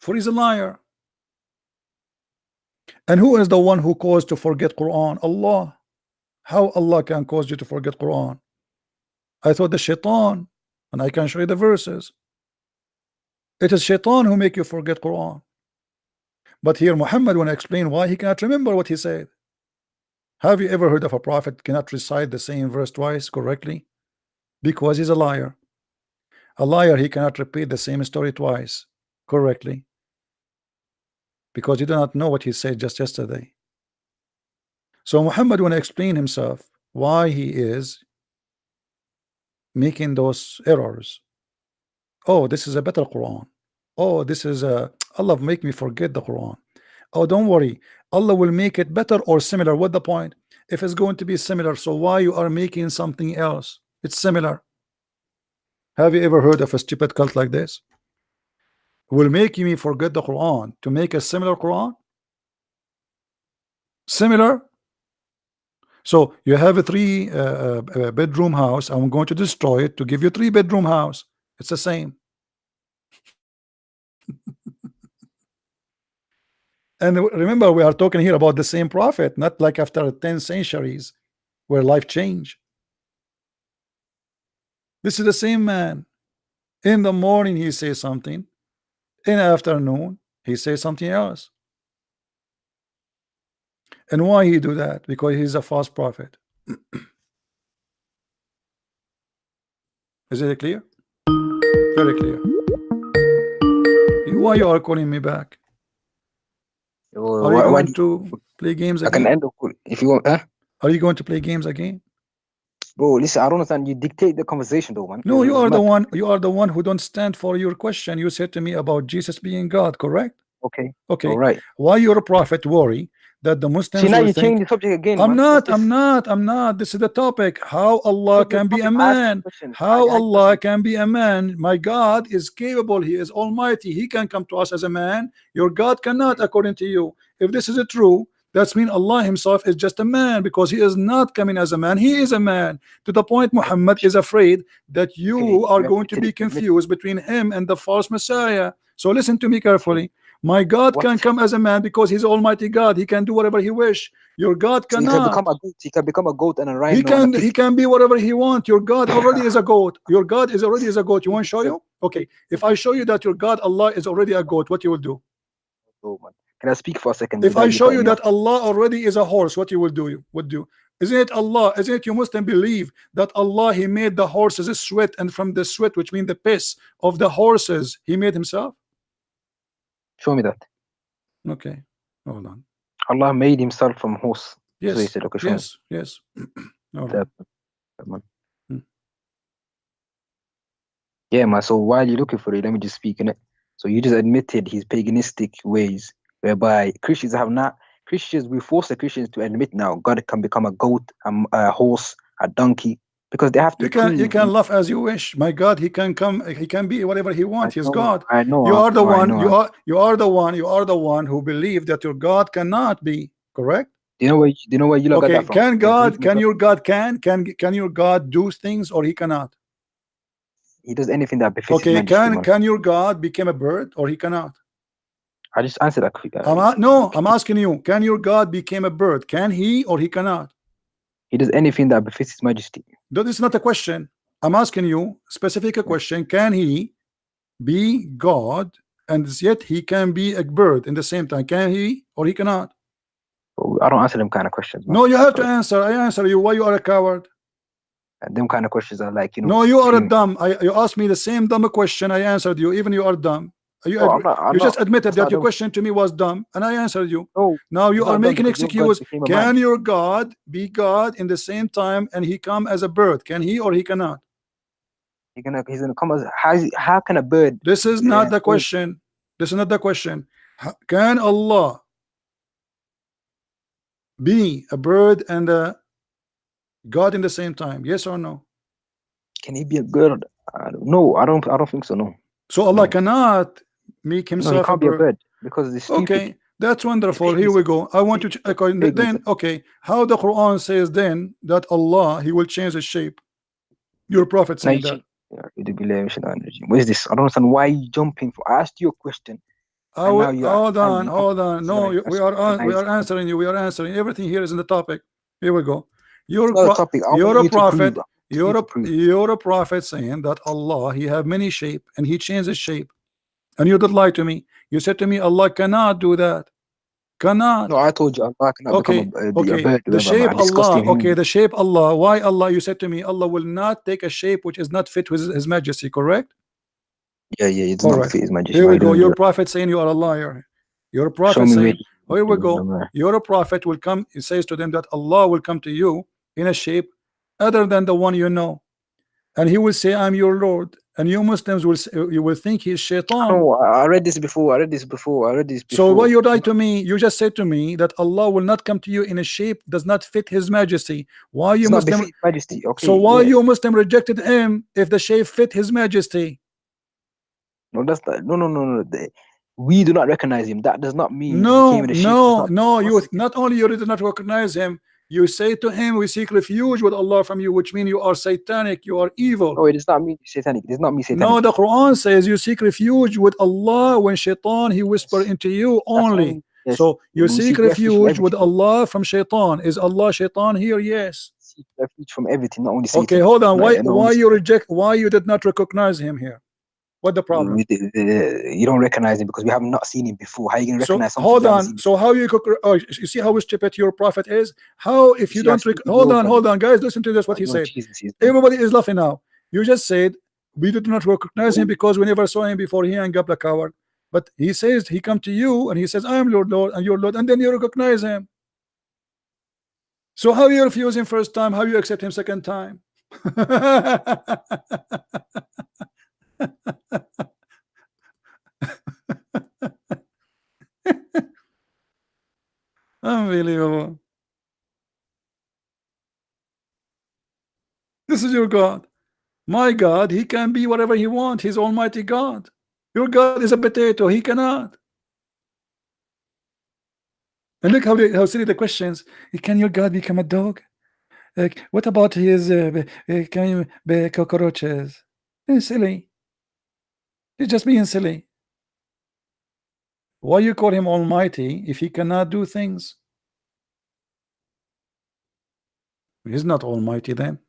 Speaker 1: For he's a liar. And who is the one who caused to forget Quran? Allah. How Allah can cause you to forget Quran? I thought the shaitan, and I can show you the verses. It is shaitan who make you forget Quran. But here Muhammad when I explain why he cannot remember what he said. Have you ever heard of a prophet cannot recite the same verse twice correctly? Because he's a liar. A liar, he cannot repeat the same story twice correctly. Because you do not know what he said just yesterday. So Muhammad when I explain himself why he is making those errors. Oh, this is a better Quran. Oh, this is a Allah make me forget the Quran. Oh, don't worry, Allah will make it better or similar. What the point? If it's going to be similar, so why you are making something else? It's similar. Have you ever heard of a stupid cult like this? Will make me forget the Quran to make a similar Quran? Similar? So you have a 3 bedroom house. I'm going to destroy it to give you 3 bedroom house. It's the same. And remember, we are talking here about the same prophet, not like after 10 centuries where life changed. This is the same man. In the morning he says something, in the afternoon he says something else. And why he do that? Because he's a false prophet. Is it clear? Very clear. Why you are calling me back? Are you going to play games again?
Speaker 4: I can end the call. If you want,
Speaker 1: Are you going to play games again?
Speaker 4: bro, listen, I don't understand. You dictate the conversation, though, man.
Speaker 1: No, you
Speaker 4: It's
Speaker 1: are the
Speaker 4: mad.
Speaker 1: one. You are the one who don't stand for your question. You said to me about Jesus being God, correct?
Speaker 4: Okay.
Speaker 1: Okay.
Speaker 4: All right.
Speaker 1: Why your prophet worry that the
Speaker 4: See,
Speaker 1: Muslims
Speaker 4: now
Speaker 1: will
Speaker 4: you
Speaker 1: think?
Speaker 4: change the subject again,
Speaker 1: I'm
Speaker 4: man.
Speaker 1: not.
Speaker 4: What's this?
Speaker 1: I'm not. This is the topic. How Allah
Speaker 4: Change the
Speaker 1: can be a
Speaker 4: topic. I asked you
Speaker 1: man?
Speaker 4: questions.
Speaker 1: How
Speaker 4: I
Speaker 1: Allah
Speaker 4: nothing.
Speaker 1: can be a man? My God is capable. He is Almighty. He can come to us as a man. Your God cannot, according to you. If this is true, that's mean Allah Himself is just a man, because He is not coming as a man. He is a man. To the point Muhammad is afraid that you
Speaker 4: Okay,
Speaker 1: are
Speaker 4: you
Speaker 1: going to
Speaker 4: admitted
Speaker 1: be
Speaker 4: it. You admitted
Speaker 1: confused between him and the false Messiah. So listen to me carefully. My God
Speaker 4: What?
Speaker 1: can come as a man because He's Almighty God. He can do whatever He wish. Your God
Speaker 4: So you can
Speaker 1: cannot.
Speaker 4: become a goat. You can become a goat and a rhino
Speaker 1: He
Speaker 4: and a
Speaker 1: can
Speaker 4: pig.
Speaker 1: be whatever he wants. Your God already is a goat. Your God is already is a goat. You want to show you? Okay. If I show you that your God Allah is already a goat, what you will do?
Speaker 4: Oh, man. Can I speak for a second
Speaker 1: If I
Speaker 4: without you
Speaker 1: show
Speaker 4: cutting
Speaker 1: you
Speaker 4: me off?
Speaker 1: that Allah already is a horse, what you will do? You would do? Isn't it Allah? Isn't it you Muslim believe that Allah He made the horses sweat, and from the sweat, which means the piss of the horses, He made Himself?
Speaker 4: Show me that.
Speaker 1: Okay. Hold on.
Speaker 4: Allah made himself from horse.
Speaker 1: Yes.
Speaker 4: So he said, okay, show me.
Speaker 1: Yes. Hold
Speaker 4: That,
Speaker 1: on.
Speaker 4: man.
Speaker 1: Hmm.
Speaker 4: Yeah, man. So while you're looking for it, let me just speak in it. So you just admitted his paganistic ways, whereby Christians have not. Christians, we force the Christians to admit now God can become a goat, a horse, a donkey, because they have to.
Speaker 1: You can laugh as you wish. My God, He can come. He can be whatever He wants. He's God.
Speaker 4: I know.
Speaker 1: You are the one.
Speaker 4: I
Speaker 1: You are the one. You are the one who believe that your God cannot be correct.
Speaker 4: Do you know where you look at that from?
Speaker 1: Can God? Can your God? Can your God do things, or He cannot?
Speaker 4: He does anything that befits his majesty.
Speaker 1: Can your God become a bird, or He cannot?
Speaker 4: I just answered that quick.
Speaker 1: No, I'm asking you. Can your God become a bird? Can He, or He cannot?
Speaker 4: He does anything that befits his majesty.
Speaker 1: That is not a question. I'm asking you specific a question. Can He be God, and yet He can be a bird in the same time? Can He, or He cannot?
Speaker 4: I don't answer them kind of questions, man.
Speaker 1: No, you have to answer. I answer you. Why you are a coward?
Speaker 4: Them kind of questions are like,
Speaker 1: No, you are a dumb. You asked me the same dumb question. I answered you. Even you are dumb. You just admitted that your question to me was dumb, and I answered you.
Speaker 4: No,
Speaker 1: now you are making excuse. Can your God be God in the same time, and He come as a bird? Can He, or He cannot?
Speaker 4: He's gonna come as how can a bird?
Speaker 1: This is not the question. This is not the question. Can Allah be a bird and a God in the same time? Yes or no?
Speaker 4: Can He be a bird? No, I don't think so. No.
Speaker 1: So Allah cannot make Himself
Speaker 4: he can't be a bird because it's stupid.
Speaker 1: Okay, that's wonderful. Here we go. I want to then okay. How the Quran says then that Allah He will change His shape? Your prophet saying that.
Speaker 4: What is this? I don't understand why you jumping. I asked you a question.
Speaker 1: Hold on. No, we are answering you. We are answering. Everything here is in the topic. Here we go. You're a prophet. You're a prophet saying that Allah He have many shape and He changes shape, and you did lie to me. You said to me Allah cannot do that. Cannot.
Speaker 4: No, I told you Allah cannot become a bird.
Speaker 1: The shape Allah. Okay, the shape Allah. Why Allah? You said to me Allah will not take a shape which is not fit with His Majesty. Correct?
Speaker 4: Yeah, it's not fit His Majesty.
Speaker 1: Here we go. Your prophet saying you are a liar. Your prophet saying, here we go. Your prophet will come. He says to them that Allah will come to you in a shape other than the one you know, and He will say, I'm your Lord. And you Muslims will think He's Shaitan.
Speaker 4: No, I read this before.
Speaker 1: So why you lied to me? You just said to me that Allah will not come to you in a shape does not fit His Majesty. Why you Muslim?
Speaker 4: Majesty. Okay,
Speaker 1: so why you Muslim rejected Him if the shape fit His Majesty?
Speaker 4: No, that's not. No. We do not recognize Him. That does not mean
Speaker 1: no. You not only you did not recognize Him. You say to Him, we seek refuge with Allah from you, which means you are satanic, you are evil.
Speaker 4: No, it does not mean satanic. It does not mean satanic.
Speaker 1: No, the Quran says you seek refuge with Allah when Shaitan He whisper into you only. Yes. So you seek refuge with Allah from Shaitan. Is Allah Shaitan here? Yes.
Speaker 4: Seek refuge from everything, not only Satan.
Speaker 1: Okay, hold on. Why you reject? Why you did not recognize Him here? What the problem?
Speaker 4: You don't recognize Him because we have not seen Him before. How are you going to recognize something?
Speaker 1: Hold on. So how you you see how stupid your prophet is? How if you don't hold on, guys, listen to this. What he said. Everybody is laughing now. You just said we did not recognize Him because we never saw Him before He hung up the coward. But He says He come to you and He says I am your Lord and your Lord, and then you recognize Him. So how you refuse him first time? How you accept him second time? Unbelievable. This is your God. My God, he can be whatever he wants. He's Almighty God. Your God is a potato. He cannot. And look how silly the questions. Can your God become a dog? What about his can you be cockroaches? It's silly. He's just being silly. Why you call him Almighty if he cannot do things? He's not Almighty then.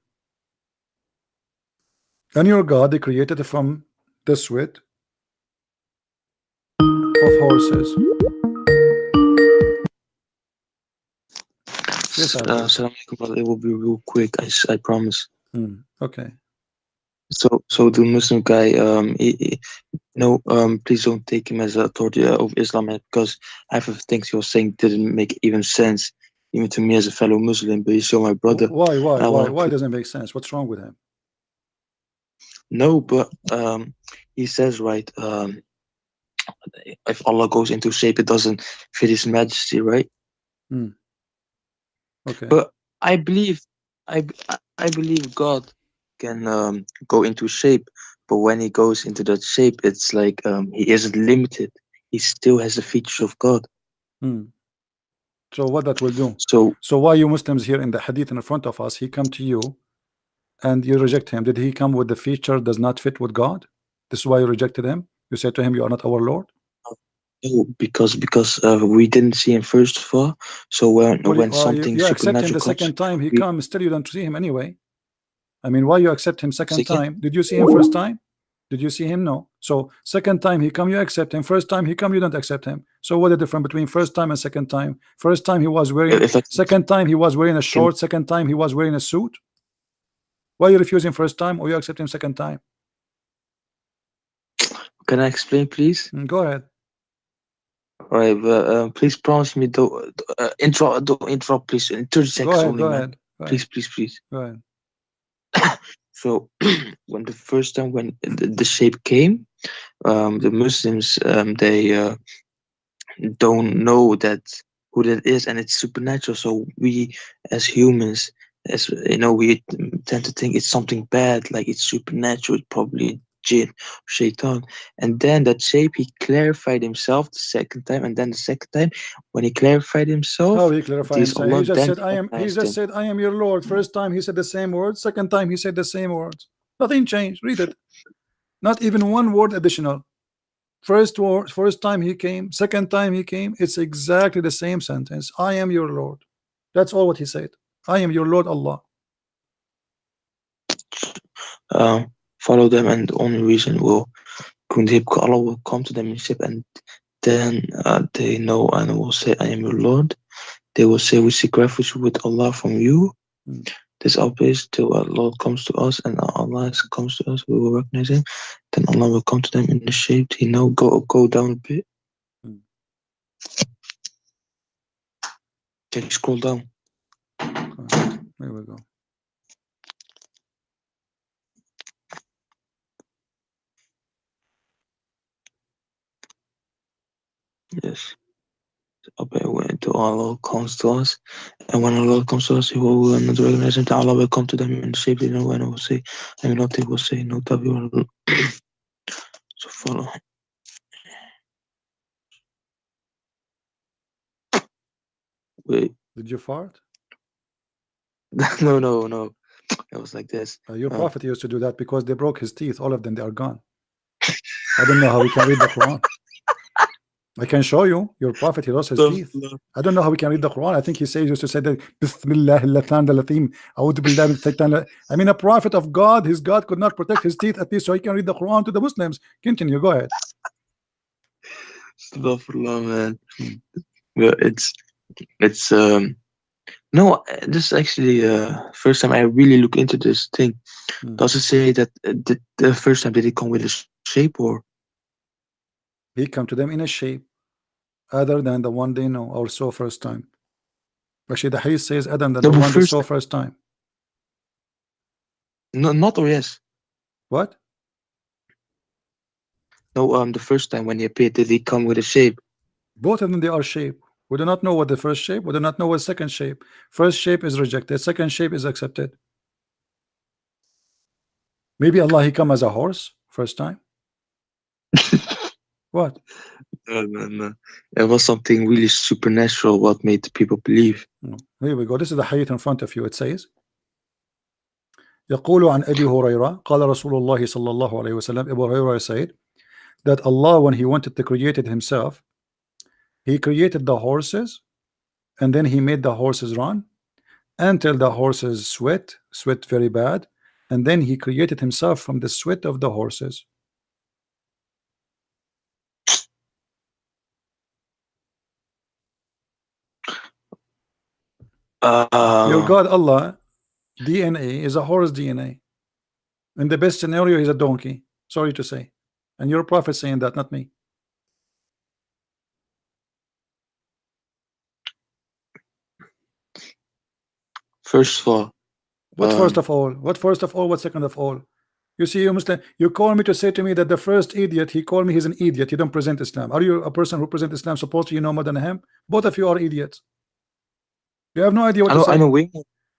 Speaker 1: And your God, they created from the sweat of horses. Yes,
Speaker 2: Assalamu alaikum, brother. It will be real quick. I promise.
Speaker 1: Okay.
Speaker 2: So the Muslim guy, please don't take him as an authority of Islam, because half of things he was saying didn't make even sense, even to me as a fellow Muslim. But he's still my brother.
Speaker 1: Why doesn't it make sense? What's wrong with him?
Speaker 2: No, but he says, right, if Allah goes into shape, it doesn't fit His Majesty, right?
Speaker 1: Okay.
Speaker 2: But I believe God can go into shape, but when he goes into that shape, it's like he isn't limited. He still has the features of God.
Speaker 1: So what that will do?
Speaker 2: So
Speaker 1: why you Muslims here in the hadith in front of us, he come to you and you reject him? Did he come with the feature does not fit with God? This is why you rejected him? You said to him, you are not our Lord?
Speaker 2: No, because we didn't see him first of all. So when something
Speaker 1: you accept him
Speaker 2: supernatural
Speaker 1: the
Speaker 2: comes,
Speaker 1: second time he comes, still you don't see him anyway. I mean, why you accept him second time? Did you see him first time? Did you see him? No. So second time he come, you accept him. First time he come, you don't accept him. So what is the difference between first time and second time? First time he was wearing, second time he was wearing a short, second time he was wearing a suit. Why you refusing first time or you accept him second time?
Speaker 2: Can I explain, please?
Speaker 1: Go ahead.
Speaker 2: All right, but please promise me don't interrupt, please. In 30 seconds only, man. Please.
Speaker 1: Go ahead.
Speaker 2: So when the first time when the shape came, the Muslims they don't know that who that is, and it's supernatural. So we as humans, as you know, we tend to think it's something bad, like it's supernatural, it's probably jinn, shaitan. And then that shape, he clarified himself the second time, and then the second time when he clarified himself,
Speaker 1: how he clarified himself? He just said, I am your Lord. First time he said the same words, second time he said the same words. Nothing changed. Read it. Not even one word additional. First time he came, second time he came, it's exactly the same sentence. I am your Lord. That's all what he said. I am your Lord Allah.
Speaker 2: Follow them, and the only reason Allah will come to them in ship, and then they know and will say, I am your Lord. They will say, we seek refuge with Allah from you. This our place till our Lord comes to us, and Allah comes to us, we will recognize him. Then Allah will come to them in the shape, go down a bit. Can you scroll down?
Speaker 1: There we go.
Speaker 2: Yes. Until Allah comes to us, and when Allah comes to us, He will not recognize him. Allah will come to them in the shape they know, and will say, and not they will say, no, so follow. Wait.
Speaker 1: Did you fart?
Speaker 2: No. It was like this.
Speaker 1: Your prophet used to do that because they broke his teeth. All of them, they are gone. I don't know how we can read the Quran. I can show you. Your prophet, he lost his teeth. I don't know how we can read the Quran. I think he used to say that I mean, a prophet of God, his God could not protect his teeth at least so he can read the Quran to the Muslims. Continue, go ahead.
Speaker 2: Astaghfirullah, man. Well, it's no, this is actually first time I really look into this thing. Does it say that the first time did he come with a shape, or
Speaker 1: he come to them in a shape other than the one they know or saw first time? Actually, the hadith says Adam, that
Speaker 2: No,
Speaker 1: the
Speaker 2: but
Speaker 1: one they
Speaker 2: first-
Speaker 1: saw first time.
Speaker 2: No, not or yes.
Speaker 1: What?
Speaker 2: No, the first time when he appeared, did he come with a shape?
Speaker 1: Both of them, they are shape. We do not know what the first shape. We do not know what second shape. First shape is rejected. Second shape is accepted. Maybe Allah, he come as a horse first time. What?
Speaker 2: No. It was something really supernatural what made the people believe.
Speaker 1: Here we go. This is the hadith in front of you. It says يقول عن أبي هريرة قال رسول الله صلى الله عليه وسلم. Abu Hurairah said that Allah, when he wanted to create it himself, he created the horses, and then he made the horses run until the horses sweat very bad, and then he created himself from the sweat of the horses. Your God Allah DNA is a horse DNA. In the best scenario, he's a donkey. Sorry to say. And your prophet saying that, not me.
Speaker 2: First of all,
Speaker 1: What first of all? What first of all? What second of all? You see, you Muslim, you call me to say to me that the first idiot, he called me he's an idiot. You don't present Islam. Are you a person who presents Islam supposed to you know more than him? Both of you are idiots. You have no idea what to say.
Speaker 2: I know.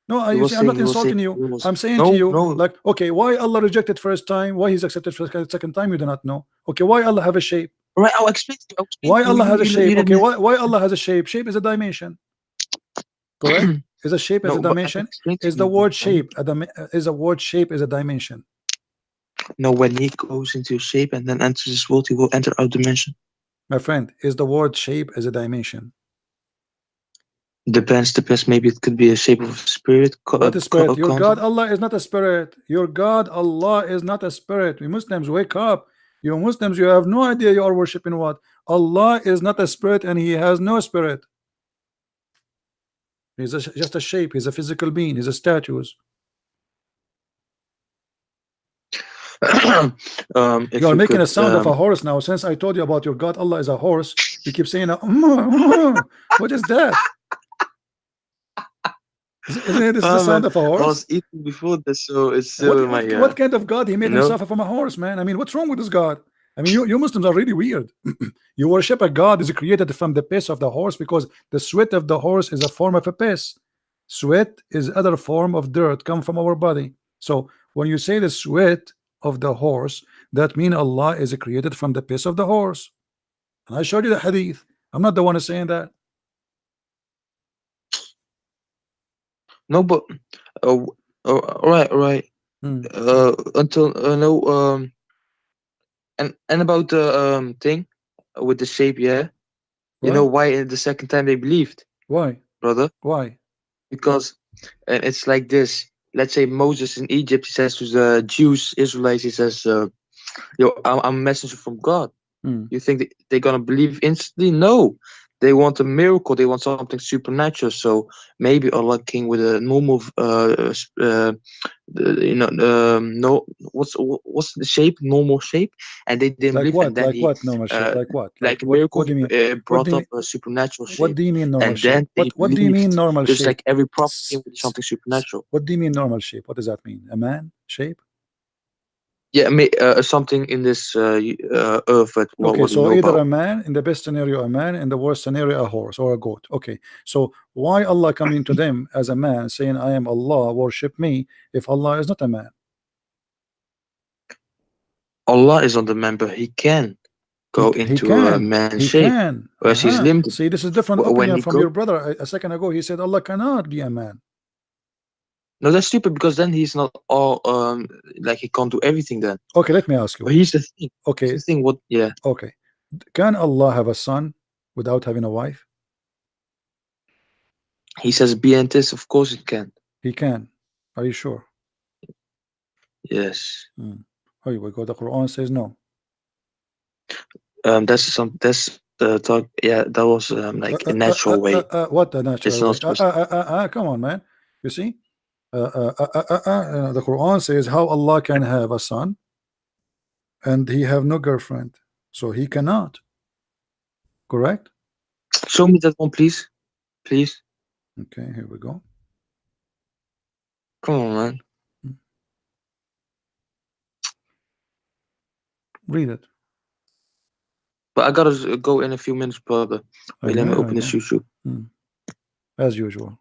Speaker 1: No, you see, I'm not insulting you. I'm saying to you, like, okay, why Allah rejected first time? Why He's accepted for second time? You do not know. Okay, why Allah have a shape?
Speaker 2: Right, I'll explain to you.
Speaker 1: Why Allah has a shape? Okay, why Allah has a shape? Shape is a dimension. Correct? Is a shape as a dimension? Is the word shape is a word shape is a dimension?
Speaker 2: No, when he goes into shape and then enters this world, he will enter our dimension.
Speaker 1: My friend, is the word shape as a dimension?
Speaker 2: Depends. Maybe it could be a shape of a spirit.
Speaker 1: What is spirit? Your God Allah is not a spirit. Your God Allah is not a spirit. We Muslims, wake up. You Muslims, you have no idea you are worshiping what? Allah is not a spirit, and He has no spirit. He's just a shape. He's a physical being. He's a statues. You are making a sound of a horse now. Since I told you about your God Allah is a horse, you keep saying what is that? Isn't it the sound of a horse?
Speaker 2: I was eating before this, so it's
Speaker 1: what kind of God He made himself from a horse, man? I mean, what's wrong with this God? I mean, you Muslims are really weird. You worship a God is created from the piss of the horse, because the sweat of the horse is a form of a piss. Sweat is other form of dirt come from our body. So when you say the sweat of the horse, that means Allah is created from the piss of the horse. And I showed you the hadith. I'm not the one who's saying that.
Speaker 2: No, but right. Until no, and about the thing with the shape, yeah. You know why the second time they believed?
Speaker 1: Why,
Speaker 2: brother?
Speaker 1: Why?
Speaker 2: Because it's like this. Let's say Moses in Egypt, he says to the Jews, Israelites, he says, "Yo, I'm a messenger from God." You think they're gonna believe instantly? No, they want a miracle. They want something supernatural. So maybe Allah came with a normal, no, what's the shape? Normal shape, and they didn't believe. And then
Speaker 1: like what normal shape? Like what?
Speaker 2: Like a miracle brought up a supernatural shape.
Speaker 1: What do you mean normal shape?
Speaker 2: Then
Speaker 1: What do you mean normal shape?
Speaker 2: Just like every prophet came with something supernatural.
Speaker 1: What do you mean normal shape? What does that mean? A man shape?
Speaker 2: Yeah, something in this earth.
Speaker 1: Okay, so either a man, in the best scenario a man, in the worst scenario a horse or a goat. Okay, so why Allah coming to them as a man saying I am Allah, worship me, if Allah is not a man?
Speaker 2: Allah is on the man, but He can go into a man shape. Whereas He's limited.
Speaker 1: See, this is different opinion from your brother. A second ago he said Allah cannot be a man.
Speaker 2: No, that's stupid, because then he's not all like he can't do everything then.
Speaker 1: Okay, let me ask you.
Speaker 2: But here's the thing.
Speaker 1: Okay.
Speaker 2: Here's the thing, what? Yeah.
Speaker 1: Okay. Can Allah have a son without having a wife?
Speaker 2: He says be and this, of course it can.
Speaker 1: He can. Are you sure?
Speaker 2: Yes.
Speaker 1: Oh, we go. The Quran says no.
Speaker 2: That's talk. Yeah, that was like a natural way.
Speaker 1: What the natural
Speaker 2: way?
Speaker 1: Come on, man. You see? The Quran says how Allah can have a son and he have no girlfriend, so he cannot. Correct?
Speaker 2: Show me that one, please.
Speaker 1: Okay, here we go.
Speaker 2: Come on, man.
Speaker 1: Read it.
Speaker 2: But I gotta go in a few minutes, brother. Wait, let me open this YouTube.
Speaker 1: As usual.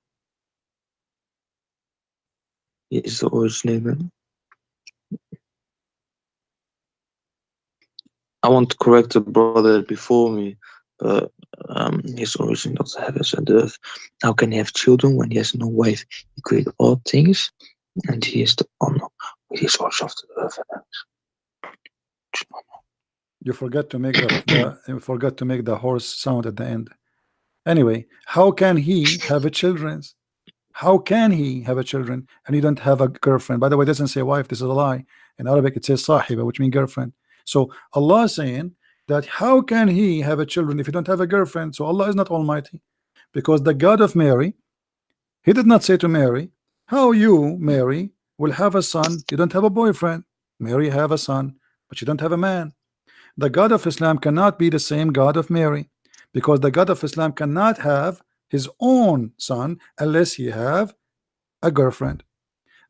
Speaker 2: Here's the originator. I want to correct the brother before me, but his origin of the heavens and the earth. How can he have children when he has no wife? He created all things, and he is the honor with his origin of the earth and heavens.
Speaker 1: You forgot to make you forgot to make the horse sound at the end. Anyway, how can he have a children? How can he have a children and he don't have a girlfriend? By the way, it doesn't say wife. This is a lie. In Arabic, it says sahiba, which means girlfriend. So Allah is saying that how can he have a children if he don't have a girlfriend? So Allah is not Almighty, because the God of Mary, he did not say to Mary, how you, Mary, will have a son? You don't have a boyfriend. Mary have a son, but you don't have a man. The God of Islam cannot be the same God of Mary, because the God of Islam cannot have his own son unless he have a girlfriend.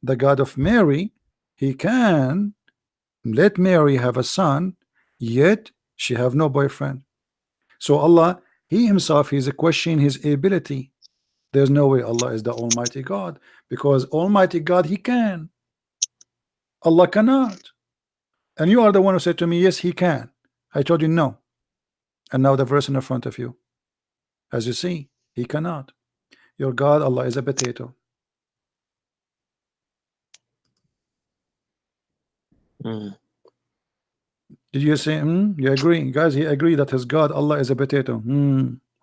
Speaker 1: The God of Mary, he can let Mary have a son, yet she have no boyfriend. So Allah, he himself, he's questioning his ability. There's no way Allah is the Almighty God, because Almighty God, he can. Allah cannot. And you are the one who said to me, yes, he can. I told you no. And now the verse in front of you. As you see, he cannot. Your God, Allah, is a potato. Did you say you agree? Guys, he agreed that his God, Allah, is a potato.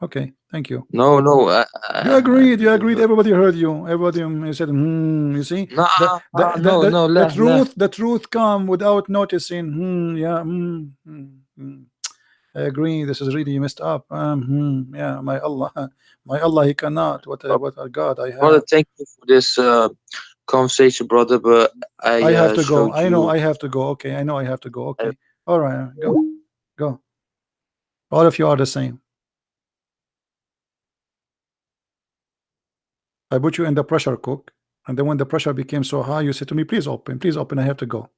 Speaker 1: Okay, thank you.
Speaker 2: No,
Speaker 1: you agreed. You agreed. Everybody heard you. Everybody said, you see, the truth come without noticing. I agree. This is really messed up. Yeah, my Allah, he cannot. What a God I have.
Speaker 2: Brother, thank you for this conversation, brother. But I
Speaker 1: have to go. I know I have to go. Okay, I know I have to go. Okay, all right, go. All of you are the same. I put you in the pressure cook, and then when the pressure became so high, you said to me, please open, I have to go.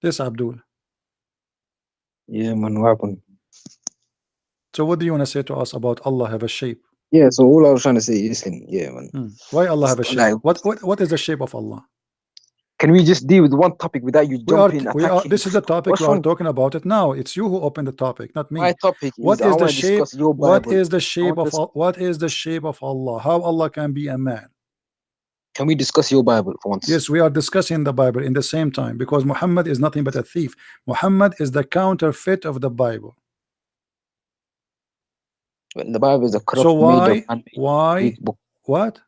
Speaker 1: Yes, Abdul.
Speaker 4: Yeah, man, what happened?
Speaker 1: So what do you want to say to us about Allah have a shape?
Speaker 4: Yeah, so all I was trying to say is, yeah, man.
Speaker 1: Why Allah have a shape? What is the shape of Allah?
Speaker 4: Can we just deal with one topic without you jumping?
Speaker 1: This is the topic we are talking about it now. It's you who opened the topic, not me.
Speaker 4: My topic is
Speaker 1: what is the shape? What is the shape of what is the shape of Allah? How Allah can be a man?
Speaker 4: Can we discuss your Bible for once?
Speaker 1: Yes, we are discussing the Bible in the same time, because Muhammad is nothing but a thief. Muhammad is the counterfeit of the Bible.
Speaker 4: When the Bible is a corrupt,
Speaker 1: so why
Speaker 4: book.
Speaker 1: What?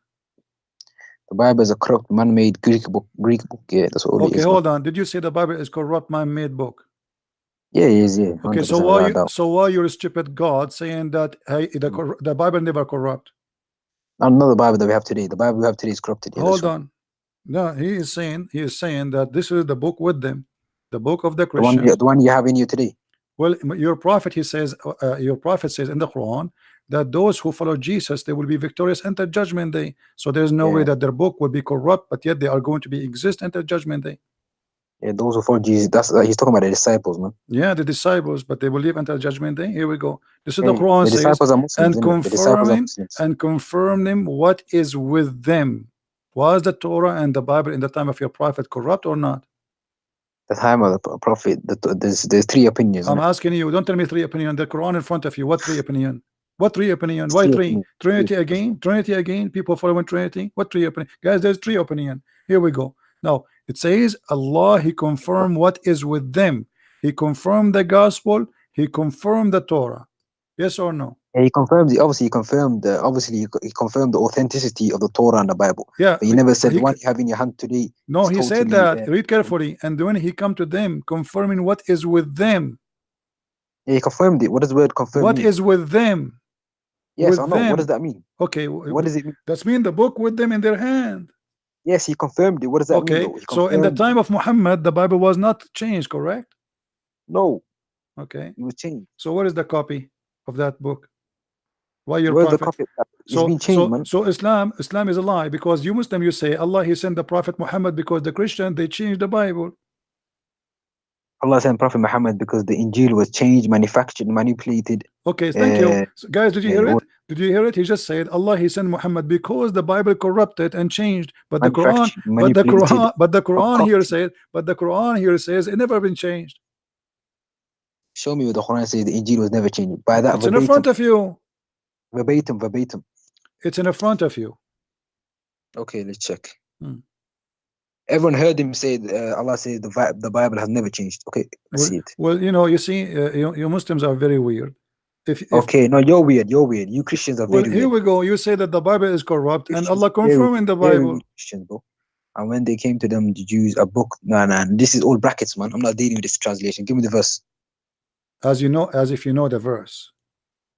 Speaker 4: The Bible is a corrupt, man-made Greek book. Yeah, that's all.
Speaker 1: Okay, hold on. Did you say the Bible is corrupt, man-made book?
Speaker 4: Yeah, it is. Yeah.
Speaker 1: Okay, so why you're a stupid God saying that hey, the Bible never corrupt?
Speaker 4: Not the Bible that we have today. The Bible we have today is corrupted. Yeah,
Speaker 1: hold on. No, he is saying that this is the book with them, the book of the Christians.
Speaker 4: The one you have in you today.
Speaker 1: Well, your prophet, he says, your prophet says in the Quran that those who follow Jesus, they will be victorious until judgment day. So there's no way that their book will be corrupt, but yet they are going to be exist until judgment day.
Speaker 4: Yeah, those who follow Jesus, he's talking about the disciples, man.
Speaker 1: Yeah, the disciples, but they will live until judgment day. Here we go. This is the Quran says, and confirm them what is with them. Was the Torah and the Bible in the time of your prophet corrupt or not?
Speaker 4: The time of the prophet, there's three opinions.
Speaker 1: I'm asking you, don't tell me three opinions. The Quran in front of you, what three opinion? What three opinion? Why three? Trinity again? Trinity again? People following Trinity? What three opinion? Guys, there's three opinion. Here we go. Now it says Allah, he confirmed what is with them. He confirmed the gospel. He confirmed the Torah. Yes or no?
Speaker 4: Yeah, he confirmed he confirmed the authenticity of the Torah and the Bible.
Speaker 1: Yeah,
Speaker 4: but he never said the one you have in your hand today.
Speaker 1: No, he said that. Read carefully. And when he come to them, confirming what is with them.
Speaker 4: Yeah, he confirmed it. What does the word confirm?
Speaker 1: What is with them?
Speaker 4: Yes, I know. What does that mean?
Speaker 1: Okay,
Speaker 4: what does it mean?
Speaker 1: That's mean the book with them in their hand.
Speaker 4: Yes, he confirmed it. What does that mean?
Speaker 1: Okay,
Speaker 4: Though? He
Speaker 1: so in the
Speaker 4: confirmed
Speaker 1: time of Muhammad, the Bible was not changed, correct?
Speaker 4: No,
Speaker 1: Okay,
Speaker 4: it was changed.
Speaker 1: so what is the copy of that book? Why your
Speaker 4: Where's the
Speaker 1: prophet?
Speaker 4: copy? It's been changed, man.
Speaker 1: So Islam is a lie, because you Muslim, you say Allah he sent the Prophet Muhammad, because the Christian they changed the Bible.
Speaker 4: Allah sent Prophet Muhammad because the Injil was changed, manufactured, manipulated.
Speaker 1: Okay, thank you. So, guys, did you hear it? Did you hear it? He just said Allah he sent Muhammad because the Bible corrupted and changed, but the Quran, the Quran here says it never been changed.
Speaker 4: Show me where the Quran says the Injil was never changed. By that
Speaker 1: it's in front of you.
Speaker 4: Verbatim.
Speaker 1: It's in front of you. Okay,
Speaker 4: let's check. Everyone heard him say Allah says the Bible has never changed. Okay, let's see it.
Speaker 1: Well, you see, you Muslims are very weird.
Speaker 4: Okay, no, you're weird. You Christians are very weird.
Speaker 1: Here we go. You say that the Bible is corrupt, and Allah confirmed in the Bible.
Speaker 4: Christians, bro. And when they came to them, the Jews, a book. No, this is all brackets, man. I'm not dealing with this translation. Give me the verse.
Speaker 1: As if you know the verse.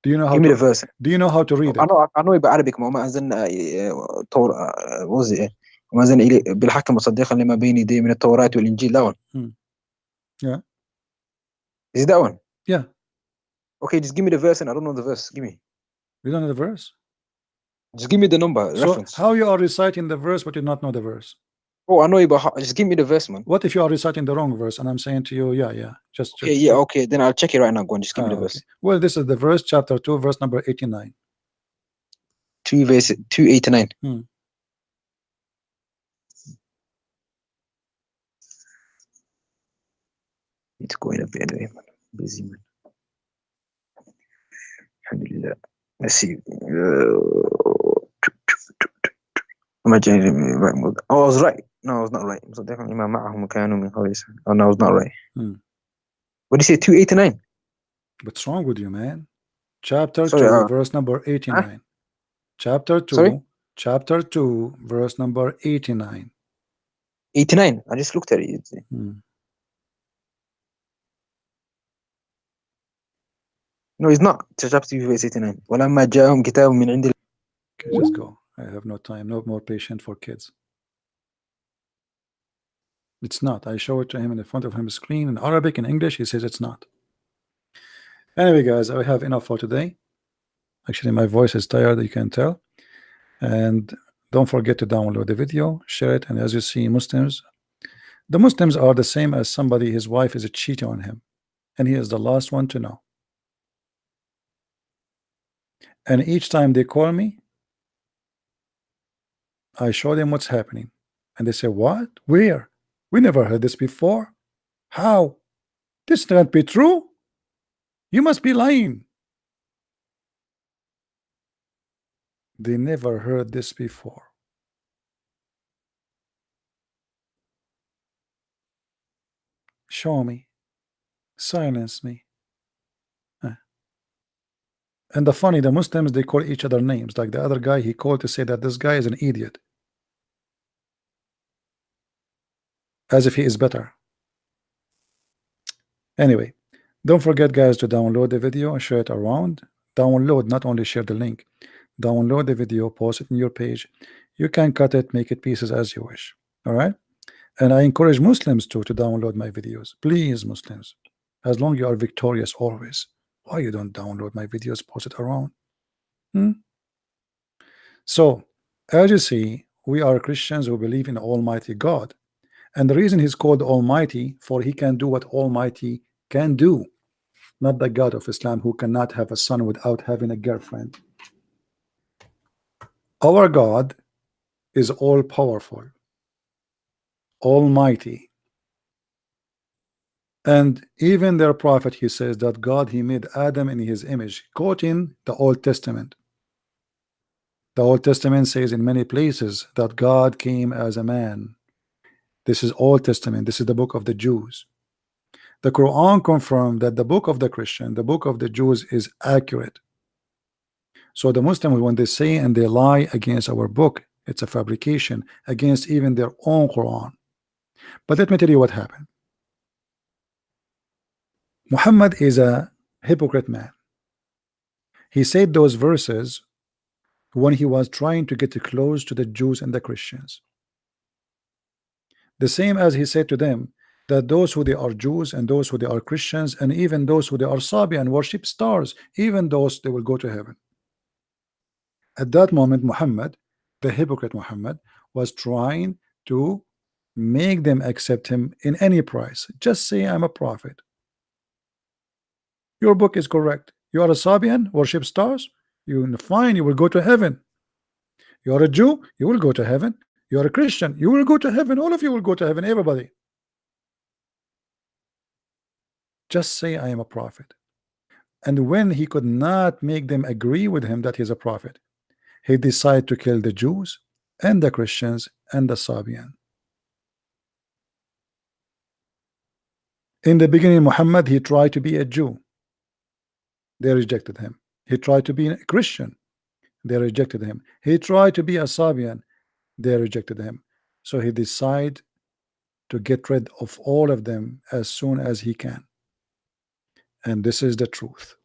Speaker 1: Do you know how?
Speaker 4: Give me the verse.
Speaker 1: Do you know how to read it?
Speaker 4: I know about Arabic. ما أذن was it? وما أذن بالحق مصدقا لما بين يديه من التوراة والإنجيل. That one.
Speaker 1: Yeah.
Speaker 4: Is it that one?
Speaker 1: Yeah.
Speaker 4: Okay, just give me the verse, and I don't know the verse. Give me.
Speaker 1: You don't know the verse?
Speaker 4: Just give me the number.
Speaker 1: So
Speaker 4: reference.
Speaker 1: How you are reciting the verse but you not know the verse?
Speaker 4: Oh, I know you, but just give me the verse, man.
Speaker 1: What if you are reciting the wrong verse and I'm saying to you, just
Speaker 4: okay, then I'll check it right now. Go on, just give me the verse.
Speaker 1: Well, this is the verse, chapter 2, verse number 89.
Speaker 4: 289. It's going a bit anyway, man. Busy, man. Alhamdulillah. Let's see. Oh, I was right. No, I was not right. So definitely Oh, no, I was not right. What do you say? 289.
Speaker 1: What's wrong with you, man? Chapter 2, verse number 89. Huh? Chapter 2, verse number 89.
Speaker 4: 89. I just looked at it. No, it's not. It's chapter 2, verse 89. ولما جاءهم كتاب من عند.
Speaker 1: Okay, just go. I have no time, no more patience for kids. It's not. I show it to him in the front of him screen in Arabic and English. He says it's not. Anyway, guys, I have enough for today. Actually, my voice is tired, you can tell. And don't forget to download the video, share it, and as you see, the Muslims are the same as somebody, his wife is cheating on him, and he is the last one to know. And each time they call me, I show them what's happening, and they say, what? Where? We never heard this before. How? This can't be true. You must be lying. They never heard this before. Show me. Silence me. And the Muslims, they call each other names. Like the other guy, he called to say that this guy is an idiot, as if he is better. Anyway, don't forget, guys, to download the video and share it around. Download, not only share the link. Download the video, post it in your page. You can cut it, make it pieces as you wish. All right. And I encourage Muslims to download my videos. Please, Muslims, as long as you are victorious always. Why you don't download my videos, post it around? So, as you see, we are Christians who believe in Almighty God. And the reason he's called Almighty, for he can do what Almighty can do. Not the God of Islam who cannot have a son without having a girlfriend. Our God is all-powerful, Almighty. And even their prophet, he says that God, he made Adam in his image, quoting the Old Testament. The Old Testament says in many places that God came as a man. This is Old Testament. This is the book of the Jews. The Quran confirmed that the book of the Christian, the book of the Jews, is accurate. So the Muslims, when they say and they lie against our book, it's a fabrication against even their own Quran. But let me tell you what happened. Muhammad is a hypocrite man. He said those verses when he was trying to get close to the Jews and the Christians. The same as he said to them that those who they are Jews and those who they are Christians and even those who they are Sabian worship stars, even those they will go to heaven. At that moment, Muhammad, the hypocrite Muhammad, was trying to make them accept him in any price. Just say I'm a prophet. Your book is correct. You are a Sabian, worship stars. You fine, you will go to heaven. You are a Jew, you will go to heaven. You are a Christian, you will go to heaven. All of you will go to heaven, everybody. Just say I am a prophet. And when he could not make them agree with him that he's a prophet, he decided to kill the Jews and the Christians and the Sabian. In the beginning, Muhammad, he tried to be a Jew. They rejected him. He tried to be a Christian. They rejected him. He tried to be a Sabian. They rejected him. So he decided to get rid of all of them as soon as he can. And this is the truth.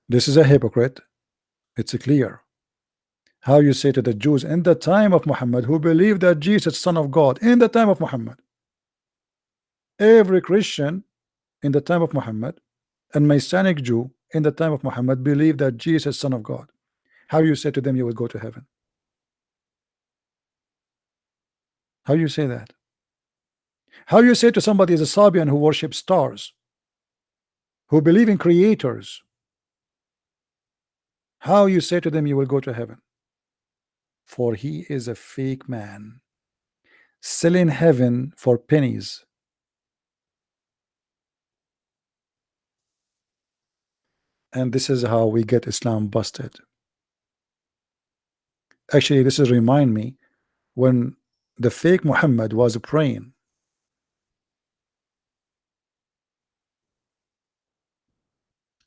Speaker 1: This is a hypocrite. It's clear. How you say to the Jews in the time of Muhammad who believed that Jesus, Son of God, in the time of Muhammad, every Christian in the time of Muhammad and Messianic Jew in the time of Muhammad believed that Jesus, Son of God. How you say to them you will go to heaven? How you say that? How you say to somebody is a Sabian who worships stars, who believe in creators? How you say to them you will go to heaven? For he is a fake man, selling heaven for pennies. And this is how we get Islam busted. Actually, this is remind me when the fake Muhammad was praying.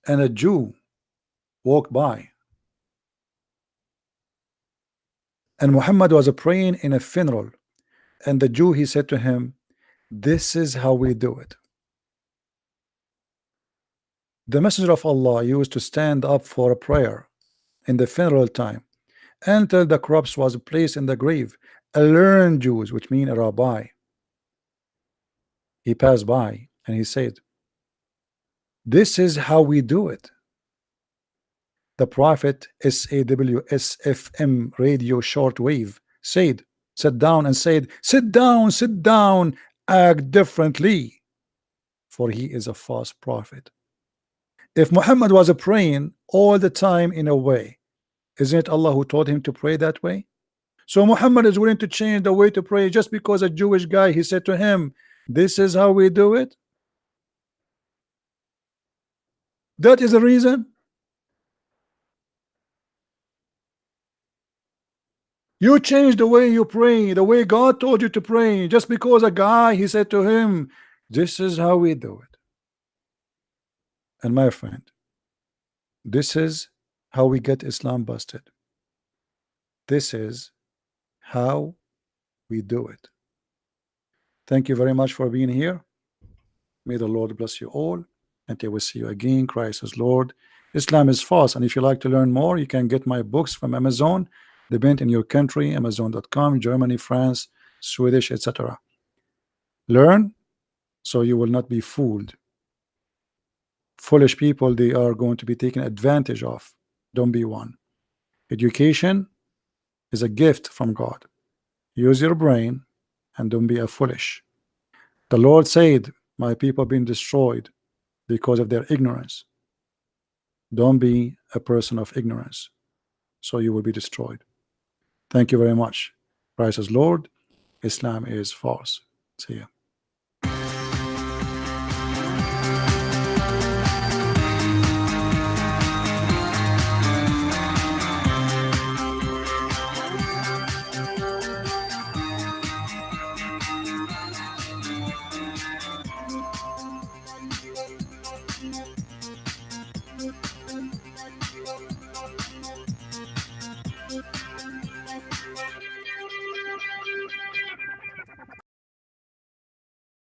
Speaker 1: And a Jew walked by. And Muhammad was praying in a funeral. And the Jew, he said to him, this is how we do it. The Messenger of Allah used to stand up for a prayer in the funeral time until the corpse was placed in the grave. A learned Jew, which means a rabbi, he passed by and he said, this is how we do it. The Prophet SAWSFM radio shortwave said, sat down and said, sit down, act differently, for he is a false prophet. If Muhammad was praying all the time in a way, isn't it Allah who told him to pray that way? So Muhammad is willing to change the way to pray just because a Jewish guy, he said to him, this is how we do it. That is the reason. You change the way you pray, the way God told you to pray, just because a guy, he said to him, this is how we do it. And my friend, this is how we get Islam busted. This is how we do it. Thank you very much for being here. May the Lord bless you all. Until we see you again, Christ is Lord. Islam is false. And if you like to learn more, you can get my books from Amazon. Depend in your country, Amazon.com, Germany, France, Swedish, etc. Learn so you will not be fooled. Foolish people, they are going to be taken advantage of. Don't be one. Education is a gift from God. Use your brain and don't be a foolish. The Lord said, my people have been destroyed because of their ignorance. Don't be a person of ignorance, so you will be destroyed. Thank you very much. Christ is Lord. Islam is false. See ya.